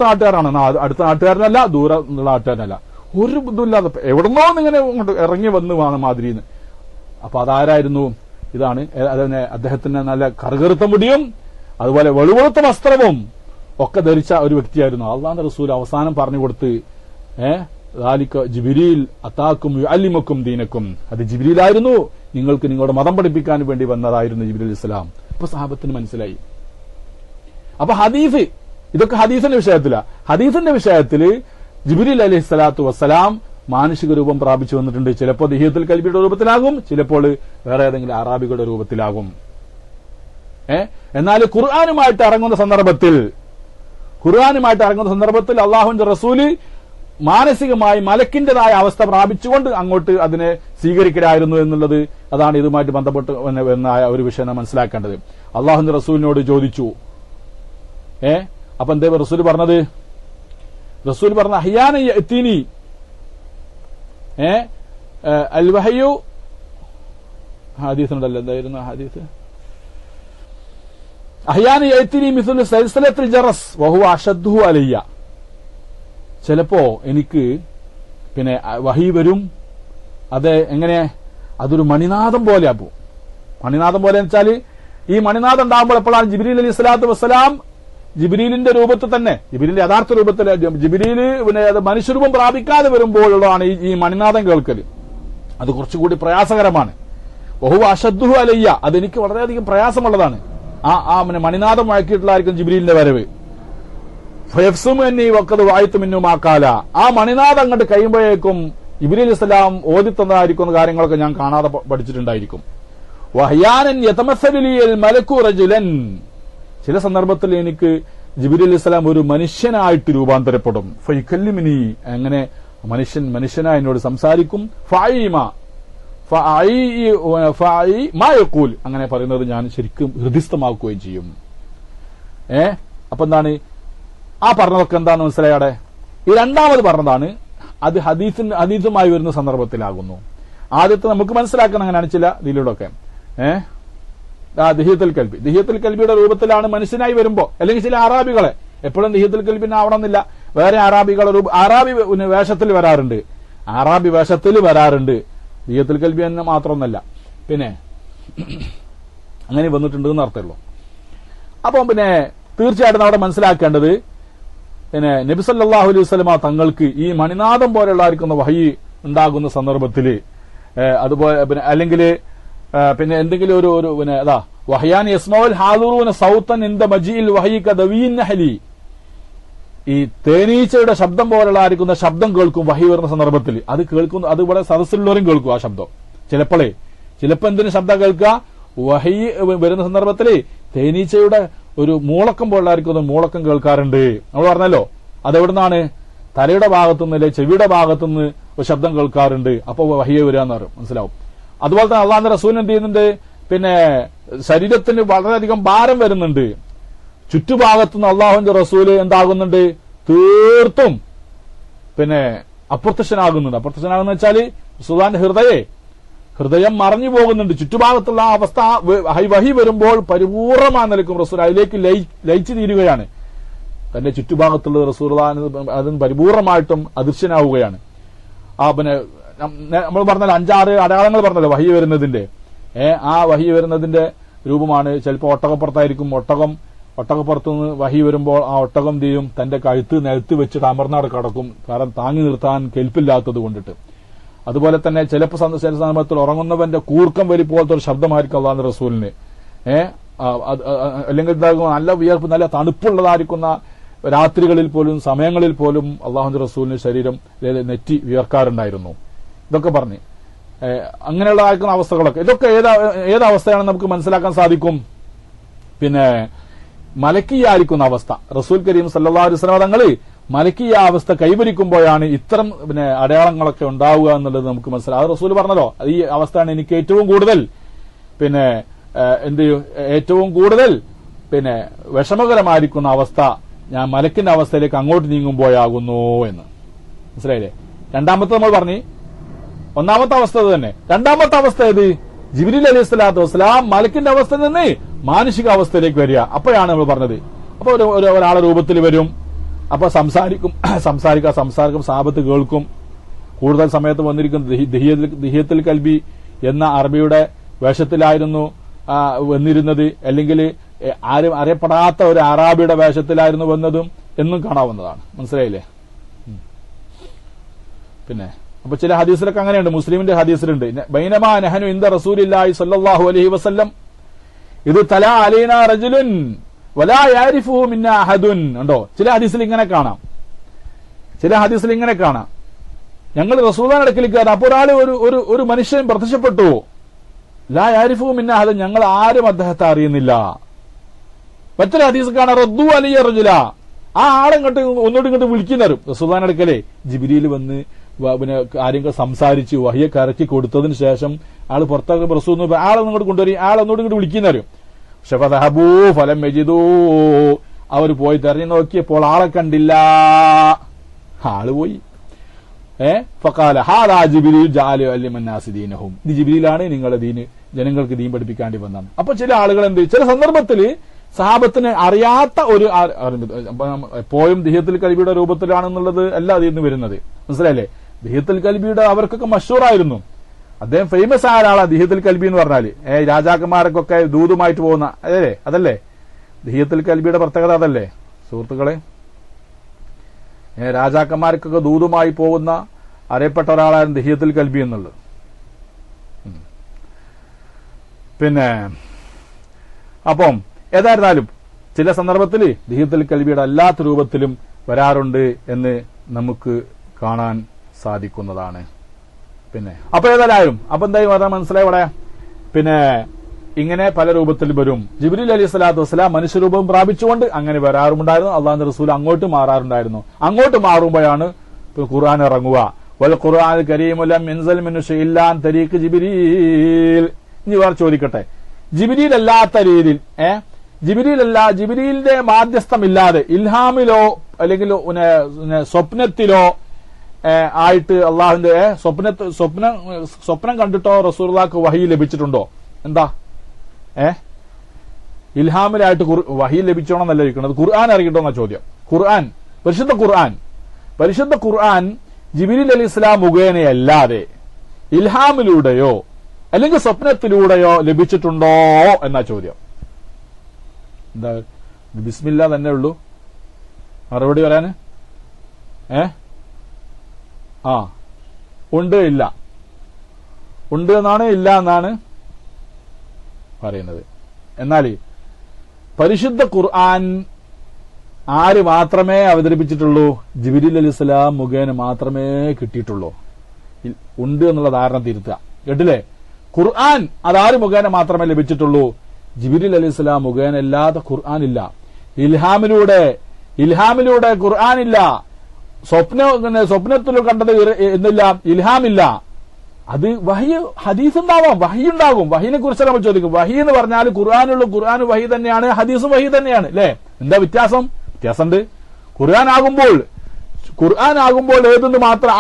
നാട്ടുകാരാണ്, അടുത്ത നാട്ടുകാരനല്ല, ദൂരെ ഉള്ള നാട്ടുകാരനല്ല, ഒരു ബുദ്ധിമില്ലാതെ എവിടുന്നോ ഇങ്ങനെ ഇറങ്ങി വന്ന് മാതിരിന്ന്. അപ്പൊ അതാരായിരുന്നു? ഇതാണ് അദ്ദേഹത്തിന് നല്ല കറുകറുത്ത മുടിയും അതുപോലെ വെളുവെളുത്ത വസ്ത്രവും ഒക്കെ ധരിച്ച ഒരു വ്യക്തിയായിരുന്നു. അള്ളാഹുവിന്റെ റസൂൽ അവസാനം പറഞ്ഞു കൊടുത്ത് ജിബ്രീൽ അതാക്കും യുഅല്ലിമുക്കും ദീനക്കും, അത് ജിബ്രീലായിരുന്നു, നിങ്ങൾക്ക് നിങ്ങളുടെ മതം പഠിപ്പിക്കാൻ വേണ്ടി വന്നതായിരുന്നു ജിബ്രീൽ ഇസ്ലാം. ഇപ്പൊ സഹാബത്തിന് മനസ്സിലായി. അപ്പൊ ഇതൊക്കെ ഹദീസിന്റെ വിഷയത്തില. ഹദീസിന്റെ വിഷയത്തില് ജിബ്രീൽ അലൈഹി സ്വലാത്തു വസ്സലാം മാനുഷിക രൂപം പ്രാപിച്ചു വന്നിട്ടുണ്ട്. ചിലപ്പോൾ ദിഹിയത്തുൽ കൽബിയുടെ രൂപത്തിലാകും, ചിലപ്പോൾ വേറെ ഏതെങ്കിലും അറാബികളുടെ രൂപത്തിലാകും. എന്നാൽ ഖുർആനുമായിട്ട് ഇറങ്ങുന്ന സന്ദർഭത്തിൽ അള്ളാഹുവിന്റെ റസൂല് മാനസികമായി മലക്കിന്റേതായ അവസ്ഥ പ്രാപിച്ചുകൊണ്ട് അങ്ങോട്ട് അതിനെ സ്വീകരിക്കലായിരുന്നു എന്നുള്ളത്, അതാണ് ഇതുമായിട്ട് ബന്ധപ്പെട്ട് എന്നായ ഒരു വിഷയം നാം മനസ്സിലാക്കേണ്ടത്. അള്ളാഹുവിന്റെ റസൂലിനോട് ചോദിച്ചു. അപ്പൊ എന്താ റസൂൽ പറഞ്ഞത്? റസൂൽ പറഞ്ഞ അഹ്യാന യഅ്തീനി അൽ വഹയു, ഹദീസുണ്ടല്ലോ, എന്തായിരുന്നു ഹദീസ്? അഹ്യാന യഅ്തീനി മിസ്ലു സൽസലത്തിൽ ജറസ് വഹുവ അശദ്ദുഹു അലയ്യ. ചിലപ്പോ എനിക്ക് പിന്നെ വഹി വരും, അത് എങ്ങനെ, അതൊരു മണിനാദം പോലെ ആവും. മണിനാദം പോലെ എന്ന് വെച്ചാൽ ഈ മണിനാദം ഉണ്ടാകുമ്പോൾ എപ്പോഴാണ് ജിബ്രീൽ അലൈഹി സ്വലാത്തു വസ്സലാം ജിബ്രീലിന്റെ രൂപത്തിൽ തന്നെ, ജിബ്രീലിന്റെ യഥാർത്ഥ രൂപത്തിൽ, ജിബ്രീല് പിന്നെ അത് മനുഷ്യരൂപം പ്രാപിക്കാതെ വരുമ്പോഴുള്ളതാണ് ഈ മണിനാദം കേൾക്കൽ. അത് കുറച്ചുകൂടി പ്രയാസകരമാണ്. ബഹു അശദ്ദുഹു അലയ്യ, അതെനിക്ക് വളരെയധികം പ്രയാസമുള്ളതാണ്. ആ മണിനാദം വഴക്കിയിട്ടുള്ളതായിരിക്കും ജിബ്രീലിന്റെ വരവ്. ഫയഫ്സുമനി വഖദ് വഅയ്തു മിന്നു മാ ഖാല, ആ മണിനാദം അങ്ങോട്ട് കഴിയുമ്പോഴേക്കും ജിബ്രീൽ അലൈഹിസ്സലാം ഓതിത്തന്നതായിരിക്കുന്ന കാര്യങ്ങളൊക്കെ ഞാൻ കാണാതെ പഠിച്ചിട്ടുണ്ടായിരിക്കും. വഹ്യാനൻ യതമസ്സലു ലിൽ മലക്കു റജുലൻ, ചില സന്ദർഭത്തിൽ എനിക്ക് ജിബ്രീൽ അലൈഹിസ്സലാം ഒരു മനുഷ്യനായിട്ട് രൂപാന്തരപ്പെടും. ഫയകല്ലിമുനി, അങ്ങനെ മനുഷ്യനായി എന്നോട് സംസാരിക്കും. അങ്ങനെ പറയുന്നത് ഞാൻ ശരിക്കും ഹൃദിസ്ഥമാക്കുകയും ചെയ്യും. അപ്പൊ എന്താണ് ആ പറഞ്ഞതൊക്കെ എന്താണെന്ന് മനസ്സിലായാടെ? ഈ രണ്ടാമത് പറഞ്ഞതാണ് അത് ഹദീസുമായി വരുന്ന സന്ദർഭത്തിലാകുന്നു. ആദ്യത്തെ നമുക്ക് മനസ്സിലാക്കണം അങ്ങനെയാണ് ചില ഇതിലൂടെയൊക്കെ. ദിഹിയത്തുൽ കൽബിയുടെ രൂപത്തിലാണ് മനുഷ്യനായി വരുമ്പോ, അല്ലെങ്കിൽ ചില അറാബികളെ, എപ്പോഴും ദിഹിയത്തുൽ കൽബിന് ആവണമെന്നില്ല, വേറെ അറാബികളുടെ അറാബി വേഷത്തിൽ വരാറുണ്ട്. ദിഹിയത്തുൽ കൽബി എന്ന് മാത്രമൊന്നല്ല, പിന്നെ അങ്ങനെ വന്നിട്ടുണ്ട് എന്ന് അർത്ഥമുള്ളൂ. അപ്പം പിന്നെ തീർച്ചയായിട്ടും അവിടെ മനസ്സിലാക്കേണ്ടത്, പിന്നെ നബി സല്ലല്ലാഹു അലൈഹി വസല്ലമ തങ്ങൾക്ക് ഈ മണിനാദം പോലെയുള്ളതായിരിക്കുന്ന വഹി ഉണ്ടാകുന്ന സന്ദർഭത്തിൽ, അതുപോലെ പിന്നെ അല്ലെങ്കിൽ പിന്നെ എന്തെങ്കിലും ഒരു പിന്നെ അതാ വഹ്യാൻ യസ്മഉൽ ഹാദിറൂന സൗതൻ ഇൻദ മജീൽ വഹി കദവീൻ നഹലി, ഈ തേനീച്ചയുടെ ശബ്ദം പോലെയുള്ളതായിരിക്കുന്ന ശബ്ദം കേൾക്കും വഹി വരുന്ന സന്ദർഭത്തിൽ. അത് കേൾക്കുന്നു, അത് ഇവിടെ സദസ്സിലുള്ളവരും കേൾക്കും ആ ശബ്ദം. ചിലപ്പോ എന്തിനു ശബ്ദം കേൾക്കുക? വഹി വരുന്ന സന്ദർഭത്തിൽ തേനീച്ചയുടെ ഒരു മൂളക്കം പോലുള്ളതായിരിക്കുന്ന മൂളക്കം കേൾക്കാറുണ്ട്. നമ്മൾ പറഞ്ഞല്ലോ, അതെവിടുന്നാണ്? തലയുടെ ഭാഗത്തുനിന്ന് അല്ലെ ചെവിയുടെ ഭാഗത്തുനിന്ന് ഒരു ശബ്ദം കേൾക്കാറുണ്ട്. അപ്പൊ വഹിയ വരികയെന്ന് പറയും, മനസ്സിലാവും. അതുപോലെ തന്നെ അള്ളാഹുവിന്റെ റസൂൽ എന്ത് ചെയ്യുന്നുണ്ട്? പിന്നെ ശരീരത്തിന് വളരെയധികം ഭാരം വരുന്നുണ്ട്. ചുറ്റുഭാഗത്തുനിന്ന് അള്ളാഹുവിന്റെ റസൂല് എന്താകുന്നുണ്ട്? തീർത്തും പിന്നെ അപ്രത്യക്ഷനാകുന്ന വെച്ചാല് റസൂലുള്ളാഹിന്റെ ഹൃദയം മറഞ്ഞു പോകുന്നുണ്ട്. ചുറ്റുഭാഗത്തുള്ള ആ അവസ്ഥ വഹി വരുമ്പോൾ പരിപൂർണമായി നിൽക്കും റസൂൽ അതിലേക്ക് ലയിച്ചു തീരുകയാണ്. തന്റെ ചുറ്റുഭാഗത്തുള്ള റസൂലുള്ളാഹി അതിന് പരിപൂർണമായിട്ടും അദൃശ്യനാവുകയാണ്. പിന്നെ നമ്മൾ പറഞ്ഞല്ലോ 5-6 അടയാളങ്ങൾ പറഞ്ഞല്ലോ വഹി വരുന്നതിന്റെ. ആ വഹി വരുന്നതിന്റെ രൂപമാണ് ചിലപ്പോൾ ഒട്ടകപ്പുറത്തായിരിക്കും. ഒട്ടകപ്പുറത്തുനിന്ന് വഹി വരുമ്പോൾ ആ ഒട്ടകം ചെയ്യും തന്റെ കഴുത്ത് നിലത്ത് വെച്ചിട്ട് അമർന്നാട് കടക്കും, കാരണം താങ്ങി നിർത്താൻ കെൽപ്പില്ലാത്തത് കൊണ്ടിട്ട്. അതുപോലെ തന്നെ ചില സന്ദർഭത്തിൽ ഉറങ്ങുന്നവന്റെ കൂർക്കം വലി പോലത്തെ ഒരു ശബ്ദമായിരിക്കും അള്ളാഹുവിന്റെ റസൂലിന്. അല്ലെങ്കിൽ നല്ല വിയർപ്പ്, നല്ല തണുപ്പുള്ളതായിരിക്കുന്ന രാത്രികളിൽ പോലും സമയങ്ങളിൽ പോലും അള്ളാഹുവിന്റെ റസൂലിന് ശരീരം നെറ്റി വിയർക്കാറുണ്ടായിരുന്നു. ഇതൊക്കെ പറഞ്ഞ് അങ്ങനെയുള്ളതായിരിക്കുന്ന അവസ്ഥകളൊക്കെ, ഇതൊക്കെ ഏതവസ്ഥയാണെന്ന് നമുക്ക് മനസ്സിലാക്കാൻ സാധിക്കും. പിന്നെ മലക്കിയായിരിക്കുന്ന അവസ്ഥ, റസൂൽ കരീം സല്ലല്ലാഹു അലൈഹി വസല്ലം തങ്ങൾ മലക്കിയ അവസ്ഥ കൈവരിക്കുമ്പോഴാണ് ഇത്തരം പിന്നെ അടയാളങ്ങളൊക്കെ ഉണ്ടാവുക എന്നുള്ളത് നമുക്ക് മനസ്സിലാവും. അത് റസൂൽ പറഞ്ഞല്ലോ, ഈ അവസ്ഥയാണ് എനിക്ക് ഏറ്റവും കൂടുതൽ പിന്നെ ഏറ്റവും കൂടുതൽ പിന്നെ വിഷമകരമായിരിക്കുന്ന അവസ്ഥ ഞാൻ മലക്കിന്റെ അവസ്ഥയിലേക്ക് അങ്ങോട്ട് നീങ്ങുമ്പോഴാകുന്നു എന്ന്. മനസ്സിലായില്ലേ? രണ്ടാമത്തെ നമ്മൾ പറഞ്ഞു, ഒന്നാമത്തെ അവസ്ഥ തന്നെ. രണ്ടാമത്തെ അവസ്ഥ ഏത്? ജിബ്രീൽ അലൈഹി സ്വലാത്തു വസ്സലാം മലക്കിന്റെ അവസ്ഥയിൽ നിന്ന് മാനുഷിക അവസ്ഥയിലേക്ക് വരിക. അപ്പോഴാണ് നമ്മൾ പറഞ്ഞത്. അപ്പൊ ഒരാളെ രൂപത്തിൽ വരും, അപ്പൊ സംസാരിക്കും, സാബത്ത് കേൾക്കും. കൂടുതൽ സമയത്ത് വന്നിരിക്കുന്ന ദിഹിയത്തുൽ കൽബി എന്ന അറബിയുടെ വേഷത്തിലായിരുന്നു വന്നിരുന്നത്, അല്ലെങ്കിൽ ആരും അറിയപ്പെടാത്ത ഒരു അറാബിയുടെ വേഷത്തിലായിരുന്നു വന്നതും എന്നും കാണാവുന്നതാണ്. മനസ്സിലായില്ലേ? പിന്നെ അപ്പൊ ചില ഹദീസിലൊക്കെ അങ്ങനെയുണ്ട്. മുസ്ലിമിന്റെ ഹദീസിലുണ്ട്, ബൈനമാ നഹനു ഇൻദ റസൂലില്ലാഹി സ്വല്ലല്ലാഹു അലൈഹി വസല്ലം ഇത് തലാ അലൈനാ റജുലുൻ വലാ യഅരിഫുഹു മിന്നാ അഹദുൻ. ഉണ്ടോ? ചില ഹദീസിൽ ഇങ്ങനെ കാണാം. ഞങ്ങൾ റസൂലുള്ളാഹിന്റെ അടുക്കലേക്ക് കയറി. അപ്പോൾ ഒരാൾ ഒരു മനുഷ്യൻ പ്രത്യക്ഷപ്പെട്ടു. ലാ യാരിഫു മിന്ന അഹദൻ, ഞങ്ങൾ ആരും അദ്ദേഹത്തെ അറിയുന്നില്ല. മറ്റൊരു ഹദീസ് കാണാൻ റദ്ദു അലിയ റജുല, ആ ആളെങ്ങോട്ട് ഒന്നുകൂടി ഇങ്ങോട്ട് വിളിക്കുന്നവരും. റസൂലുള്ളാഹിന്റെ അടുക്കലേ ജിബ്രീൽ വന്ന് പിന്നെ കാര്യങ്ങൾ സംസാരിച്ച് വഹിയൊക്കെ ഇറക്കി കൊടുത്തതിന് ശേഷം ആള് പുറത്താക്കുമ്പോൾ റസൂൽ ആളൊന്നുകൂടി കൊണ്ടുവരും, ആളൊന്നുകൂടി ഇങ്ങോട്ട് വിളിക്കുന്നവരും. പക്ഷെ ഫദഹബൂ ഫലം യജിദൂ, അവർ പോയി തെരഞ്ഞു നോക്കിയപ്പോൾ ആളെ കണ്ടില്ല. ആള് പോയി. ഫഖാല ഹാദാ ജിബ്രീൽ ജഅല അലിമന്നാസി ദീനഹും, ഇത് ജിബ്രീലാണ് നിങ്ങളെ ദീന് ജനങ്ങൾക്ക് ദീൻ പഠിപ്പിക്കാണ്ടി വന്നാണ്. അപ്പൊ ചില ആളുകൾ എന്ത്, ചില സന്ദർഭത്തിൽ സഹാബത്തിന് അറിയാത്ത ഒരു എപ്പോഴും ദിഹ്യത്തുൽ കൽബിയുടെ രൂപത്തിലാണെന്നുള്ളത് അല്ല അതിൽ നിന്ന് വരുന്നത്, മനസ്സിലായില്ലേ? ദിഹ്യത്തുൽ കൽബിയുടെ അവർക്കൊക്കെ മഷൂറായിരുന്നു. അദ്ദേഹം ഫേമസ് ആയ ഒരാളാണ് ദിഹ്യത്തുൽ കൽബി എന്ന് പറഞ്ഞാല്. രാജാക്കന്മാർക്കൊക്കെ ദൂതുമായിട്ട് പോകുന്ന അതല്ലേ ദിഹ്യത്തുൽ കൽബിയുടെ പ്രത്യേകത, അതല്ലേ സുഹൃത്തുക്കളെ? രാജാക്കന്മാർക്കൊക്കെ ദൂതുമായി പോകുന്ന അറിയപ്പെട്ട ഒരാളായിരുന്നു ദിഹ്യത്തുൽ കൽബി എന്നുള്ളത്. പിന്നെ അപ്പം ഏതായിരുന്നാലും ചില സന്ദർഭത്തിൽ ദിഹ്യത്തുൽ കൽബിയുടെ അല്ലാത്ത രൂപത്തിലും വരാറുണ്ട് എന്ന് നമുക്ക് കാണാൻ സാധിക്കുന്നതാണ്. പിന്നെ അപ്പൊ ഏതായാലും അപ്പൊ എന്തായി പറഞ്ഞാൽ മനസ്സിലായി ഇവിടെ. പിന്നെ ഇങ്ങനെ പല രൂപത്തിൽ വരും. ജിബ്രീൽ അലൈഹി സ്വലാത്തു വസ്സലാം മനുഷ്യരൂപം പ്രാപിച്ചുകൊണ്ട് അങ്ങനെ വരാറുണ്ടായിരുന്നു. അള്ളാഹുവിന്റെ റസൂൽ അങ്ങോട്ട് മാറാറുണ്ടായിരുന്നു. അങ്ങോട്ട് മാറുമ്പോഴാണ് ഖുർആൻ ഇറങ്ങുക. വൽ ഖുർആൻ കരീമു ലം യൻസൽ മിൻഹു ഇല്ലാ അൻ തരീഖ് ജിബ്രീൽ. ഇനി വേറെ ചോദിക്കട്ടെ, ജിബ്രീൽ അല്ലാത്ത രീതിയിൽ ജിബ്രീലിന്റെ മാധ്യസ്ഥമില്ലാതെ ഇൽഹാമിലോ അല്ലെങ്കിൽ സ്വപ്നത്തിലോ ആയിട്ട് അള്ളാഹുവിന്റെ സ്വപ്നം കണ്ടിട്ടോ റസൂലുള്ളാഹിക്ക് വഹി ലഭിച്ചിട്ടുണ്ടോ? എന്താ ഇൽഹാമിലായിട്ട് വഹി ലഭിച്ചോണെന്നല്ല ഇരിക്കുന്നത്, ഖുർആൻ അറിയട്ടോ എന്ന ചോദ്യം. പരിശുദ്ധ ഖുർആൻ ജിബ്രീൽ അലൈഹിസ്സലാം മുഖേനയല്ലാതെ ഇൽഹാമിലൂടെയോ അല്ലെങ്കിൽ സ്വപ്നത്തിലൂടെയോ ലഭിച്ചിട്ടുണ്ടോ എന്നാ ചോദ്യം. എന്താ ബിസ്മില്ലാ തന്നെ ഉള്ളൂ മറുപടി പറയാന്? ഉണ്ട്, ഇല്ല, ഉണ്ട് എന്നാണ്, ഇല്ല എന്നാണ് പറയുന്നത്. എന്നാൽ പരിശുദ്ധ ഖുർആൻ ആര് മാത്രമേ അവതരിപ്പിച്ചിട്ടുള്ളൂ? ജിബ്രീൽ അലൈഹിസ്സലാം മുഖേന മാത്രമേ കിട്ടിയിട്ടുള്ളൂ. ഉണ്ട് എന്നുള്ള ധാരണ തിരുത്തുക, കേട്ടില്ലേ? ഖുർആൻ അതാര് മുഖേന മാത്രമേ ലഭിച്ചിട്ടുള്ളൂ? ജിബ്രീൽ അലൈഹിസ്സലാം മുഖേന അല്ലാതെ ഖുർആൻ ഇല്ല. ഇൽഹാമിലൂടെ ഖുർആൻ ഇല്ല. സ്വപ്നത്തിൽ കണ്ടത് എന്നില്ല, ഇൽഹാമില്ല. അത് വഹി ഹദീസ് ഉണ്ടാവാം, വഹി ഉണ്ടാകും. വഹീനെ കുറിച്ച് നമ്മൾ ചോദിക്കും. വഹി എന്ന് പറഞ്ഞാൽ ഖുർആാനുള്ള ഖുർആൻ വഹി തന്നെയാണ്, ഹദീസും വഹി തന്നെയാണ്, അല്ലെ? എന്താ വ്യത്യാസമുണ്ട്. ഖുർആൻ ആകുമ്പോൾ ഏതെന്ന് മാത്രം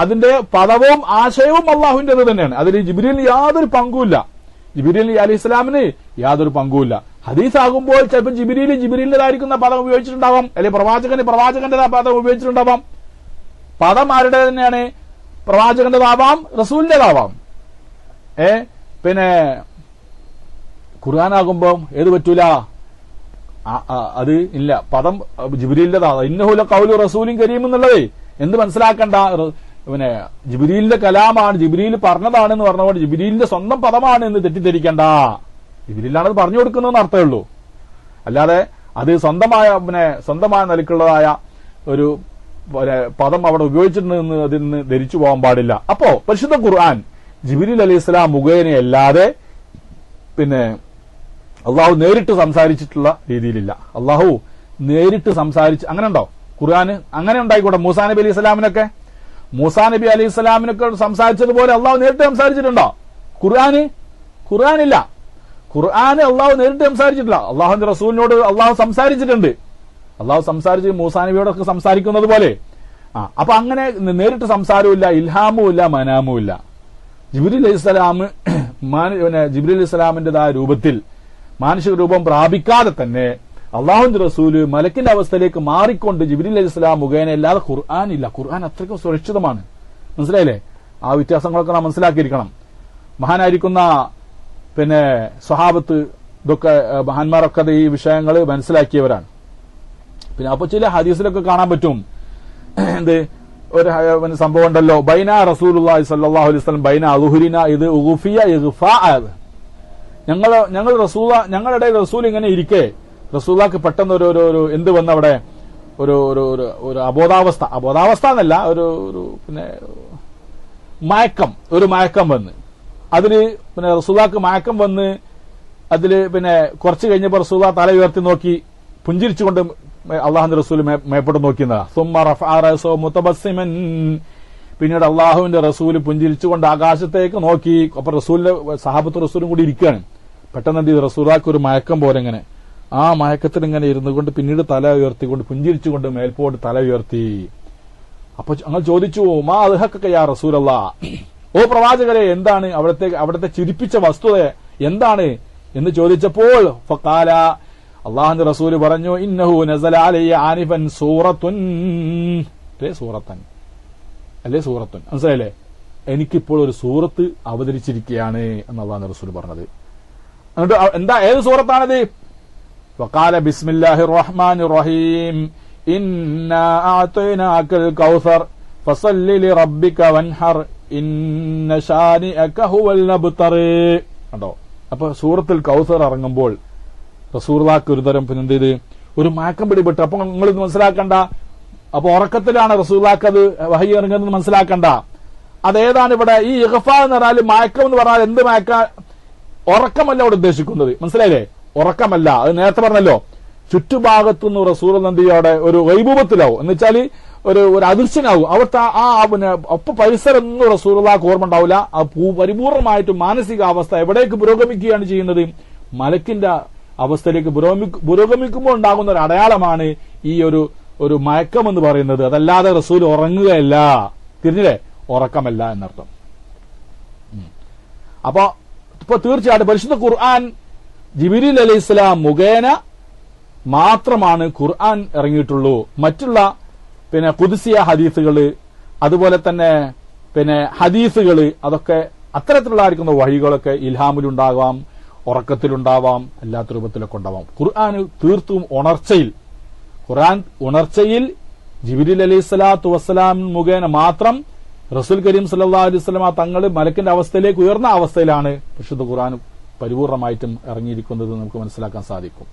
അതിന്റെ പദവും ആശയവും അള്ളാഹുവിന്റേത് തന്നെയാണ്. അതിൽ ജിബ്രീലിന് യാതൊരു പങ്കുമില്ല. ജിബ്രീൽ അലൈഹി ഇസ്ലാമിന് യാതൊരു പങ്കുമില്ല. ഹദീസ് ആകുമ്പോൾ ചിലപ്പോൾ ജിബ്രീലിന്റേതായിരിക്കുന്ന പദം ഉപയോഗിച്ചിട്ടുണ്ടാവാം, അല്ലെങ്കിൽ പ്രവാചകന്റെ പദം ഉപയോഗിച്ചിട്ടുണ്ടാവാം. പദം ആരുടെ തന്നെയാണ്? പ്രവാചകന്റേതാവാം, റസൂലിന്റേതാവാം. പിന്നെ ഖുർആനാകുമ്പോൾ ഏത് പറ്റൂല, അത് ഇല്ല, പദം ജിബ്രീലിന്റേതാ. ഇന്നഹു ലഖൗലു റസൂലിൻ കരീം എന്നുള്ളത് എന്ത് മനസ്സിലാക്കണ്ട, പിന്നെ ജിബ്രീലിന്റെ കലാമാണ്, ജിബ്രീൽ പറഞ്ഞതാണെന്ന് പറഞ്ഞുകൊണ്ട് ജിബ്രീലിന്റെ സ്വന്തം പദമാണ് എന്ന് തെറ്റിദ്ധരിക്കണ്ട. ജിബ്രീലാണത് പറഞ്ഞു കൊടുക്കുന്നതെന്ന് അർത്ഥമേ ഉള്ളൂ. അല്ലാതെ അത് സ്വന്തമായ നിലക്കുള്ളതായ ഒരു പദം അവിടെ ഉപയോഗിച്ചിട്ടുണ്ടെന്ന് അതിൽ നിന്ന് ധരിച്ചു പോകാൻ പാടില്ല. അപ്പോ പരിശുദ്ധ ഖുർആൻ ജിബ്രീൽ അലൈഹിസ്സലാം മുഖേനയല്ലാതെ പിന്നെ അള്ളാഹു നേരിട്ട് സംസാരിച്ചിട്ടുള്ള രീതിയിലില്ല. അള്ളാഹു നേരിട്ട് സംസാരിച്ച് അങ്ങനെ ഉണ്ടോ ഖുർആന്? അങ്ങനെ ഉണ്ടായിക്കോട്ടെ. മൂസാ നബി അലൈഹി സ്വലാമിനൊക്കെ സംസാരിച്ചതുപോലെ അള്ളാഹു നേരിട്ട് സംസാരിച്ചിട്ടുണ്ടോ? ഖുർആനില്ല. ഖുർആന് അള്ളാഹു നേരിട്ട് സംസാരിച്ചിട്ടില്ല. അള്ളാഹുന്റെ റസൂലിനോട് അള്ളാഹു സംസാരിച്ചിട്ടുണ്ട്. അള്ളാഹു സംസാരിച്ച് മൂസാ നബിയോടൊക്കെ സംസാരിക്കുന്നത് പോലെ. അപ്പൊ അങ്ങനെ നേരിട്ട് സംസാരവുമില്ല, ഇൽഹാമും ഇല്ല, മനാമും ഇല്ല. ജിബ്രീൽ അലൈഹിസ്സലാമിന്റേതായ രൂപത്തിൽ മാനുഷിക രൂപം പ്രാപിക്കാതെ തന്നെ അള്ളാഹുന്റെ റസൂല് മലക്കിന്റെ അവസ്ഥയിലേക്ക് മാറിക്കൊണ്ട് ജിബ്രീൽ അലൈഹിസ്സലാം മുഖേന അല്ലാതെ ഖുർആൻ ഇല്ല. ഖുർആൻ അത്രയ്ക്കും സുരക്ഷിതമാണ്. മനസ്സിലായില്ലേ? ആ വ്യത്യാസങ്ങളൊക്കെ നാം മനസ്സിലാക്കിയിരിക്കണം. മഹാനായിരിക്കുന്ന പിന്നെ സ്വഹാബത്ത് ഇതൊക്കെ മഹാന്മാരൊക്കെ ഈ വിഷയങ്ങൾ മനസ്സിലാക്കിയവരാണ്. പിന്നെ അപ്പൊ ചില ഹദീസിലൊക്കെ കാണാൻ പറ്റും എന്ത് ഒരു സംഭവം ഉണ്ടല്ലോ, ബൈന റസൂലുള്ളാഹി സ്വല്ലല്ലാഹു അലൈഹി വസല്ലം ബൈന അളുഹുരിന ഇത് ഉഗ്ഫിയ ഇഗ്ഫാ. ഞങ്ങളുടെ റസൂൽ ഇങ്ങനെ ഇരിക്കെ റസൂലുള്ളാഹിക്ക് പെട്ടെന്ന് ഒരു എന്ത് വന്നവിടെ ഒരു അബോധാവസ്ഥ എന്നല്ല, ഒരു പിന്നെ ഒരു മയക്കം വന്ന് അതില് പിന്നെ റസൂലുള്ളാഹിക്ക് മയക്കം വന്ന് അതില് പിന്നെ കുറച്ച് കഴിഞ്ഞപ്പോൾ റസൂലുള്ളാഹി തല ഉയർത്തി നോക്കി പുഞ്ചിരിച്ചുകൊണ്ട് അള്ളാഹുവിന്റെ റസൂൽ മേപ്പോട്ട് നോക്കിയതാ. സുമ്മ റഫഅ റഅസഹു മുതബസ്സിമൻ, പിന്നീട് അള്ളാഹുവിന്റെ റസൂൽ പുഞ്ചിരിച്ചുകൊണ്ട് ആകാശത്തേക്ക് നോക്കി. അപ്പൊ റസൂലിന്റെ സഹാബത്ത് റസൂലും കൂടി ഇരിക്കുകയാണ്. പെട്ടെന്ന് എന്ത് ചെയ്തു, റസൂലുള്ളാഹിക്ക് ഒരു മയക്കം പോലെ ഇങ്ങനെ ആ മയക്കത്തിൽ ഇങ്ങനെ ഇരുന്നു കൊണ്ട് പിന്നീട് തല ഉയർത്തിക്കൊണ്ട് പുഞ്ചിരിച്ചുകൊണ്ട് മേൽപോട്ട് തല ഉയർത്തി. അപ്പൊ ഞങ്ങൾ ചോദിച്ചു, മാ അദ്ഹക യാ റസൂലല്ലാഹ്, ഓ പ്രവാചകരെ എന്താണ് അവിടത്തെ ചിരിപ്പിച്ച വസ്തുത എന്താണ് എന്ന് ചോദിച്ചപ്പോൾ ഫഖാല, അള്ളാഹുവിന്റെ റസൂല് പറഞ്ഞു, ഇന്നഹു നസല അലയ്യ ആനിഫൻ സൂറത്തുൻ മനസ്സിലായില്ലേ, എനിക്കിപ്പോൾ ഒരു സൂറത്ത് അവതരിച്ചിരിക്കുകയാണ് എന്ന് അള്ളാഹുവിന്റെ റസൂല് പറഞ്ഞത്. എന്നിട്ട് എന്താ, ഏത് സൂറത്താണത്? വഖാല ബിസ്മില്ലാഹിർ റഹ്മാനിർ റഹീം ഇന്നാ അഅതൈനാകൽ കൗസർ ഫസല്ലി ലിറബ്ബിക വൻഹർ ഇന്ന ശാനിഅക ഹുവൽ അബ്തർ. കണ്ടോ, അപ്പൊ സൂറത്തുൽ കൗസർ ഇറങ്ങുമ്പോൾ റസൂലുള്ളാഹിക്ക് ഒരു തരം പിന്നെ എന്ത് ചെയ്ത് ഒരു മയക്കം പിടിപെട്ടു. അപ്പൊ നിങ്ങൾ ഇത് മനസ്സിലാക്കണ്ട, അപ്പൊ ഉറക്കത്തിലാണ് റസൂലുള്ളാഹിക്ക് അത് വഹി ഇറങ്ങുന്നത് മനസ്സിലാക്കണ്ട. അതേതാണ് ഇവിടെ ഈ ഇഗ്ഫാ എന്ന് പറഞ്ഞാൽ, മയക്കം എന്ന് പറഞ്ഞാൽ എന്ത് മയക്ക, ഉറക്കമല്ല അവിടെ ഉദ്ദേശിക്കുന്നത്, മനസ്സിലായില്ലേ? ഉറക്കമല്ല, അത് നേരത്തെ പറഞ്ഞല്ലോ. ചുറ്റുഭാഗത്തുനിന്ന് റസൂൽ എന്ത് ചെയ്യും, അവിടെ ഒരു വൈഭവത്തിലാവും, എന്ന് വെച്ചാൽ ഒരു അദൃശ്യനാവും. അവിടുത്തെ ആ പിന്നെ ഒപ്പ പരിസരം ഒന്നും റസൂലുള്ളാഹിക്ക് ഓർമ്മ ഉണ്ടാവില്ല. ആ പരിപൂർണമായിട്ടും മാനസികാവസ്ഥ എവിടേക്ക് പുരോഗമിക്കുകയാണ് ചെയ്യുന്നത്, മലക്കിന്റെ അവസ്ഥയിലേക്ക് പുരോഗമിക്കുമ്പോൾ ഉണ്ടാകുന്ന ഒരു അടയാളമാണ് ഈ ഒരു മയക്കം എന്ന് പറയുന്നത്. അതല്ലാതെ റസൂൽ ഉറങ്ങുകയല്ല, തിരിഞ്ഞില്ലേ, ഉറക്കമല്ല എന്നർത്ഥം. അപ്പൊ ഇപ്പൊ തീർച്ചയായിട്ടും പരിശുദ്ധ ഖുർആൻ ജിബ്രീൽ അലൈഹിസ്സലാം മുഖേന മാത്രമാണ് ഖുർആൻ ഇറങ്ങിയിട്ടുള്ളൂ. മറ്റുള്ള പിന്നെ ഖുദ്സിയ ഹദീസുകള്, അതുപോലെ തന്നെ പിന്നെ ഹദീസുകള്, അതൊക്കെ അത്തരത്തിലുള്ളതായിരിക്കുന്ന വഹികളൊക്കെ ഇൽഹാമിലുണ്ടാവാം, ഉറക്കത്തിലുണ്ടാവാം, അല്ലാത്ത രൂപത്തിലൊക്കെ ഉണ്ടാവാം. ഖുർആൻ തീർത്തും ഖുർആൻ ഉണർച്ചയിൽ ജിബ്രീൽ അലൈഹിസ്സലാത്തു വസ്സലാം മുഖേന മാത്രം റസൂൽ കരീം സല്ലല്ലാഹു അലൈഹി വസല്ലമ തങ്ങൾ മലക്കിന്റെ അവസ്ഥയിലേക്ക് ഉയർന്ന അവസ്ഥയിലാണ് പരിശുദ്ധ ഖുർആൻ പരിപൂർണമായിട്ടും ഇറങ്ങിയിരിക്കുന്നത് നമുക്ക് മനസ്സിലാക്കാൻ സാധിക്കും.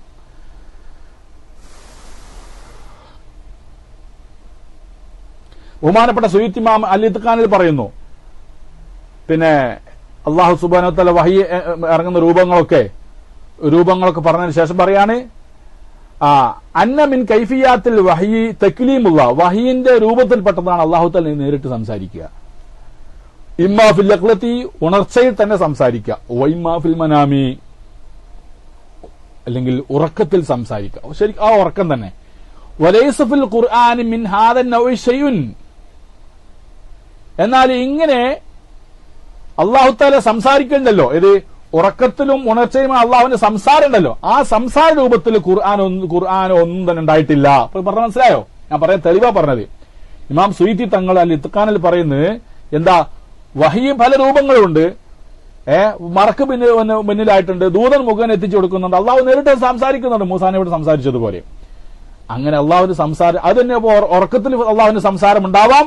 ബഹുമാനപ്പെട്ട സുയ്യിത്ത് ഇമാം അൽ-ഇത്ഖാനിൽ പറയുന്നു, പിന്നെ അല്ലാഹു സുബ്ഹാനഹു വ തആല വഹി ഇറങ്ങുന്ന രൂപങ്ങളൊക്കെ പറഞ്ഞതിന് ശേഷം പറയാണ്, അന്ന മിൻ കൈഫിയാത്തിൽ വഹി തക്ലീമുള്ള, വഹിന്റെ രൂപത്തിൽപ്പെട്ടതാണ് അല്ലാഹു തആല നേരിട്ട് സംസാരിക്കുക. ഇമ്മാ ഫിൽ യഖ്ലത്തി, ഉണർച്ചയിൽ തന്നെ സംസാരിക്കുക, വഇമ്മാ ഫിൽ മനാമി, അല്ലെങ്കിൽ ഉറക്കത്തിൽ സംസാരിക്കുക. ശരിക്കും ആ ഉറക്കം തന്നെ. വലൈസ ഫിൽ ഖുർആനി മിൻ ഹാദൻ നൗഇ ശൈഉൻ, എന്നാൽ ഇങ്ങനെ അല്ലാഹു തആല സംസാരിക്കുന്നുണ്ടല്ലോ, ഇത് ഉറക്കത്തിലും ഉണർച്ചയും അള്ളാഹുവിന്റെ സംസാരം ഉണ്ടല്ലോ, ആ സംസാര രൂപത്തിൽ ഖുർആൻ ഒന്നും തന്നെ ഉണ്ടായിട്ടില്ല. പറഞ്ഞ മനസ്സിലായോ? ഞാൻ പറയാൻ തെളിവാ പറഞ്ഞത്. ഇമാം സുയ്യിത്തി തങ്ങൾ അൽ-ഇത്ഖാനിൽ പറയുന്നത് എന്താ, വഹി പല രൂപങ്ങളുണ്ട്. മറക്ക് മുന്നിലായിട്ടുണ്ട്, ദൂതൻ മുഖേന എത്തിച്ചു കൊടുക്കുന്നുണ്ട്, അള്ളാഹു നേരിട്ട് സംസാരിക്കുന്നുണ്ട്, മൂസാനോട് സംസാരിച്ചതുപോലെ. അങ്ങനെ അള്ളാഹുവിന്റെ സംസാരം അത് തന്നെ ഉറക്കത്തിൽ അള്ളാഹുവിന്റെ സംസാരം ഉണ്ടാവാം.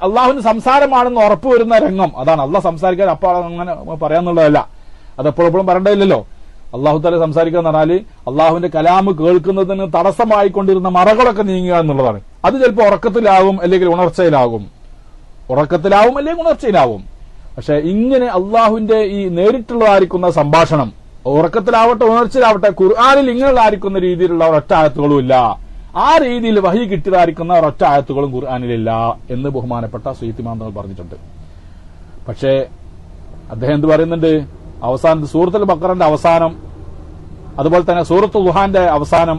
അള്ളാഹുവിന്റെ സംസാരമാണെന്ന് ഉറപ്പ് വരുന്ന രംഗം അതാണ്. അള്ളാഹ് സംസാരിക്കാൻ അപ്പോൾ അങ്ങനെ പറയാന്നുള്ളതല്ല, അതെപ്പോഴെപ്പോഴും പറയേണ്ടതില്ലല്ലോ. അള്ളാഹു തആല സംസാരിക്കുക എന്ന് പറഞ്ഞാൽ അള്ളാഹുവിന്റെ കലാമ് കേൾക്കുന്നതിന് തടസ്സമായിക്കൊണ്ടിരുന്ന മറകളൊക്കെ നീങ്ങുക എന്നുള്ളതാണ്. അത് ചിലപ്പോൾ ഉറക്കത്തിലാവും, അല്ലെങ്കിൽ ഉണർച്ചയിലാകും. പക്ഷെ ഇങ്ങനെ അള്ളാഹുവിന്റെ ഈ നേരിട്ടുള്ളതായിരിക്കുന്ന സംഭാഷണം, ഉറക്കത്തിലാവട്ടെ ഉണർച്ചയിലാവട്ടെ, ഖുർആനിൽ ഇങ്ങനെയുള്ളതായിരിക്കുന്ന രീതിയിലുള്ള ഒരൊറ്റ ആയത്തുകളും ഇല്ല. ആ രീതിയിൽ വഹി കിട്ടിയതായിരിക്കുന്ന ഒരൊറ്റ ആയത്തുകളും ഖുർആനിലില്ല എന്ന് ബഹുമാനപ്പെട്ട സുയ്യിത്ത് ഇമാം തങ്ങൾ പറഞ്ഞിട്ടുണ്ട്. പക്ഷേ അദ്ദേഹം എന്ത് പറയുന്നുണ്ട്, അവസാനത്തെ സൂറത്തുൽ ബഖറന്റെ അവസാനം, അതുപോലെ തന്നെ സൂറത്തുൽ ദുഹാന്റെ അവസാനം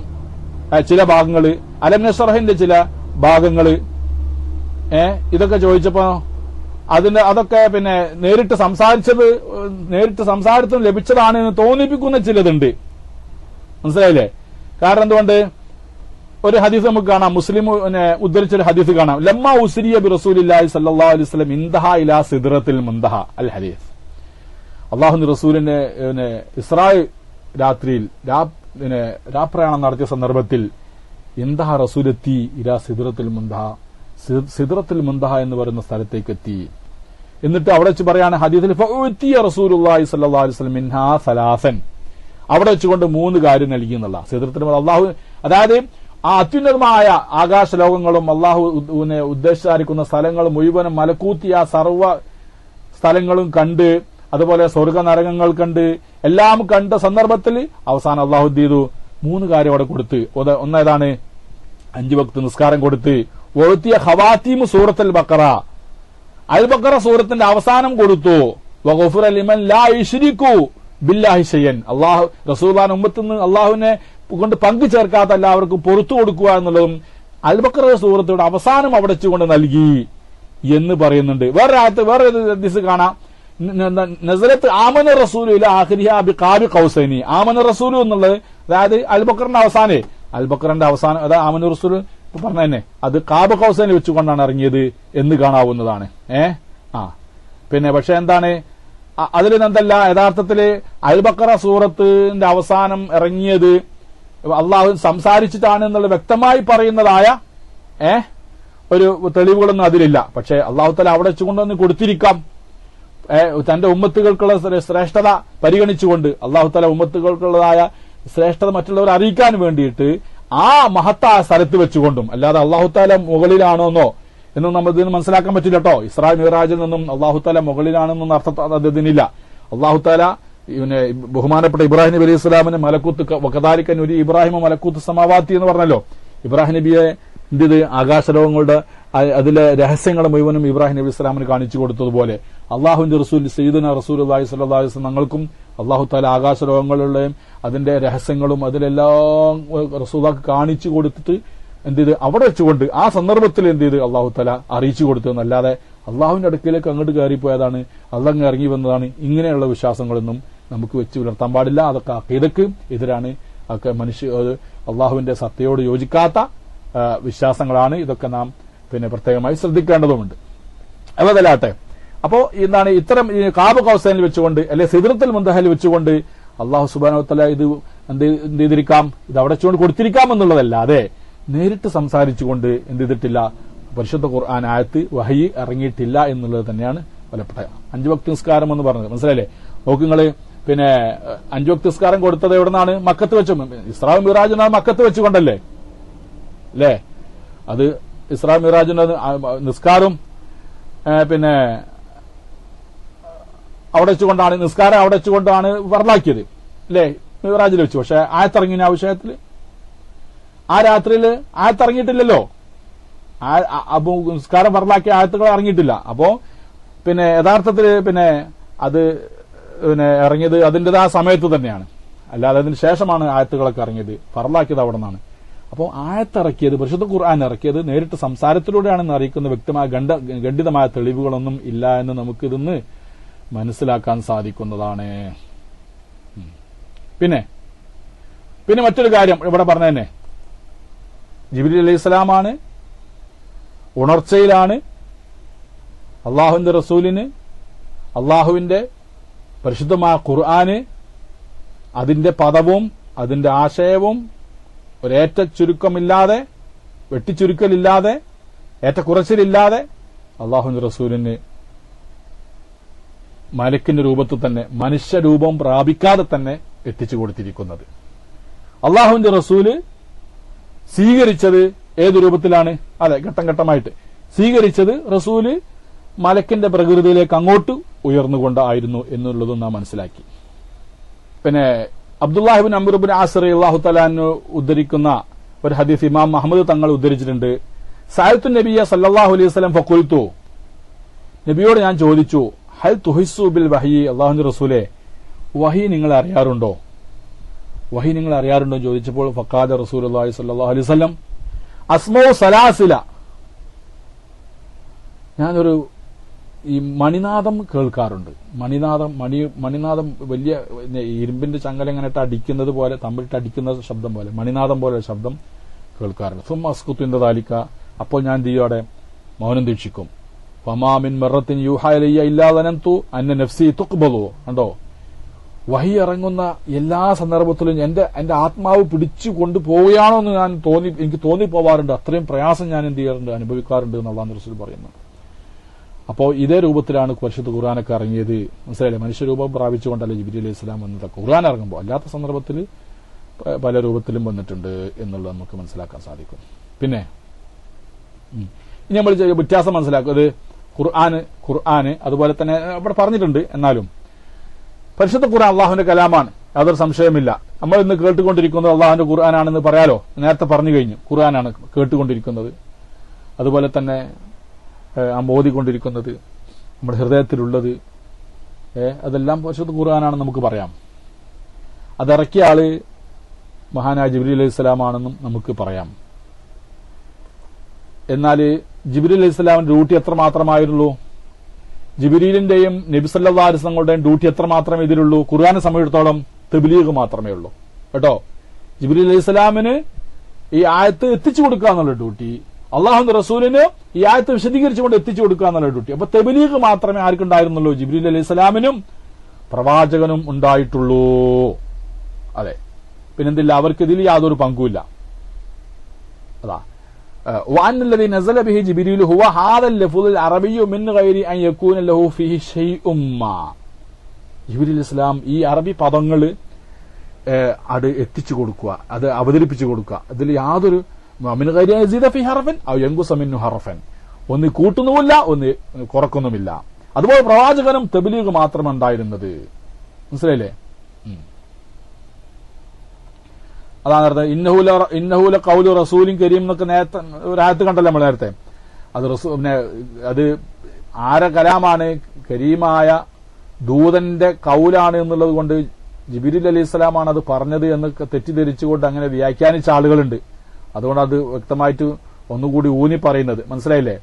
ചില ഭാഗങ്ങള്, അലം നശ്റഹിന്റെ ചില ഭാഗങ്ങള്, ഇതൊക്കെ ചോദിച്ചപ്പോ അതൊക്കെ പിന്നെ നേരിട്ട് സംസാരത്തിന് ലഭിച്ചതാണ് എന്ന് തോന്നിപ്പിക്കുന്ന ചിലതുണ്ട്. മനസ്സിലായില്ലേ? കാരണം എന്തുകൊണ്ട്, ഒരു ഹദീസ് നമുക്ക് കാണാം, മുസ്ലിം ഉദ്ധരിച്ചൊരു ഹദീസ് കാണാം. ലമ്മ ഉസ്രിയ ബി റസൂലില്ലാഹി സ്വല്ലല്ലാഹു അലൈഹി വസല്ലം ഇൻതഹ ഇലാ സിദ്റത്തിൽ മുൻതഹ അൽ ഹദീസ്. അള്ളാഹുവിന്റെ റസൂലിന്റെ ഇസ്രാ രാത്രിയിൽ രാപ്രയാണം നടത്തിയ സന്ദർഭത്തിൽ ഇൻതഹ റസൂലെത്തി ഇലാ സിദ്റത്തിൽ മുൻതഹ, സിദ്റത്തുൽ മുൻതഹ എന്ന് പറയുന്ന സ്ഥലത്തേക്ക് എത്തി. എന്നിട്ട് അവിടെ വെച്ച് പറയാണ് ഹദീസിൽ, ഫഉതിയ റസൂലുള്ളാഹി സ്വല്ലല്ലാഹു അലൈഹി വസല്ലം മിൻഹാ സലാസൻ, അവിടെ വെച്ചുകൊണ്ട് 3 കാര്യം നൽകി എന്നുള്ള. സിദ്റത്തുൽ അള്ളാഹു, അതായത് ആ അത്യുന്നതമായ ആകാശ ലോകങ്ങളും അള്ളാഹുവിനെ ഉദ്ദേശിച്ചായിരിക്കുന്ന സ്ഥലങ്ങൾ മുഴുവനും മലക്കൂത്തി ആ സർവ്വ സ്ഥലങ്ങളും കണ്ട്, അതുപോലെ സ്വർഗ നരകങ്ങൾ കണ്ട് എല്ലാം കണ്ട സന്ദർഭത്തിൽ അവസാനം അള്ളാഹു ചെയ്തു 3 കാര്യം അവിടെ കൊടുത്ത്. ഒന്നേതാണ്? 5 വക്ത് നിസ്കാരം കൊടുത്ത്. വഅതിയ ഖവാതീമു സൂറത്തുൽ ബഖറ, അൽ ബഖറ സൂറത്തിന്റെ അവസാനം കൊടുത്തു. വഗഫറ ലിമൻ ലാ യുശ്രികു ബില്ലാഹി ഷൈഅൻ, അല്ലാഹു റസൂലുള്ളാഹിന്റെ ഉമ്മത്തിൽ നിന്ന് അല്ലാഹുവിനെ കൊണ്ട് പങ്കു ചേർക്കാത്ത എല്ലാവർക്കും പുറത്തു കൊടുക്കുക എന്നുള്ളതും അൽ ബഖറ സൂറത്തിന്റെ അവസാനം അവിടെ വെച്ചുകൊണ്ട് നൽകി എന്ന് പറയുന്നുണ്ട്. വേറെ ഹദീസ് കാണാം, നസലത്ത് ആമന റസൂലു ഇലാ ആഖിരിഹാ ബിഖാബി ഖൗസൈനി. ആമന റസൂലു എന്നുള്ളത് അതായത് അൽ ബഖറിന്റെ അവസാനം, അൽ ബഖറിന്റെ അവസാനം അതായത് ആമന റസൂൽ ഇപ്പൊ പറഞ്ഞ തന്നെ അത് ഖാബ് ഖൗസൈനി വെച്ചുകൊണ്ടാണ് ഇറങ്ങിയത് എന്ന് കാണാവുന്നതാണ്. പിന്നെ പക്ഷെ എന്താണ് അതിൽ എന്തല്ല, യഥാർത്ഥത്തില് അൽ ബഖറ സൂറത്തിന്റെ അവസാനം ഇറങ്ങിയത് അള്ളാഹു സംസാരിച്ചിട്ടാണ് എന്നുള്ള വ്യക്തമായി പറയുന്നതായ ഒരു തെളിവുകളൊന്നും അതിലില്ല. പക്ഷെ അള്ളാഹു തആല അവിടെ വെച്ചുകൊണ്ടൊന്ന് കൊടുത്തിരിക്കാം. തന്റെ ഉമ്മത്തുകൾക്കുള്ള ശ്രേഷ്ഠത പരിഗണിച്ചുകൊണ്ട് അള്ളാഹു തആല ഉമ്മത്തുകൾക്കുള്ളതായ ശ്രേഷ്ഠത മറ്റുള്ളവരെ അറിയിക്കാൻ വേണ്ടിയിട്ട് ആ മഹത്തായ സ്ഥലത്ത് വെച്ചുകൊണ്ടും, അല്ലാതെ അള്ളാഹു തആല മുകളിലാണോന്നോ എന്നും നമ്മൾ ഇതിന് മനസ്സിലാക്കാൻ പറ്റില്ല കേട്ടോ. ഇസ്രാ മിറാജിൽ നിന്നും അള്ളാഹു തആല മുകളിലാണെന്നൊന്നും അർത്ഥം അതിനില്ല. അള്ളാഹു തആല ബഹുമാനപ്പെട്ട ഇബ്രാഹിം നബി അലൈഹി സ്വലാമിന് മലക്കൂത്ത് വകദാലിക നുരി ഇബ്രാഹിം മലക്കൂത്ത് സമാവാത്തി എന്ന് പറഞ്ഞല്ലോ. ഇബ്രാഹിം നബിയെ എന്ത് ആകാശലോകങ്ങളുടെ അതിലെ രഹസ്യങ്ങൾ മുഴുവനും ഇബ്രാഹിം നബി ഇസ്ലാമിന് കാണിച്ചു കൊടുത്തതുപോലെ അള്ളാഹുവിന്റെ റസൂൽ സയ്യിദുനാ റസൂലുള്ളാഹി സ്വല്ലല്ലാഹു അലൈഹി വസല്ലം ഞങ്ങൾക്കും അള്ളാഹു തആല ആകാശലോകങ്ങളുടെയും അതിന്റെ രഹസ്യങ്ങളും അതിലെല്ലാം റസൂലുള്ളാഹിക്ക് കാണിച്ചു കൊടുത്തിട്ട് എന്ത് ചെയ്ത് അവിടെ വെച്ചുകൊണ്ട് ആ സന്ദർഭത്തിൽ എന്ത് ചെയ്ത് അള്ളാഹു തആല അറിയിച്ചു കൊടുത്തതെന്നല്ലാതെ അള്ളാഹുവിന്റെ അടുക്കിലേക്ക് അങ്ങോട്ട് കയറിപ്പോയതാണ്, അള്ളാഹ് ഇറങ്ങി വന്നതാണ്, ഇങ്ങനെയുള്ള വിശ്വാസങ്ങളൊന്നും നമുക്ക് വെച്ച് പുലർത്താൻ പാടില്ല. അതൊക്കെ അഖീദക്ക് എതിരാണ്. അതൊക്കെ അള്ളാഹുവിന്റെ സത്തയോട് യോജിക്കാത്ത വിശ്വാസങ്ങളാണ്. ഇതൊക്കെ നാം പിന്നെ പ്രത്യേകമായി ശ്രദ്ധിക്കേണ്ടതുണ്ട്. അതല്ലാട്ടെ, അപ്പോ എന്താണ് ഇത്തരം ഖാബ് ഖൗസൈനിൽ വെച്ചുകൊണ്ട് അല്ലെ സിദ്റത്തുൽ മുൻതഹയിൽ വെച്ചുകൊണ്ട് അള്ളാഹു സുബ്ഹാനഹു വ തആല ഇത് എന്ത് ചെയ്തിരിക്കാം, ഇത് അവിടെ വെച്ചുകൊണ്ട് കൊടുത്തിരിക്കാം എന്നുള്ളതല്ലാതെ നേരിട്ട് സംസാരിച്ചുകൊണ്ട് എന്ത് ചെയ്തിട്ടില്ല, പരിശുദ്ധ ഖുർആൻ ആയത്ത് വഹയി ഇറങ്ങിയിട്ടില്ല എന്നുള്ളത് തന്നെയാണ് ഫലപ്പെട്ട 5 വക്ത് നിസ്കാരം എന്ന് പറഞ്ഞത്. മനസ്സിലായില്ലേ? നോക്കുങ്ങള് പിന്നെ 5 വക്ത് നിസ്കാരം കൊടുത്തത് എവിടുന്നാണ്? മക്കത്ത് വെച്ചു. ഇസ്രാ മിറാജിന് മക്കത്ത് വെച്ചുകൊണ്ടല്ലേ അല്ലേ? അത് ഇസ്രാ മിറാജിന്റെ നിസ്കാരം പിന്നെ അവിടെ വെച്ചുകൊണ്ടാണ്, നിസ്കാരം അവിടെ വെച്ചുകൊണ്ടാണ് ഫർളാക്കിയത് അല്ലേ? മിറാജിൽ വെച്ചു. പക്ഷെ ആയത്തിറങ്ങിയ ആ വിഷയത്തില് ആ രാത്രിയിൽ ആയത്തിറങ്ങിയിട്ടില്ലല്ലോ. അപ്പൊ നിസ്കാരം ഫർളാക്കിയ ആയത്തുകൾ ഇറങ്ങിയിട്ടില്ല. അപ്പോ പിന്നെ യഥാർത്ഥത്തിൽ പിന്നെ അത് പിന്നെ ഇറങ്ങിയത് അതിൻ്റെതായ സമയത്ത് തന്നെയാണ്, അല്ലാതെ അതിന് ശേഷമാണ് ആയത്തുകളൊക്കെ ഇറങ്ങിയത്. ഫർളാക്കിയത് അവിടെ നിന്നാണ്. അപ്പോൾ ആയത്തിറക്കിയത് പരിശുദ്ധ ഖുർആൻ ഇറക്കിയത് നേരിട്ട് സംസാരത്തിലൂടെയാണെന്ന് അറിയിക്കുന്ന വ്യക്തമായ ഖണ്ഡിതമായ തെളിവുകളൊന്നും ഇല്ല എന്ന് നമുക്കിതൊന്ന് മനസ്സിലാക്കാൻ സാധിക്കുന്നതാണ്. പിന്നെ മറ്റൊരു കാര്യം ഇവിടെ പറഞ്ഞ തന്നെ, ജിബ്രീൽ അലൈഹിസ്സലാമാണ്, ഉണർച്ചയിലാണ്. അള്ളാഹുവിന്റെ റസൂലിന് അള്ളാഹുവിന്റെ പരിശുദ്ധമായ ഖുർആന് അതിന്റെ പദവും അതിന്റെ ആശയവും ഒരേറ്റ ചുരുക്കമില്ലാതെ, വെട്ടിച്ചുരുക്കലില്ലാതെ, ഏറ്റക്കുറച്ചിലില്ലാതെ അള്ളാഹുവിന്റെ റസൂലിന് മലക്കിന്റെ രൂപത്തിൽ തന്നെ മനുഷ്യരൂപം പ്രാപിക്കാതെ തന്നെ എത്തിച്ചു കൊടുത്തിരിക്കുന്നത്. അള്ളാഹുവിന്റെ റസൂല് സ്വീകരിച്ചത് ഏതു രൂപത്തിലാണ്? അതെ, ഘട്ടം ഘട്ടമായിട്ട് സ്വീകരിച്ചത് റസൂല് മലക്കിന്റെ പ്രകൃതിയിലേക്ക് അങ്ങോട്ട് ഉയർന്നുകൊണ്ടായിരുന്നു എന്നുള്ളതും നാം മനസ്സിലാക്കി. പിന്നെ അബ്ദുല്ലാഹിബ്ൻ അംർ ഇബ്നു ആസ് റളിയല്ലാഹു തആല അൻഹു ഉദ്ധരിക്കുന്ന ഒരു ഹദീസ് ഇമാം അഹ്മദ് തങ്ങൾ ഉദ്ധരിച്ചിട്ടുണ്ട്. സഅൽതു നബിയ സല്ലല്ലാഹു അലൈഹി വസല്ലം ഫഖുൽതു, നബിയോട് ഞാൻ ചോദിച്ചു, ഹൽ തുഹിസ്സു ബിൽ വഹി, അല്ലാഹുവിന്റെ റസൂലേ വഹി നിങ്ങൾ അറിയാറുണ്ടോ? വഹി നിങ്ങൾ അറിയാറുണ്ടോ ചോദിച്ചപ്പോൾ ഫഖാല റസൂലുള്ളാഹി സ്വല്ലല്ലാഹു അലൈഹി വസല്ലം അസ്മഉ സലാസില, ഞാനൊരു ഈ മണിനാദം കേൾക്കാറുണ്ട്. മണിനാദം വലിയ ഇരുമ്പിന്റെ ചങ്ങല എങ്ങനെ അടിക്കുന്നത് പോലെ, തമ്മിലിട്ട് അടിക്കുന്ന ശബ്ദം പോലെ, മണിനാദം പോലെ ശബ്ദം കേൾക്കാറുണ്ട്. സുമ്മ അസ്കുത്തു ഇൻദ ദാലിക, അപ്പോൾ ഞാൻ തീയോടെ മൗനം ദീക്ഷിക്കും. ഫമാമിൻ മറത്തിൻ യൂഹാ ഇലയ്യ ഇല്ലാ ദനന്തു അന്ന നഫ്സി തുഖ്ബലു. കണ്ടോ, വഹി ഇറങ്ങുന്ന എല്ലാ സന്ദർഭത്തിലും എന്റെ ആത്മാവ് പിടിച്ചു കൊണ്ടുപോവുകയാണോ എന്ന് എനിക്ക് തോന്നിപ്പോവാറുണ്ട്. അത്രയും പ്രയാസം ഞാൻ എന്ത് ചെയ്യാറുണ്ട്, അനുഭവിക്കാറുണ്ട് എന്ന് അല്ലാഹു റസൂൽ പറയുന്നു. അപ്പോൾ ഇതേ രൂപത്തിലാണ് പരിശുദ്ധ ഖുർആനൊക്കെ ഇറങ്ങിയത്. മനസ്സിലായില്ലേ? മനുഷ്യരൂപം പ്രാപിച്ചുകൊണ്ടല്ലേ ജിബ്രീൽ അലൈഹി സ്വലാം വന്നത് ഖുർആൻ ഇറങ്ങുമ്പോൾ. അല്ലാത്ത സന്ദർഭത്തിൽ പല രൂപത്തിലും വന്നിട്ടുണ്ട് എന്നുള്ളത് നമുക്ക് മനസ്സിലാക്കാൻ സാധിക്കും. പിന്നെ ഇനി നമ്മൾ വ്യത്യാസം മനസ്സിലാക്കും. അത് ഖുർആന് അതുപോലെ തന്നെ ഇവിടെ പറഞ്ഞിട്ടുണ്ട്. എന്നാലും പരിശുദ്ധ ഖുർആൻ അള്ളാഹുവിന്റെ കലാമാണ്, യാതൊരു സംശയമില്ല. നമ്മൾ ഇന്ന് കേട്ടുകൊണ്ടിരിക്കുന്നത് അള്ളാഹുവിന്റെ ഖുർആനാണെന്ന് പറയാലോ, നേരത്തെ പറഞ്ഞു കഴിഞ്ഞു. ഖുർആനാണ് കേട്ടുകൊണ്ടിരിക്കുന്നത്, അതുപോലെ തന്നെ ഓതിക്കൊണ്ടിരിക്കുന്നത്, നമ്മുടെ ഹൃദയത്തിലുള്ളത് അതെല്ലാം പരിശുദ്ധ ഖുർആനാണെന്ന് നമുക്ക് പറയാം. അതിറക്കിയ ആള് മഹാനായ ജിബ്രീൽ അലൈഹി സ്വലാമാണെന്നും നമുക്ക് പറയാം. എന്നാൽ ജിബ്രീൽ അലൈഹി സ്വലാമിന്റെ ഡ്യൂട്ടി എത്രമാത്രമായിരുന്നുള്ളൂ? ജിബ്രീലിന്റെയും നബി സല്ലല്ലാഹു അലൈഹി വസല്ലമയുടെയും ഡ്യൂട്ടി എത്രമാത്രമേ ഇതിലുള്ളൂ? ഖുർആനെ സംബന്ധിച്ചിടത്തോളം തബ്ലീഗ് മാത്രമേ ഉള്ളൂ കേട്ടോ. ജിബ്രീൽ അലൈഹി സ്വലാമിന് ഈ ആയത്ത് എത്തിച്ചു കൊടുക്കുക എന്നുള്ള ഡ്യൂട്ടി, അള്ളാഹുവിന്റെ റസൂലിന് ഈ ആയത്ത് വിശദീകരിച്ചുകൊണ്ട് എത്തിച്ചു കൊടുക്കുക എന്നുള്ള ഡ്യൂട്ടി. അപ്പൊ തബ്ലീഗ് മാത്രമേ ആർക്കുണ്ടായിരുന്നുള്ളൂ? ജിബ്രീൽ അലൈഹി സ്വലാമിനും പ്രവാചകനും ഉണ്ടായിട്ടുള്ളൂ. അതെ, പിന്നെന്തില്ല, അവർക്ക് ഇതിൽ യാതൊരു പങ്കുമില്ല. അതാ وأن الذي نزل به جبريل هو هذا اللفظ العربي من غير أن يكون له فيه شيء ما. ജിബ്രീൽ ഇസ്ലാം ഈ അറബി പദങ്ങൾ അത് എത്തിച്ചു കൊടുക്കുക, അത് അവതരിപ്പിച്ചു കൊടുക്കുക. അതിൽ യാതൊരു മിൻ ഗൈരി അൻ യസീദ ഫീ ഹർഫൻ ഔ യൻഖുസ മിൻഹു ഹർഫൻ, ഒന്ന് കൂട്ടുന്നുമില്ല ഒന്ന് കുറക്കുന്നുമില്ല. അതുപോലെ പ്രവാചകനും തബ്ലീഗ് മാത്രം ഉണ്ടായിരുന്നത്. മനസ്സിലായില്ലേ? അതാണ് ഇന്നഹൂല ഖൗലു റസൂലിൻ കരീം എന്നൊക്കെ നേരത്തെ ഒരു ആയത്ത് കണ്ടല്ലോ നമ്മൾ നേരത്തെ. അത് അത് ആരെ കലാമാണ്? കരീമായ ദൂതന്റെ കൗലാണ് എന്നുള്ളത് കൊണ്ട് ജിബ്രീൽ അലൈഹി സ്വലാമാണ് അത് പറഞ്ഞത് എന്ന് തെറ്റിദ്ധരിച്ചുകൊണ്ട് അങ്ങനെ വ്യാഖ്യാനിച്ച ആളുകളുണ്ട്. അതുകൊണ്ട് അത് വ്യക്തമായിട്ട് ഒന്നുകൂടി ഊന്നി പറയുന്നത്. മനസ്സിലായില്ലേ?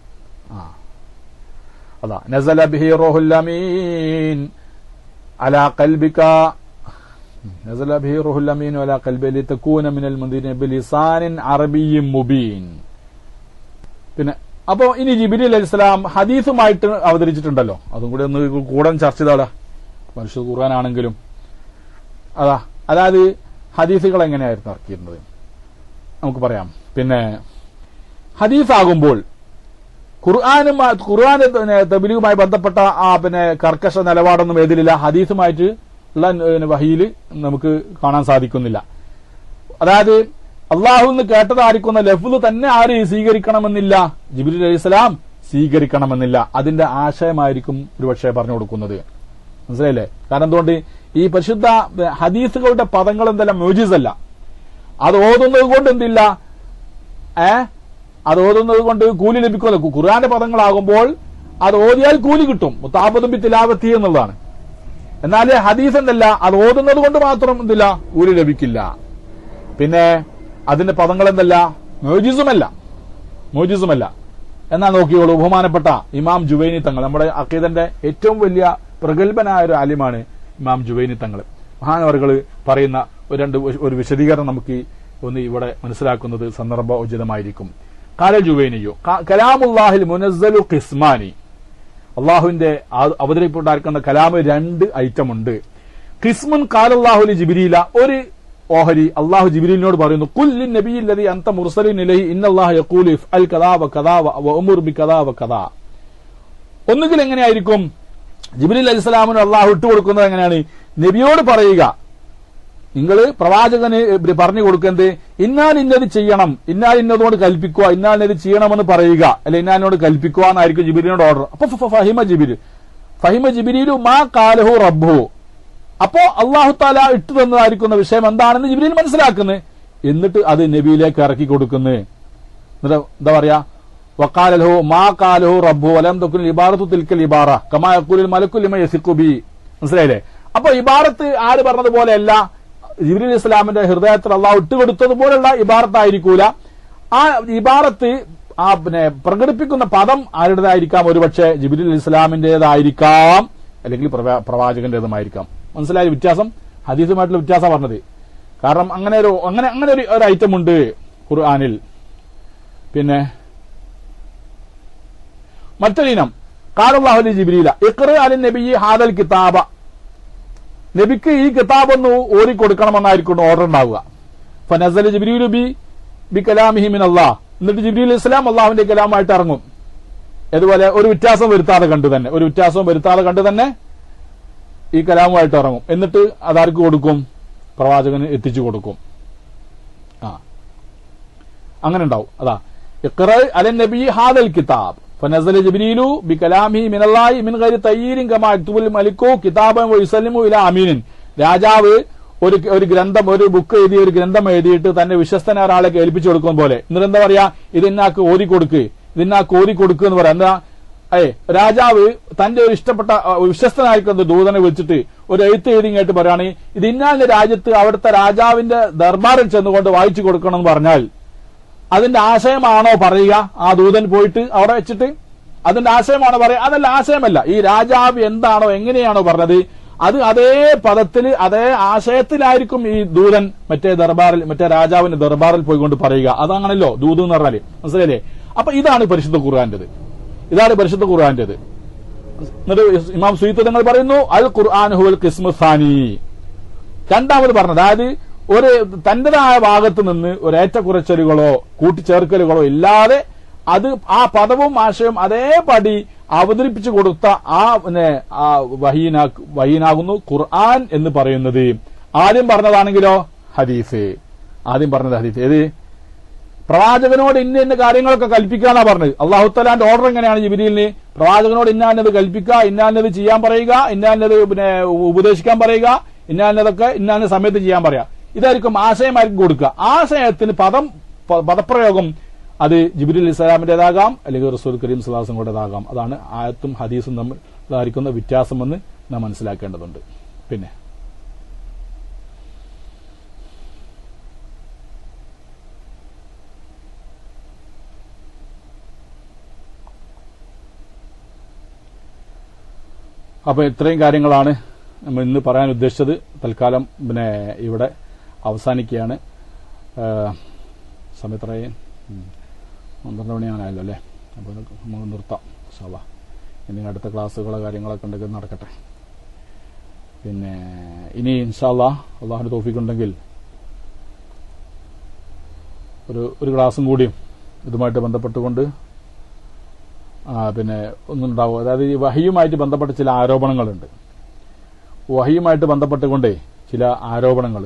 അതാ നസല ബിഹി റൂഹുൽ അമീൻ അലാ ഖൽബിക നസല ബിഹി റൂഹുൽ അമീൻ അലാ ഖൽബി ലിതകൂന മിനൽ മുൻദിരീൻ ബിലിസാനിൻ അറബിയ്യിൻ മുബീൻ. പിന്നെ അപ്പോ ഇനി ജിബ്രീൽ അലൈഹിസ്സലാം ഹദീസുമായിട്ട് അവതരിച്ചിട്ടുണ്ടല്ലോ, അതും കൂടി ഒന്ന് കൂടെ ചർച്ച ചെയ്താടാ. പരിശുദ്ധ ഖുർആനാണെങ്കിലും അതായത് ഹദീസുകൾ എങ്ങനെയായിരുന്നു ഇറക്കിയിരുന്നത് നമുക്ക് പറയാം. പിന്നെ ഹദീസാകുമ്പോൾ ഖുർആന് തബ്ലീഗുമായി ബന്ധപ്പെട്ട പിന്നെ കർക്കശ നിലപാടൊന്നും ഏതിലില്ല. ഹദീസുമായിട്ട് ഉള്ള വഹിയിൽ നമുക്ക് കാണാൻ സാധിക്കുന്നില്ല. അതായത് അള്ളാഹുന്ന് കേട്ടതായിരിക്കുന്ന ലഫ്ള് തന്നെ ആര് സ്വീകരിക്കണമെന്നില്ല, ജിബ്രീൽ അലൈഹിസ്സലാം സ്വീകരിക്കണമെന്നില്ല. അതിന്റെ ആശയമായിരിക്കും ഒരുപക്ഷെ പറഞ്ഞു കൊടുക്കുന്നത്. മനസ്സിലായില്ലേ? കാരണം എന്തുകൊണ്ട് ഈ പരിശുദ്ധ ഹദീസുകളുടെ പദങ്ങൾ എന്തെല്ലാം മുഅ്ജിസല്ല. അത് ഓതുന്നത് കൊണ്ട് എന്തില്ല, അത് ഓതുന്നത് കൊണ്ട് കൂലി ലഭിക്കുമല്ലോ. ഖുർആന്റെ പദങ്ങളാകുമ്പോൾ അത് ഓതിയാൽ കൂലി കിട്ടും, മുതാബത്തും ബി തിലാവത്തി എന്നുള്ളതാണ്. എന്നാൽ ഹദീസ് എന്തല്ല, അത് ഓതുന്നത് കൊണ്ട് മാത്രം എന്തില്ല, കൂലി ലഭിക്കില്ല. പിന്നെ അതിന്റെ പദങ്ങൾ എന്തല്ല, മോജിസുമല്ല. എന്നാ നോക്കിയോളൂ, ബഹുമാനപ്പെട്ട ഇമാം ജുവൈനി തങ്ങൾ, നമ്മുടെ അഖീദന്റെ ഏറ്റവും വലിയ പ്രഗത്ഭനായ ഒരു ആലിമാണ് ഇമാം ജുവൈനി തങ്ങൾ. മഹാനവറുകൾ പറയുന്ന ഒരു വിശദീകരണം നമുക്ക് ഒന്ന് ഇവിടെ മനസ്സിലാക്കുന്നത് സന്ദർഭോചിതമായിരിക്കും. കാല ജുവൈനിയോ കലാമുല്ലാഹിൽ മുനസ്സലു ഖിസ്മാനി, അള്ളാഹുവിന്റെ അവതരിപ്പുണ്ടായിരിക്കുന്ന കലാമ് 2 ഐറ്റം ഉണ്ട്. ഖിസ്മുൻ ഖാലല്ലാഹു ജിബ്രീല, ഒരു ഓഹരി അള്ളാഹു ജിബ്രീലിനോട് പറയുന്നു, കുല്ലി നബിയില്ലദി അൻത മുർസലിൻ ഇലൈഹി ഇന്നല്ലാഹ യഖൂലു ഇഫ്അൽ കദാ വകദാ വഅമുർ ബികദാ വകദാ. ഒന്നുകിൽ എങ്ങനെയായിരിക്കും ജിബ്രീൽ അലൈഹിസ്സലാമിന് അള്ളാഹു ഇട്ടുകൊടുക്കുന്നത് എങ്ങനെയാണ്? നബിയോട് പറയുക, നിങ്ങൾ പ്രവാചകന് പറഞ്ഞു കൊടുക്കുന്നത് ഇന്നാൽ ഇന്നത് ചെയ്യണം, ഇന്നാൽ ഇന്നതുകൊണ്ട് കൽപ്പിക്കുക, ഇന്നാൽ ഇന്നത് ചെയ്യണമെന്ന് പറയുക, അല്ലെ ഇന്നാലിനോട് കൽപ്പിക്കുക എന്നായിരിക്കും ജിബ്രീലിനോട് ഓർഡർ. അപ്പൊ ഫഹിമ ജിബ്രീലു മാ ഖാലഹു റബ്ബുഹു, അപ്പോ അള്ളാഹു താല ഇട്ടു തന്നതായിരിക്കുന്ന വിഷയം എന്താണെന്ന് ജിബ്രീൽ മനസ്സിലാക്കുന്നത്. എന്നിട്ട് അത് നബിയിലേക്ക് ഇറക്കി കൊടുക്കുന്നത്. എന്നിട്ട് എന്താ പറയാ, വഖാലഹു മാ ഖാലഹു റബ്ബുഹു വലം തകുൻ ഇബാറത്തു തിൽക്കൽ ഇബാറ കമാ യഖൂലുൽ മലക്കു ലിമൻ യസിഖു ബി. മനസ്സിലായില്ലേ? അപ്പൊ ഇബാറത്ത് ആര് പറഞ്ഞതുപോലെയല്ല, ജിബ്രീൽ അലൈഹി സ്വലാമിന്റെ ഹൃദയത്തിൽ അള്ളാഹു ഇട്ടുകൊടുത്തതുപോലുള്ള ഇബാറത്തായിരിക്കൂല. ആ ഇബാറത്ത് പിന്നെ പ്രകടിപ്പിക്കുന്ന പദം ആരുടേതായിരിക്കാം? ഒരുപക്ഷെ ജിബ്രീൽ അലൈഹി സ്വലാമിന്റേതായിരിക്കാം, അല്ലെങ്കിൽ പ്രവാചകന്റേതുമായിരിക്കാം. മനസ്സിലായ വ്യത്യാസം? ഹദീസുമായിട്ടുള്ള വ്യത്യാസം പറഞ്ഞത്. കാരണം അങ്ങനെ ഒരു ഐറ്റം ഉണ്ട് ഖുർആനിൽ. പിന്നെ മറ്റൊരിനം ഖാലല്ലാഹു ലി ജിബ്രീല ഇഖ്റ അലൻ നബിയ്യി ഹാദൽ കിതാബ, നബിക്ക് ഈ കിതാബ് ഒന്ന് ഓതിക്കൊടുക്കണമെന്നായിരിക്കും ഓർഡർ ഉണ്ടാവുക. ഫനസല ജിബ്രീലു ബി കലാമിഹി മിനല്ലാഹ്, എന്നിട്ട് ജിബ്രീൽ അലൈഹി സ്വലാം അള്ളാഹുവിന്റെ കലാമായിട്ട് ഇറങ്ങും. അതുപോലെ ഒരു വ്യത്യാസം വരുത്താതെ കണ്ടു തന്നെ ഈ കലാമുമായിട്ട് ഇറങ്ങും. എന്നിട്ട് അതാർക്ക് കൊടുക്കും? പ്രവാചകന് എത്തിച്ചു കൊടുക്കും. അങ്ങനെ ഉണ്ടാവും. അതാ ഇഖ്റ അലൻ നബിയ്യി ഹാദൽ കിതാബ് ഫനസല ജിബ്രീലു ബികലാമിഹി മിനല്ലാഹി മിൻ ഗൈരി തയ്യീരിൻ കമാ യക്തുബുൽ മലിക്കു കിതാബൻ വയുസല്ലിമു ഇലാ അമീനിൻ. രാജാവ് ഒരു ഗ്രന്ഥം, ഒരു ബുക്ക് എഴുതി, ഒരു ഗ്രന്ഥം എഴുതിയിട്ട് തന്നെ വിശ്വസ്തനായ ഒരാളെ ഏൽപ്പിച്ചു കൊടുക്കും പോലെ. എന്നിട്ട് എന്താ പറയാ, ഇതിന്നാക്ക് ഓതി കൊടുക്ക്, ഇതിന്നാക്ക് ഓതി കൊടുക്കുക എന്ന് പറയാം. എന്താ രാജാവ് തന്റെ ഒരു ഇഷ്ടപ്പെട്ട വിശ്വസ്തനായിരിക്കുന്ന ദൂതനെ വിളിച്ചിട്ട് ഒരു എഴുത്ത് എഴുതിങ്ങായിട്ട് പറയാണ്, ഇത് ഇന്നാലിന്റെ രാജ്യത്ത് അവിടുത്തെ രാജാവിന്റെ ദർബാറിൽ ചെന്നുകൊണ്ട് വായിച്ചു കൊടുക്കണം എന്ന് പറഞ്ഞാൽ അതിന്റെ ആശയമാണോ പറയുക? ആ ദൂതൻ പോയിട്ട് അവിടെ വെച്ചിട്ട് അതിന്റെ ആശയമാണോ പറയുക? അതല്ല, ആശയമല്ല. ഈ രാജാവ് എന്താണോ എങ്ങനെയാണോ പറഞ്ഞത് അത് അതേ പദത്തിൽ അതേ ആശയത്തിലായിരിക്കും ഈ ദൂതൻ മറ്റേ രാജാവിന്റെ ദർബാറിൽ പോയിക്കൊണ്ട് പറയുക. അതാണല്ലോ ദൂത് എന്ന് പറഞ്ഞാല്, മനസ്സിലല്ലേ? അപ്പൊ ഇതാണ് പരിശുദ്ധ ഖുർആന്റേത്. എന്നിട്ട് ഇമാം സുയൂത്തി തങ്ങൾ പറയുന്നു, അൽ ഖുർആൻ ഹുവൽ ഖിസ്മു സാനി. രണ്ടാമത് പറഞ്ഞത്, അതായത് ഒരു തന്റേതായ ഭാഗത്ത് നിന്ന് ഒരു ഏറ്റക്കുറച്ചലുകളോ കൂട്ടിച്ചേർക്കലുകളോ ഇല്ലാതെ അത് ആ പദവും ആശയവും അതേപടി അവതരിപ്പിച്ചു കൊടുത്ത ആ വഹീനാകുന്നു ഖുർആൻ എന്ന് പറയുന്നത്. ആദ്യം പറഞ്ഞതാണെങ്കിലോ ഹദീസ്. ഏത്? പ്രവാചകനോട് ഇന്ന കാര്യങ്ങളൊക്കെ കൽപ്പിക്കാന്നാ പറഞ്ഞത്. അള്ളാഹു തആലാന്റെ ഓർഡർ എങ്ങനെയാണ് ജിബ്രീലിന്? പ്രവാചകനോട് ഇന്നാന്നത് കൽപ്പിക്കുക, ഇന്നാന്നത് ചെയ്യാൻ പറയുക, ഇന്നാന്നത് ഉപദേശിക്കാൻ പറയുക, ഇന്നാന്നതൊക്കെ ഇന്നാന്ന സമയത്ത് ചെയ്യാൻ പറയാ. ഇതായിരിക്കും ആശയമായിരിക്കും കൊടുക്കുക. ആശയത്തിന് പദപ്രയോഗം അത് ജിബ്രീൽ അലൈഹിസ്സലാമിന്റേതാകാം, അല്ലെങ്കിൽ റസൂൽ കരീം സ്വല്ലല്ലാഹു അലൈഹി വസല്ലമയുടേതാകാം. അതാണ് ആയത്തും ഹദീസും തമ്മിലായിരിക്കുന്ന വ്യത്യാസമെന്ന് നാം മനസ്സിലാക്കേണ്ടതുണ്ട്. പിന്നെ അപ്പൊ ഇത്രയും കാര്യങ്ങളാണ് നമ്മൾ ഇന്ന് പറയാൻ ഉദ്ദേശിച്ചത്. തൽക്കാലം ഇവിടെ അവസാനിക്കുകയാണ്. സമയത്രയും 12 മണിയാണല്ലോ അല്ലേ? അപ്പോൾ നമുക്ക് നിർത്താം ഇൻഷാ അല്ലാഹ്. ഇനി അടുത്ത ക്ലാസ്സുകളോ കാര്യങ്ങളൊക്കെ ഉണ്ടെങ്കിൽ നടക്കട്ടെ. പിന്നെ ഇനി ഇൻഷാ അല്ലാഹ് അള്ളാഹുവിന്റെ തൗഫീഖ് ഉണ്ടെങ്കിൽ ഒരു ക്ലാസ്സും കൂടിയും ഇതുമായിട്ട് ബന്ധപ്പെട്ടുകൊണ്ട് പിന്നെ ഒന്നുണ്ടാവും. അതായത് ഈ വഹിയുമായിട്ട് ബന്ധപ്പെട്ട ചില ആരോപണങ്ങളുണ്ട്. വഹിയുമായിട്ട് ബന്ധപ്പെട്ടുകൊണ്ടേ ചില ആരോപണങ്ങൾ,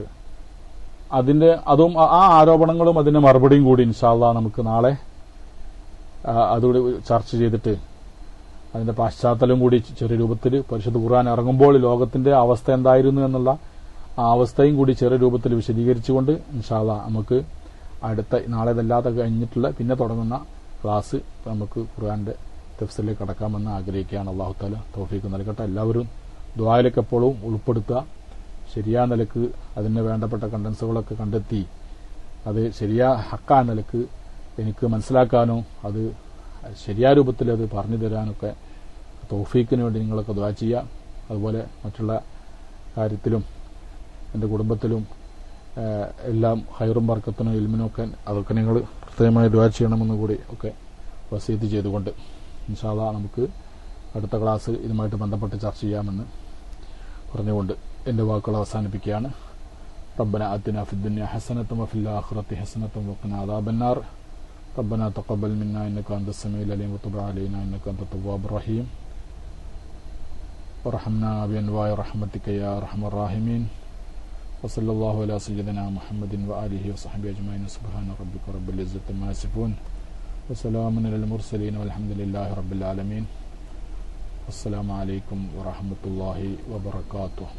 അതും ആ ആരോപണങ്ങളും അതിന്റെ മറുപടിയും കൂടി ഇൻഷാ അല്ലാഹ് നമുക്ക് നാളെ അതുകൂടി ചർച്ച ചെയ്തിട്ട് അതിന്റെ പശ്ചാത്തലം കൂടി ചെറിയ രൂപത്തിൽ പരിശുദ്ധ ഖുർആൻ ഇറങ്ങുമ്പോൾ ലോകത്തിന്റെ അവസ്ഥ എന്തായിരുന്നു എന്നുള്ള ആ അവസ്ഥയും കൂടി ചെറിയ രൂപത്തിൽ വിശദീകരിച്ചുകൊണ്ട് ഇൻഷാ അല്ലാഹ് നമുക്ക് നാളെ ഇതല്ലാതെ കഴിഞ്ഞിട്ടുള്ള പിന്നെ തുടങ്ങുന്ന ക്ലാസ് നമുക്ക് ഖുർആന്റെ തഫ്സീറിലേക്ക് കടക്കാമെന്ന് ആഗ്രഹിക്കുകയാണ്. അല്ലാഹു തആല തൗഫീഖ് നൽകട്ടെ. എല്ലാവരും ദുആയിലേക്ക് എപ്പോഴും ഉൾപ്പെടുത്തുക. ശരിയായ നിലക്ക് അതിന് വേണ്ടപ്പെട്ട കണ്ടൻസുകളൊക്കെ കണ്ടെത്തി അത് ഹക്കായ നിലക്ക് എനിക്ക് മനസ്സിലാക്കാനോ അത് ശരിയായ രൂപത്തിൽ അത് പറഞ്ഞു തരാനൊക്കെ തൗഫീഖിന് വേണ്ടി നിങ്ങളൊക്കെ ദുആ ചെയ്യുക. അതുപോലെ മറ്റുള്ള കാര്യത്തിലും എൻ്റെ കുടുംബത്തിലും എല്ലാം ഖൈറും ബർക്കത്തിനും ഇൽമിനും ഒക്കെ അതൊക്കെ നിങ്ങൾ കൃത്യമായി ദുആ ചെയ്യണമെന്ന് കൂടി ഒക്കെ വസീയത്ത് ചെയ്തുകൊണ്ട് ഇൻഷാ അല്ലാഹ് നമുക്ക് അടുത്ത ക്ലാസ് ഇതുമായിട്ട് ബന്ധപ്പെട്ട് ചർച്ച ചെയ്യാമെന്ന് പറഞ്ഞുകൊണ്ട് എന്റെ വാക്കുകൾ അവസാനിപ്പിക്കുകയാണ്. റബ്ബനാ ആതിനാ ഫിദ്ദുനിയ ഹസനതൻ വഫിൽ ആഖിറതി ഹസനതൻ വഖിനാ അദാബന്നാർ. റബ്ബനാ തഖബ്ബൽ മിന്നാ ഇന്നക അൻതസ് സമീഉൽ അലീം വതുബ് അലൈനാ ഇന്നക അൻതത് തവ്വാബുർ റഹീം. വറഹ്മനാ ബിഅൻവാഇ റഹ്മതിക യാ അർഹമർ റഹീമീൻ. വസല്ലല്ലാഹു അലാ സയ്യിദിനാ മുഹമ്മദിൻ വആലിഹി വസഹ്ബിഹി അജ്മഈൻ. സുബ്ഹാന റബ്ബിക റബ്ബിൽ ഇസ്സത്തി അമ്മാ യസിഫൂൻ വസലാമുൻ അലൽ മുർസലീൻ വൽഹംദുലില്ലാഹി റബ്ബിൽ ആലമീൻ. അസ്സലാമു അലൈക്കും വറഹ്മത്തുള്ളാഹി വബറകാതുഹു.